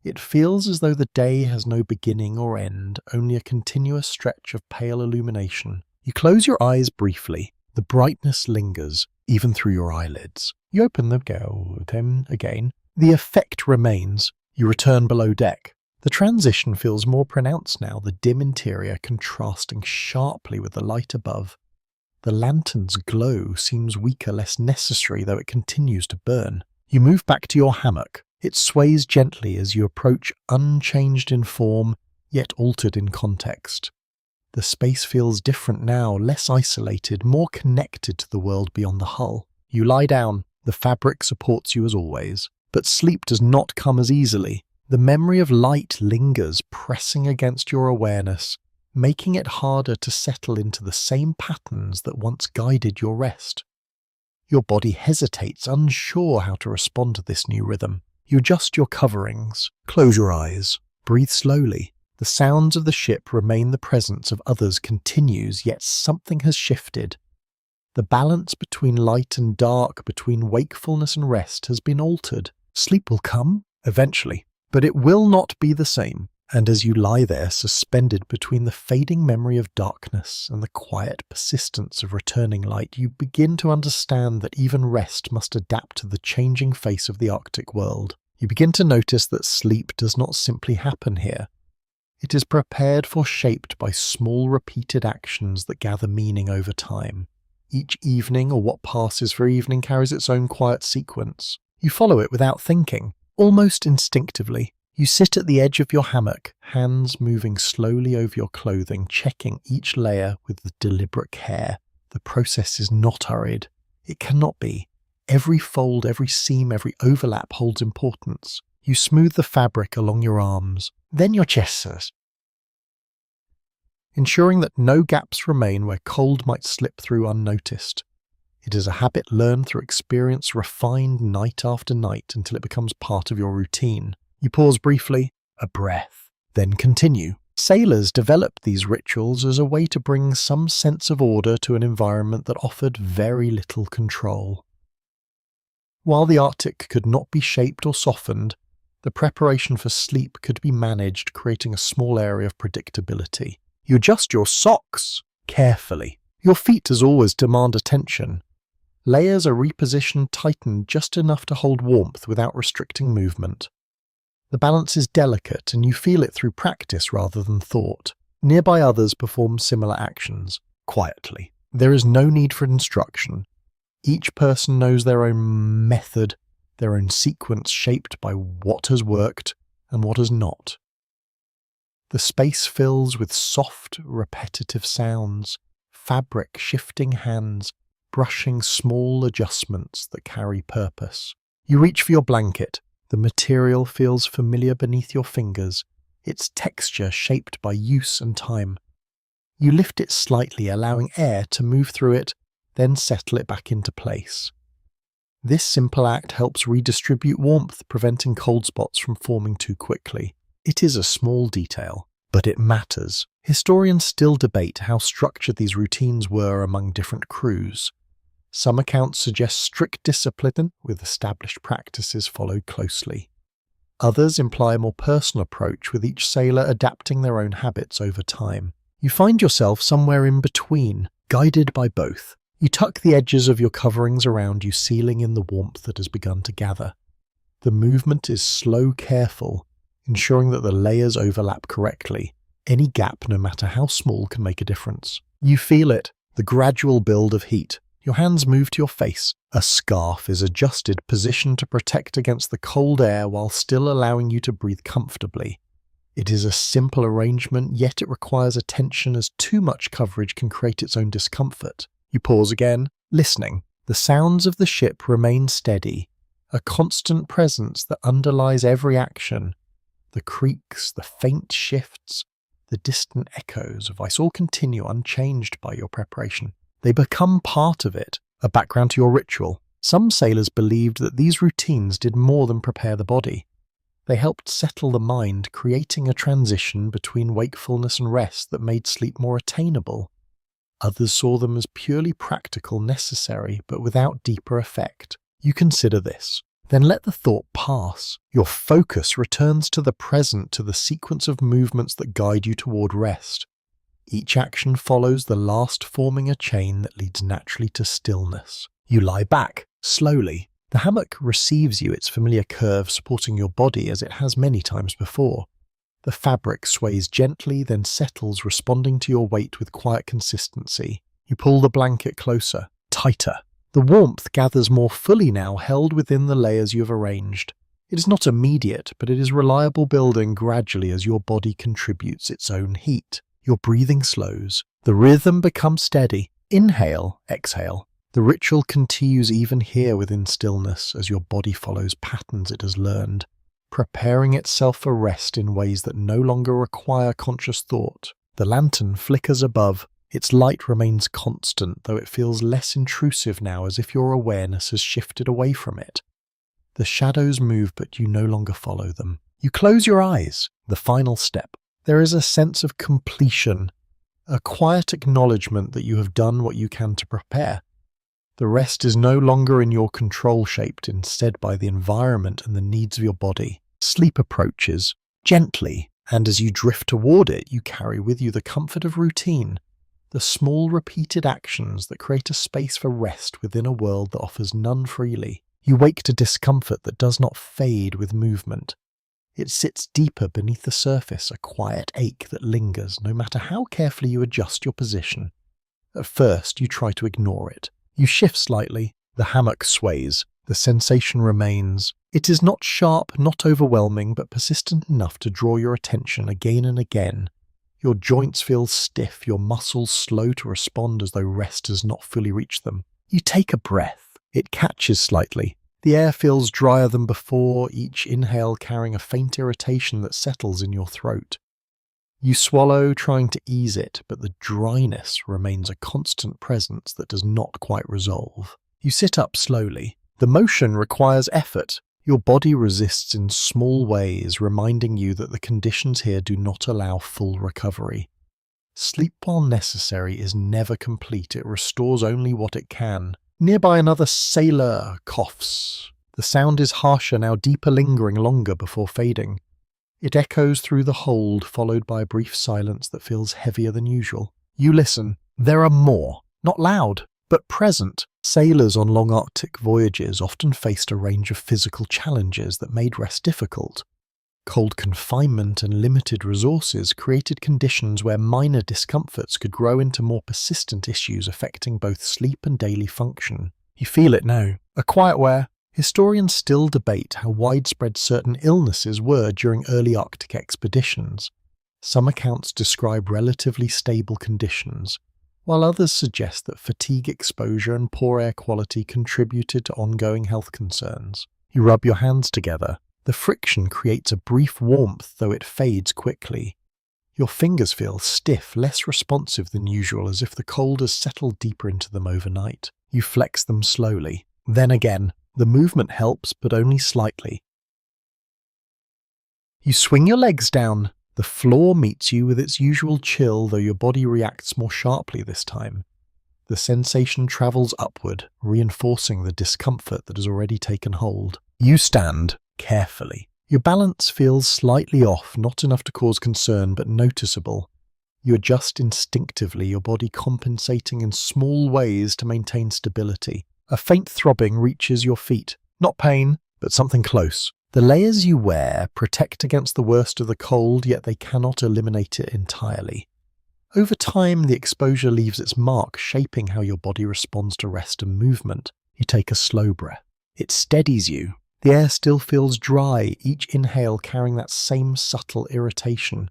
It feels as though the day has no beginning or end, only a continuous stretch of pale illumination. You close your eyes briefly. The brightness lingers, even through your eyelids. You open them again. The effect remains. You return below deck. The transition feels more pronounced now, the dim interior contrasting sharply with the light above. The lantern's glow seems weaker, less necessary, though it continues to burn. You move back to your hammock. It sways gently as you approach, unchanged in form, yet altered in context. The space feels different now, less isolated, more connected to the world beyond the hull. You lie down. The fabric supports you as always. But sleep does not come as easily. The memory of light lingers, pressing against your awareness, making it harder to settle into the same patterns that once guided your rest. Your body hesitates, unsure how to respond to this new rhythm. You adjust your coverings. Close your eyes. Breathe slowly. The The sounds of the ship remain, the presence of others continues, yet something has shifted. The balance between light and dark, between wakefulness and rest, has been altered. Sleep will come, eventually, but it will not be the same. And as you lie there, suspended between the fading memory of darkness and the quiet persistence of returning light, you begin to understand that even rest must adapt to the changing face of the Arctic world. You begin to notice that sleep does not simply happen here. It is prepared for, shaped by small repeated actions that gather meaning over time. Each evening, or what passes for evening, carries its own quiet sequence. You follow it without thinking, almost instinctively. You sit at the edge of your hammock, hands moving slowly over your clothing, checking each layer with deliberate care. The process is not hurried. It cannot be. Every fold, every seam, every overlap holds importance. You smooth the fabric along your arms, then your chest, ensuring that no gaps remain where cold might slip through unnoticed. It is a habit learned through experience, refined night after night until it becomes part of your routine. You pause briefly, a breath, then continue. Sailors developed these rituals as a way to bring some sense of order to an environment that offered very little control. While the Arctic could not be shaped or softened, the preparation for sleep could be managed, creating a small area of predictability. You adjust your socks carefully. Your feet, as always, demand attention. Layers are repositioned, tightened just enough to hold warmth without restricting movement. The balance is delicate, and you feel it through practice rather than thought. Nearby others perform similar actions, quietly. There is no need for instruction. Each person knows their own method, their own sequence shaped by what has worked and what has not. The space fills with soft, repetitive sounds, fabric shifting hands, brushing small adjustments that carry purpose. You reach for your blanket. The material feels familiar beneath your fingers, its texture shaped by use and time. You lift it slightly, allowing air to move through it, then settle it back into place. This simple act helps redistribute warmth, preventing cold spots from forming too quickly. It is a small detail, but it matters. Historians still debate how structured these routines were among different crews. Some accounts suggest strict discipline, with established practices followed closely. Others imply a more personal approach, with each sailor adapting their own habits over time. You find yourself somewhere in between, guided by both. You tuck the edges of your coverings around you, sealing in the warmth that has begun to gather. The movement is slow, careful, ensuring that the layers overlap correctly. Any gap, no matter how small, can make a difference. You feel it, the gradual build of heat. Your hands move to your face. A scarf is adjusted, positioned to protect against the cold air while still allowing you to breathe comfortably. It is a simple arrangement, yet it requires attention, as too much coverage can create its own discomfort. You pause again, listening. The sounds of the ship remain steady, a constant presence that underlies every action. The creaks, the faint shifts, the distant echoes of ice all continue unchanged by your preparation. They become part of it, a background to your ritual. Some sailors believed that these routines did more than prepare the body. They helped settle the mind, creating a transition between wakefulness and rest that made sleep more attainable. Others saw them as purely practical, necessary, but without deeper effect. You consider this. Then let the thought pass. Your focus returns to the present, to the sequence of movements that guide you toward rest. Each action follows the last, forming a chain that leads naturally to stillness. You lie back, slowly. The hammock receives you, its familiar curve supporting your body as it has many times before. The fabric sways gently, then settles, responding to your weight with quiet consistency. You pull the blanket closer, tighter. The warmth gathers more fully now, held within the layers you have arranged. It is not immediate, but it is reliable, building gradually as your body contributes its own heat. Your breathing slows. The rhythm becomes steady. Inhale, exhale. The ritual continues even here within stillness, as your body follows patterns it has learned, preparing itself for rest in ways that no longer require conscious thought. The lantern flickers above. Its light remains constant, though it feels less intrusive now, as if your awareness has shifted away from it. The shadows move, but you no longer follow them. You close your eyes. The final step. There is a sense of completion, a quiet acknowledgement that you have done what you can to prepare. The rest is no longer in your control, shaped instead by the environment and the needs of your body. Sleep approaches gently, and as you drift toward it, you carry with you the comfort of routine, the small repeated actions that create a space for rest within a world that offers none freely. You wake to discomfort that does not fade with movement. It sits deeper beneath the surface, a quiet ache that lingers no matter how carefully you adjust your position. At first, you try to ignore it. You shift slightly, the hammock sways, the sensation remains. It is not sharp, not overwhelming, but persistent enough to draw your attention again and again. Your joints feel stiff, your muscles slow to respond as though rest has not fully reached them. You take a breath. It catches slightly. The air feels drier than before, each inhale carrying a faint irritation that settles in your throat. You swallow, trying to ease it, but the dryness remains a constant presence that does not quite resolve. You sit up slowly. The motion requires effort. Your body resists in small ways, reminding you that the conditions here do not allow full recovery. Sleep, while necessary, is never complete. It restores only what it can. Nearby, another sailor coughs. The sound is harsher now, deeper, lingering longer before fading. It echoes through the hold, followed by a brief silence that feels heavier than usual. You listen. There are more. Not loud, but present. Sailors on long Arctic voyages often faced a range of physical challenges that made rest difficult. Cold confinement and limited resources created conditions where minor discomforts could grow into more persistent issues affecting both sleep and daily function. You feel it now. A quiet where historians still debate how widespread certain illnesses were during early Arctic expeditions. Some accounts describe relatively stable conditions, while others suggest that fatigue exposure and poor air quality contributed to ongoing health concerns. You rub your hands together. The friction creates a brief warmth, though it fades quickly. Your fingers feel stiff, less responsive than usual, as if the cold has settled deeper into them overnight. You flex them slowly. Then again, the movement helps, but only slightly. You swing your legs down. The floor meets you with its usual chill, though your body reacts more sharply this time. The sensation travels upward, reinforcing the discomfort that has already taken hold. You stand carefully. Your balance feels slightly off, not enough to cause concern, but noticeable. You adjust instinctively, your body compensating in small ways to maintain stability. A faint throbbing reaches your feet. Not pain, but something close. The layers you wear protect against the worst of the cold, yet they cannot eliminate it entirely. Over time, the exposure leaves its mark, shaping how your body responds to rest and movement. You take a slow breath. It steadies you. The air still feels dry, each inhale carrying that same subtle irritation.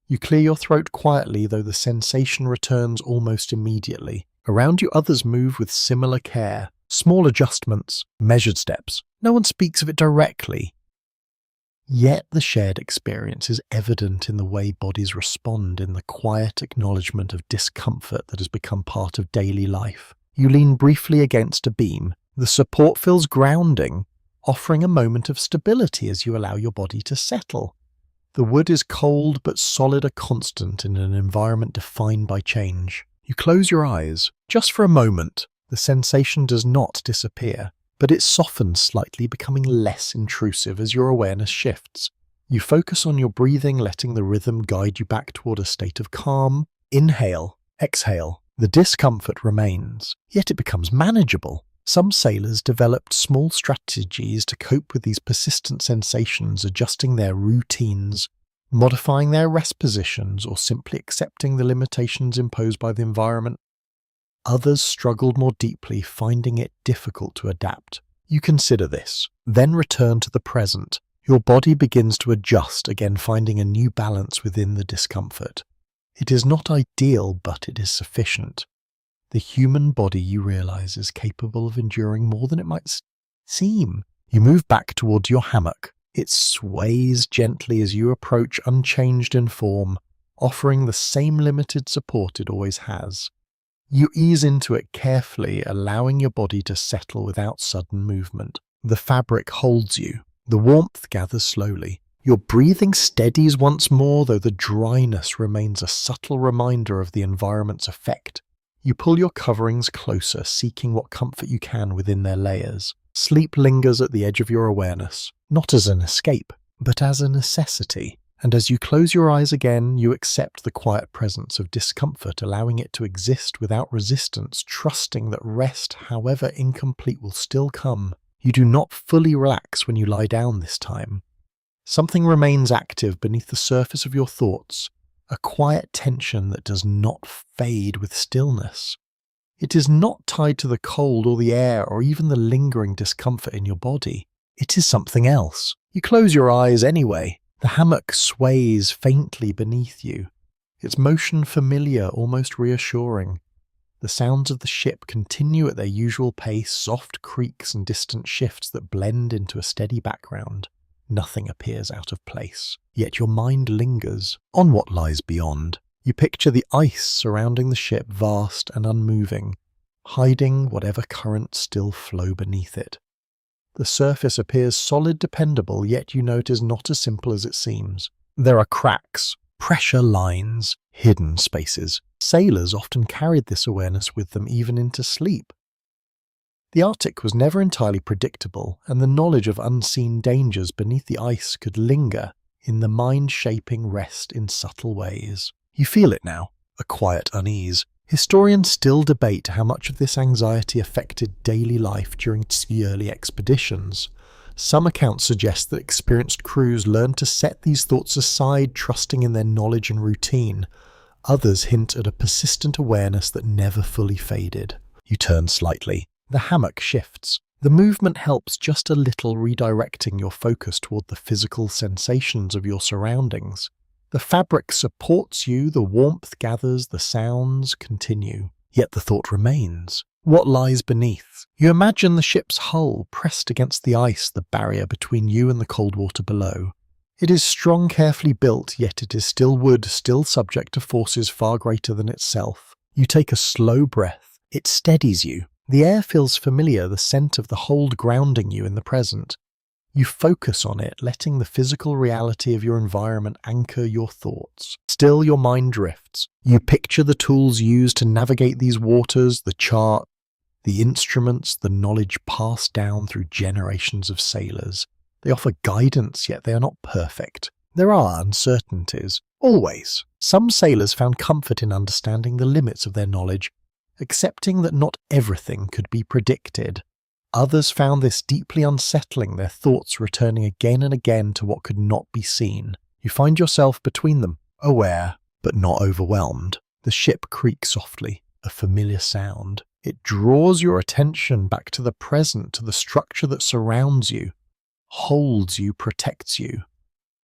You clear your throat quietly, though the sensation returns almost immediately. Around you, others move with similar care. Small adjustments, measured steps. No one speaks of it directly. Yet the shared experience is evident in the way bodies respond, in the quiet acknowledgement of discomfort that has become part of daily life. You lean briefly against a beam. The support feels grounding, offering a moment of stability as you allow your body to settle. The wood is cold but solid, a constant in an environment defined by change. You close your eyes, just for a moment. The sensation does not disappear, but it softens slightly, becoming less intrusive as your awareness shifts. You focus on your breathing, letting the rhythm guide you back toward a state of calm. Inhale, exhale. The discomfort remains, yet it becomes manageable. Some sailors developed small strategies to cope with these persistent sensations, adjusting their routines, modifying their rest positions, or simply accepting the limitations imposed by the environment. Others struggled more deeply, finding it difficult to adapt. You consider this, then return to the present. Your body begins to adjust, again finding a new balance within the discomfort. It is not ideal, but it is sufficient. The human body, you realize, is capable of enduring more than it might seem. You move back towards your hammock. It sways gently as you approach, unchanged in form, offering the same limited support it always has. You ease into it carefully, allowing your body to settle without sudden movement. The fabric holds you. The warmth gathers slowly. Your breathing steadies once more, though the dryness remains a subtle reminder of the environment's effect. You pull your coverings closer, seeking what comfort you can within their layers. Sleep lingers at the edge of your awareness, not as an escape, but as a necessity. And as you close your eyes again, you accept the quiet presence of discomfort, allowing it to exist without resistance, trusting that rest, however incomplete, will still come. You do not fully relax when you lie down this time. Something remains active beneath the surface of your thoughts, a quiet tension that does not fade with stillness. It is not tied to the cold or the air or even the lingering discomfort in your body. It is something else. You close your eyes anyway. The hammock sways faintly beneath you, its motion familiar, almost reassuring. The sounds of the ship continue at their usual pace, soft creaks and distant shifts that blend into a steady background. Nothing appears out of place, yet your mind lingers on what lies beyond. You picture the ice surrounding the ship, vast and unmoving, hiding whatever currents still flow beneath it. The surface appears solid, dependable, yet you know it is not as simple as it seems. There are cracks, pressure lines, hidden spaces. Sailors often carried this awareness with them even into sleep. The Arctic was never entirely predictable, and the knowledge of unseen dangers beneath the ice could linger in the mind-shaping rest in subtle ways. You feel it now, a quiet unease. Historians still debate how much of this anxiety affected daily life during the early expeditions. Some accounts suggest that experienced crews learned to set these thoughts aside, trusting in their knowledge and routine. Others hint at a persistent awareness that never fully faded. You turn slightly. The hammock shifts. The movement helps just a little, redirecting your focus toward the physical sensations of your surroundings. The fabric supports you, the warmth gathers, the sounds continue. Yet the thought remains. What lies beneath? You imagine the ship's hull pressed against the ice, the barrier between you and the cold water below. It is strong, carefully built, yet it is still wood, still subject to forces far greater than itself. You take a slow breath. It steadies you. The air feels familiar, the scent of the hold grounding you in the present. You focus on it, letting the physical reality of your environment anchor your thoughts. Still, your mind drifts. You picture the tools used to navigate these waters, the chart, the instruments, the knowledge passed down through generations of sailors. They offer guidance, yet they are not perfect. There are uncertainties. Always. Some sailors found comfort in understanding the limits of their knowledge, accepting that not everything could be predicted. Others found this deeply unsettling, their thoughts returning again and again to what could not be seen. You find yourself between them, aware, but not overwhelmed. The ship creaks softly, a familiar sound. It draws your attention back to the present, to the structure that surrounds you, holds you, protects you.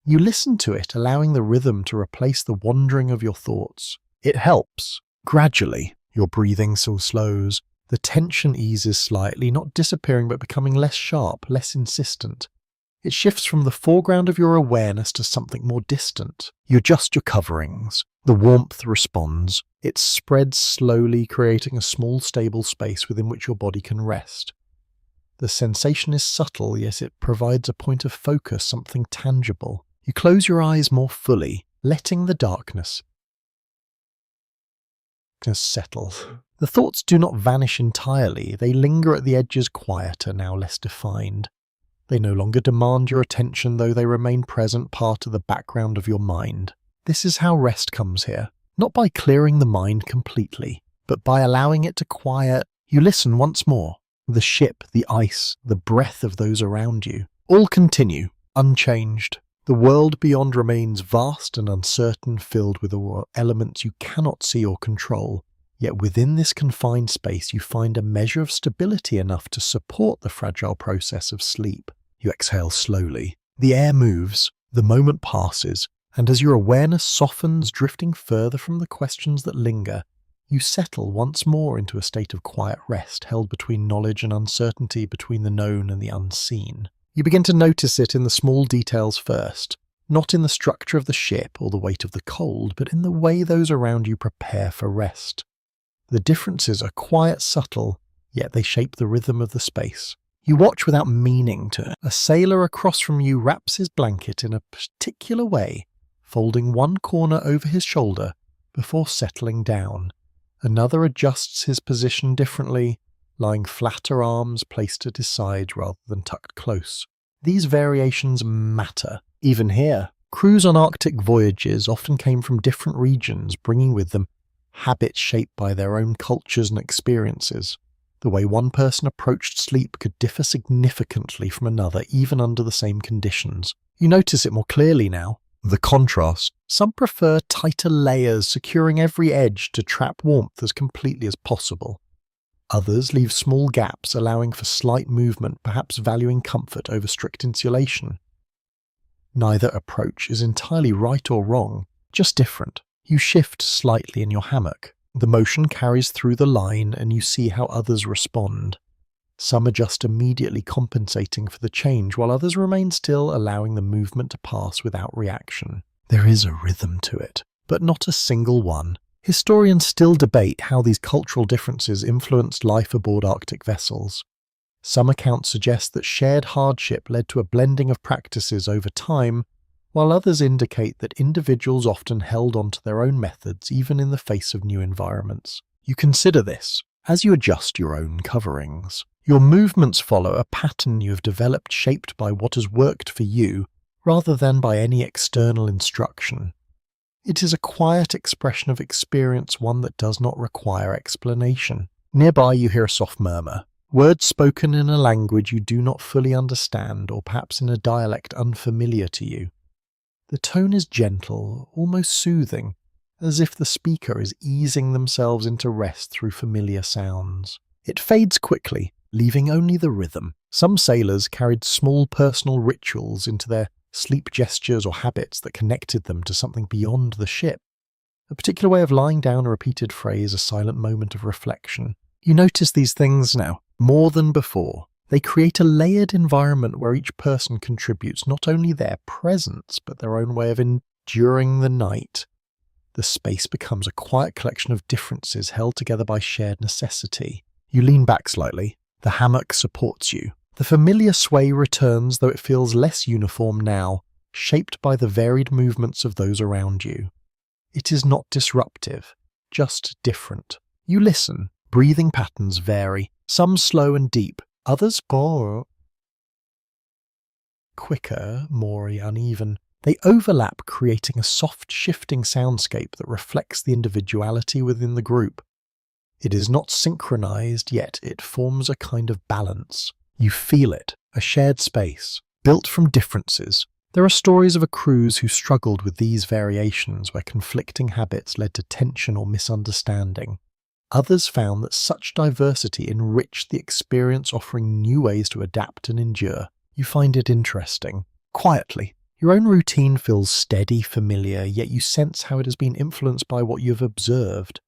You listen to it, allowing the rhythm to replace the wandering of your thoughts. It helps. Gradually, your breathing still slows. The tension eases slightly, not disappearing but becoming less sharp, less insistent. It shifts from the foreground of your awareness to something more distant. You adjust your coverings. The warmth responds. It spreads slowly, creating a small, stable space within which your body can rest. The sensation is subtle, yet it provides a point of focus, something tangible. You close your eyes more fully, letting the darkness settle. The thoughts do not vanish entirely. They linger at the edges, quieter, now less defined. They no longer demand your attention, though they remain present, part of the background of your mind. This is how rest comes here. Not by clearing the mind completely, but by allowing it to quiet. You listen once more. The ship, the ice, the breath of those around you, all continue, unchanged. The world beyond remains vast and uncertain, filled with elements you cannot see or control. Yet within this confined space you find a measure of stability enough to support the fragile process of sleep. You exhale slowly. The air moves, the moment passes, and as your awareness softens, drifting further from the questions that linger, you settle once more into a state of quiet rest, held between knowledge and uncertainty, between the known and the unseen. You begin to notice it in the small details first, not in the structure of the ship or the weight of the cold, but in the way those around you prepare for rest. The differences are quiet, subtle, yet they shape the rhythm of the space. You watch without meaning to. A sailor across from you wraps his blanket in a particular way, folding one corner over his shoulder before settling down. Another adjusts his position differently, lying flatter, arms placed at his sides rather than tucked close. These variations matter. Even here, crews on Arctic voyages often came from different regions, bringing with them habits shaped by their own cultures and experiences. The way one person approached sleep could differ significantly from another, even under the same conditions. You notice it more clearly now. The contrast. Some prefer tighter layers, securing every edge to trap warmth as completely as possible. Others leave small gaps, allowing for slight movement, perhaps valuing comfort over strict insulation. Neither approach is entirely right or wrong, just different. You shift slightly in your hammock. The motion carries through the line and you see how others respond. Some adjust immediately, compensating for the change, while others remain still, allowing the movement to pass without reaction. There is a rhythm to it, but not a single one. Historians still debate how these cultural differences influenced life aboard Arctic vessels. Some accounts suggest that shared hardship led to a blending of practices over time, while others indicate that individuals often held on to their own methods even in the face of new environments. You consider this as you adjust your own coverings. Your movements follow a pattern you have developed, shaped by what has worked for you, rather than by any external instruction. It is a quiet expression of experience, one that does not require explanation. Nearby you hear a soft murmur, words spoken in a language you do not fully understand, or perhaps in a dialect unfamiliar to you. The tone is gentle, almost soothing, as if the speaker is easing themselves into rest through familiar sounds. It fades quickly, leaving only the rhythm. Some sailors carried small personal rituals into their sleep gestures or habits that connected them to something beyond the ship. A particular way of lying down, a repeated phrase, a silent moment of reflection. You notice these things now, more than before. They create a layered environment where each person contributes not only their presence, but their own way of enduring the night. The space becomes a quiet collection of differences held together by shared necessity. You lean back slightly. The hammock supports you. The familiar sway returns, though it feels less uniform now, shaped by the varied movements of those around you. It is not disruptive, just different. You listen. Breathing patterns vary, some slow and deep, others quicker, more uneven. They overlap, creating a soft, shifting soundscape that reflects the individuality within the group. It is not synchronized, yet it forms a kind of balance. You feel it, a shared space, built from differences. There are stories of a cruise who struggled with these variations, where conflicting habits led to tension or misunderstanding. Others found that such diversity enriched the experience, offering new ways to adapt and endure. You find it interesting. Quietly, your own routine feels steady, familiar, yet you sense how it has been influenced by what you have observed.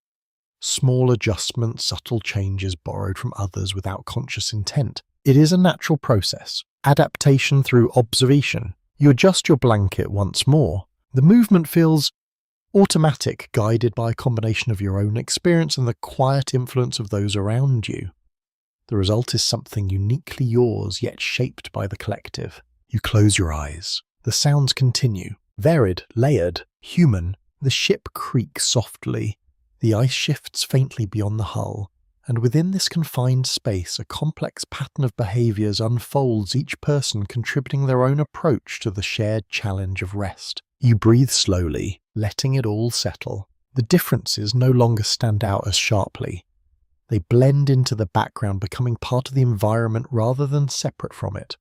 Small adjustments, subtle changes borrowed from others without conscious intent. It is a natural process. Adaptation through observation. You adjust your blanket once more. The movement feels automatic, guided by a combination of your own experience and the quiet influence of those around you. The result is something uniquely yours, yet shaped by the collective. You close your eyes. The sounds continue. Varied, layered, human. The ship creaks softly. The ice shifts faintly beyond the hull. And within this confined space, a complex pattern of behaviours unfolds, each person contributing their own approach to the shared challenge of rest. You breathe slowly, letting it all settle. The differences no longer stand out as sharply. They blend into the background, becoming part of the environment rather than separate from it.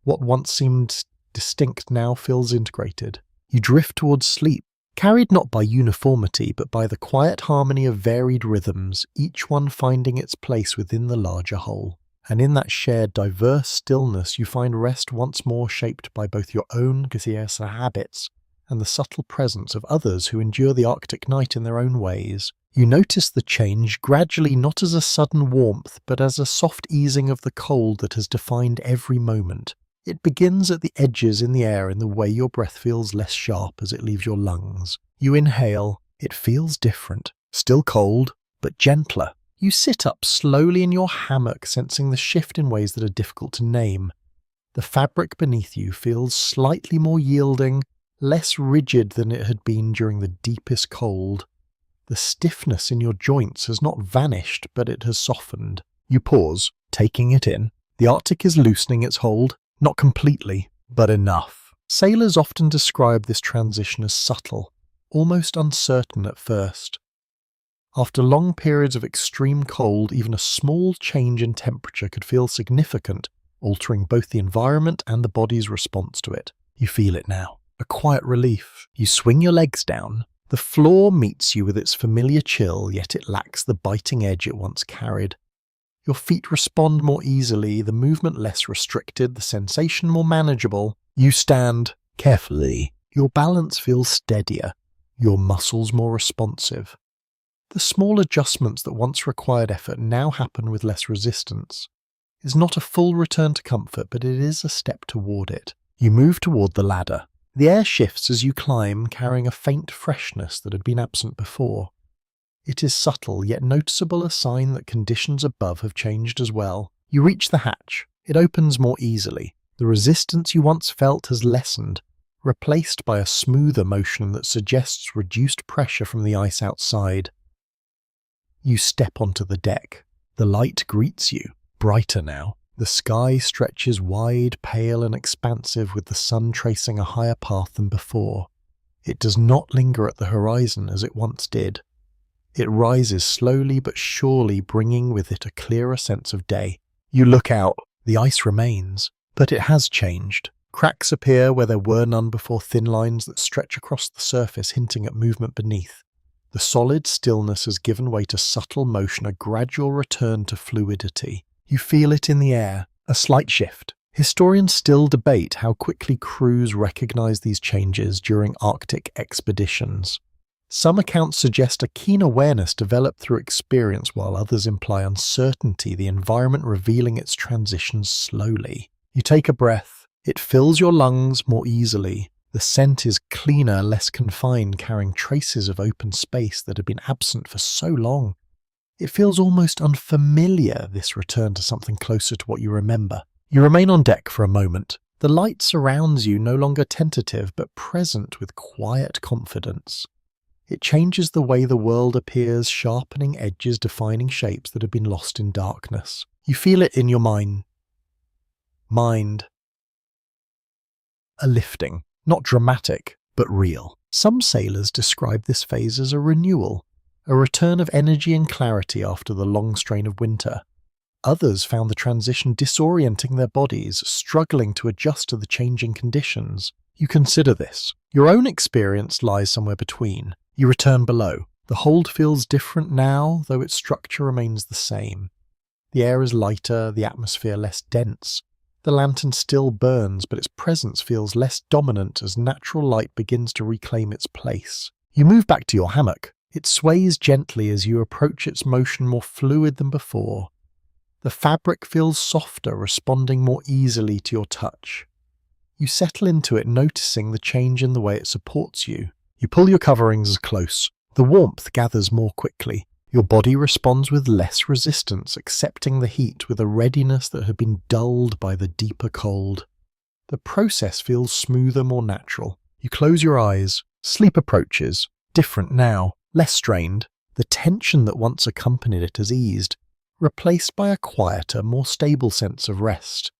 What once seemed distinct now feels integrated. You drift towards sleep, carried not by uniformity but by the quiet harmony of varied rhythms, each one finding its place within the larger whole. And in that shared, diverse stillness you find rest once more, shaped by both your own habits and the subtle presence of others who endure the Arctic night in their own ways. You notice the change gradually, not as a sudden warmth, but as a soft easing of the cold that has defined every moment. It begins at the edges in the air, in the way your breath feels less sharp as it leaves your lungs. You inhale. It feels different. Still cold, but gentler. You sit up slowly in your hammock, sensing the shift in ways that are difficult to name. The fabric beneath you feels slightly more yielding, less rigid than it had been during the deepest cold. The stiffness in your joints has not vanished, but it has softened. You pause, taking it in. The Arctic is loosening its hold, not completely, but enough. Sailors often describe this transition as subtle, almost uncertain at first. After long periods of extreme cold, even a small change in temperature could feel significant, altering both the environment and the body's response to it. You feel it now. A quiet relief. You swing your legs down. The floor meets you with its familiar chill, yet it lacks the biting edge it once carried. Your feet respond more easily, the movement less restricted, the sensation more manageable. You stand carefully. Your balance feels steadier, your muscles more responsive. The small adjustments that once required effort now happen with less resistance. It's not a full return to comfort, but it is a step toward it. You move toward the ladder. The air shifts as you climb, carrying a faint freshness that had been absent before. It is subtle, yet noticeable, a sign that conditions above have changed as well. You reach the hatch. It opens more easily. The resistance you once felt has lessened, replaced by a smoother motion that suggests reduced pressure from the ice outside. You step onto the deck. The light greets you, brighter now. The sky stretches wide, pale and expansive, with the sun tracing a higher path than before. It does not linger at the horizon as it once did. It rises slowly but surely, bringing with it a clearer sense of day. You look out. The ice remains, but it has changed. Cracks appear where there were none before, thin lines that stretch across the surface, hinting at movement beneath. The solid stillness has given way to subtle motion, a gradual return to fluidity. You feel it in the air, a slight shift. Historians still debate how quickly crews recognize these changes during Arctic expeditions. Some accounts suggest a keen awareness developed through experience, while others imply uncertainty, the environment revealing its transitions slowly. You take a breath. It fills your lungs more easily. The scent is cleaner, less confined, carrying traces of open space that had been absent for so long. It feels almost unfamiliar, this return to something closer to what you remember. You remain on deck for a moment. The light surrounds you, no longer tentative, but present with quiet confidence. It changes the way the world appears, sharpening edges, defining shapes that have been lost in darkness. You feel it in your mind. A lifting. Not dramatic, but real. Some sailors describe this phase as a renewal, a return of energy and clarity after the long strain of winter. Others found the transition disorienting their bodies, struggling to adjust to the changing conditions. You consider this. Your own experience lies somewhere between. You return below. The hold feels different now, though its structure remains the same. The air is lighter, the atmosphere less dense. The lantern still burns, but its presence feels less dominant as natural light begins to reclaim its place. You move back to your hammock. It sways gently as you approach, its motion more fluid than before. The fabric feels softer, responding more easily to your touch. You settle into it, noticing the change in the way it supports you. You pull your coverings close. The warmth gathers more quickly. Your body responds with less resistance, accepting the heat with a readiness that had been dulled by the deeper cold. The process feels smoother, more natural. You close your eyes. Sleep approaches, different now, less strained. The tension that once accompanied it has eased, replaced by a quieter, more stable sense of rest.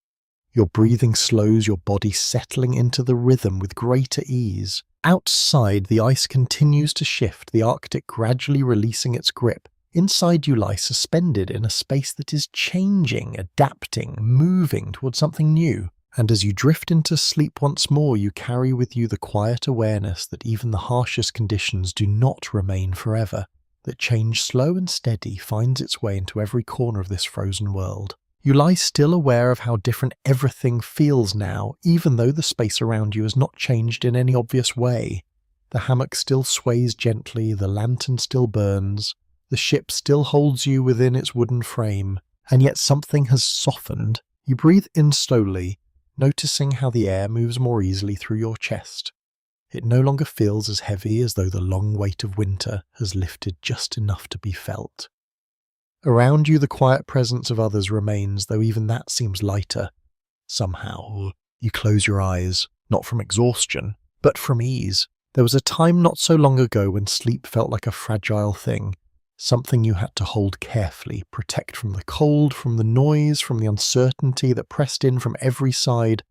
Your breathing slows, your body settling into the rhythm with greater ease. Outside, the ice continues to shift, the Arctic gradually releasing its grip. Inside you lie suspended in a space that is changing, adapting, moving towards something new. And as you drift into sleep once more, you carry with you the quiet awareness that even the harshest conditions do not remain forever, that change slow and steady finds its way into every corner of this frozen world. You lie still, aware of how different everything feels now, even though the space around you has not changed in any obvious way. The hammock still sways gently, the lantern still burns, the ship still holds you within its wooden frame, and yet something has softened. You breathe in slowly, noticing how the air moves more easily through your chest. It no longer feels as heavy, as though the long weight of winter has lifted just enough to be felt. Around you, the quiet presence of others remains, though even that seems lighter. Somehow, you close your eyes, not from exhaustion, but from ease. There was a time not so long ago when sleep felt like a fragile thing, something you had to hold carefully, protect from the cold, from the noise, from the uncertainty that pressed in from every side.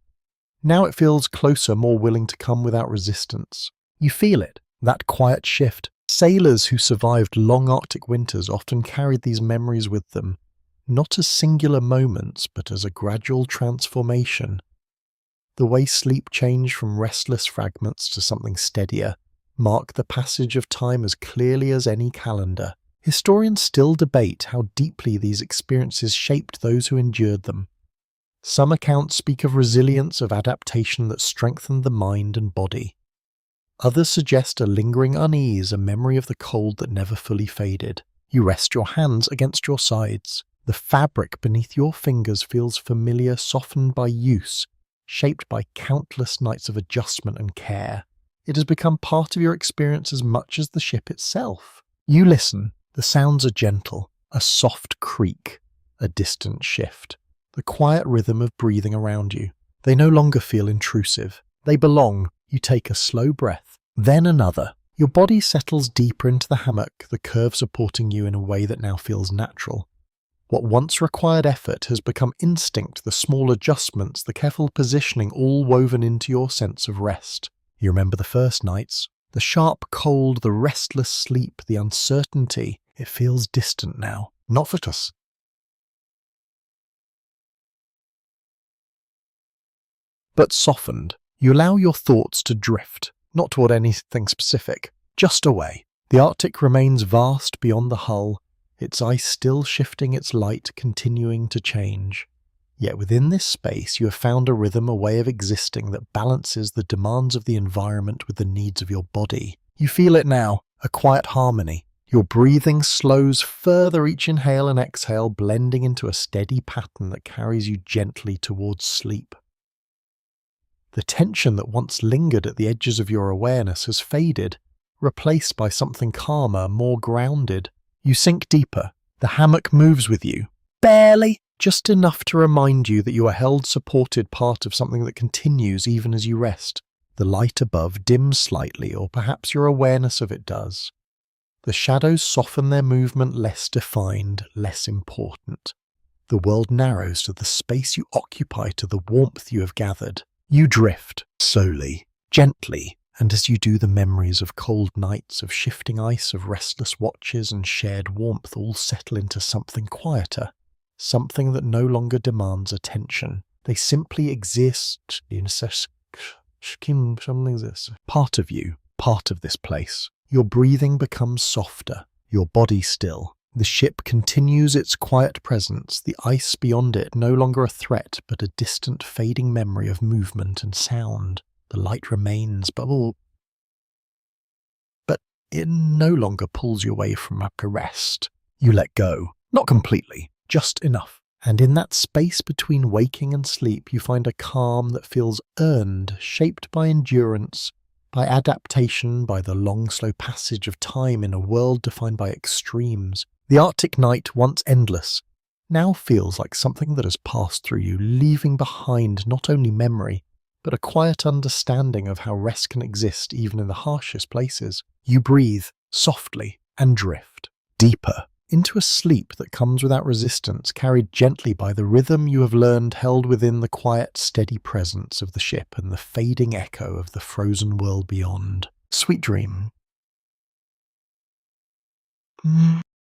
Now it feels closer, more willing to come without resistance. You feel it, that quiet shift. Sailors who survived long Arctic winters often carried these memories with them, not as singular moments, but as a gradual transformation. The way sleep changed from restless fragments to something steadier marked the passage of time as clearly as any calendar. Historians still debate how deeply these experiences shaped those who endured them. Some accounts speak of resilience, of adaptation that strengthened the mind and body. Others suggest a lingering unease, a memory of the cold that never fully faded. You rest your hands against your sides. The fabric beneath your fingers feels familiar, softened by use, shaped by countless nights of adjustment and care. It has become part of your experience as much as the ship itself. You listen. The sounds are gentle, a soft creak, a distant shift, the quiet rhythm of breathing around you. They no longer feel intrusive. They belong. You take a slow breath, then another. Your body settles deeper into the hammock, the curve supporting you in a way that now feels natural. What once required effort has become instinct, the small adjustments, the careful positioning, all woven into your sense of rest. You remember the first nights, the sharp cold, the restless sleep, the uncertainty. It feels distant now, not for us. But softened. You allow your thoughts to drift, not toward anything specific, just away. The Arctic remains vast beyond the hull, its ice still shifting, its light continuing to change. Yet within this space you have found a rhythm, a way of existing that balances the demands of the environment with the needs of your body. You feel it now, a quiet harmony. Your breathing slows further, each inhale and exhale blending into a steady pattern that carries you gently towards sleep. The tension that once lingered at the edges of your awareness has faded, replaced by something calmer, more grounded. You sink deeper. The hammock moves with you. Barely, just enough to remind you that you are held, supported, part of something that continues even as you rest. The light above dims slightly, or perhaps your awareness of it does. The shadows soften their movement, less defined, less important. The world narrows to the space you occupy, to the warmth you have gathered. You drift, slowly, gently, and as you do, the memories of cold nights, of shifting ice, of restless watches and shared warmth all settle into something quieter, something that no longer demands attention. They simply exist in something exists. Part of you, part of this place. Your breathing becomes softer, your body still. The ship continues its quiet presence, the ice beyond it no longer a threat, but a distant fading memory of movement and sound. The light remains, but it no longer pulls you away from a rest. You let go, not completely, just enough. And in that space between waking and sleep, you find a calm that feels earned, shaped by endurance, by adaptation, by the long, slow passage of time in a world defined by extremes. The Arctic night, once endless, now feels like something that has passed through you, leaving behind not only memory, but a quiet understanding of how rest can exist even in the harshest places. You breathe softly and drift deeper into a sleep that comes without resistance, carried gently by the rhythm you have learned, held within the quiet, steady presence of the ship and the fading echo of the frozen world beyond. Sweet dream.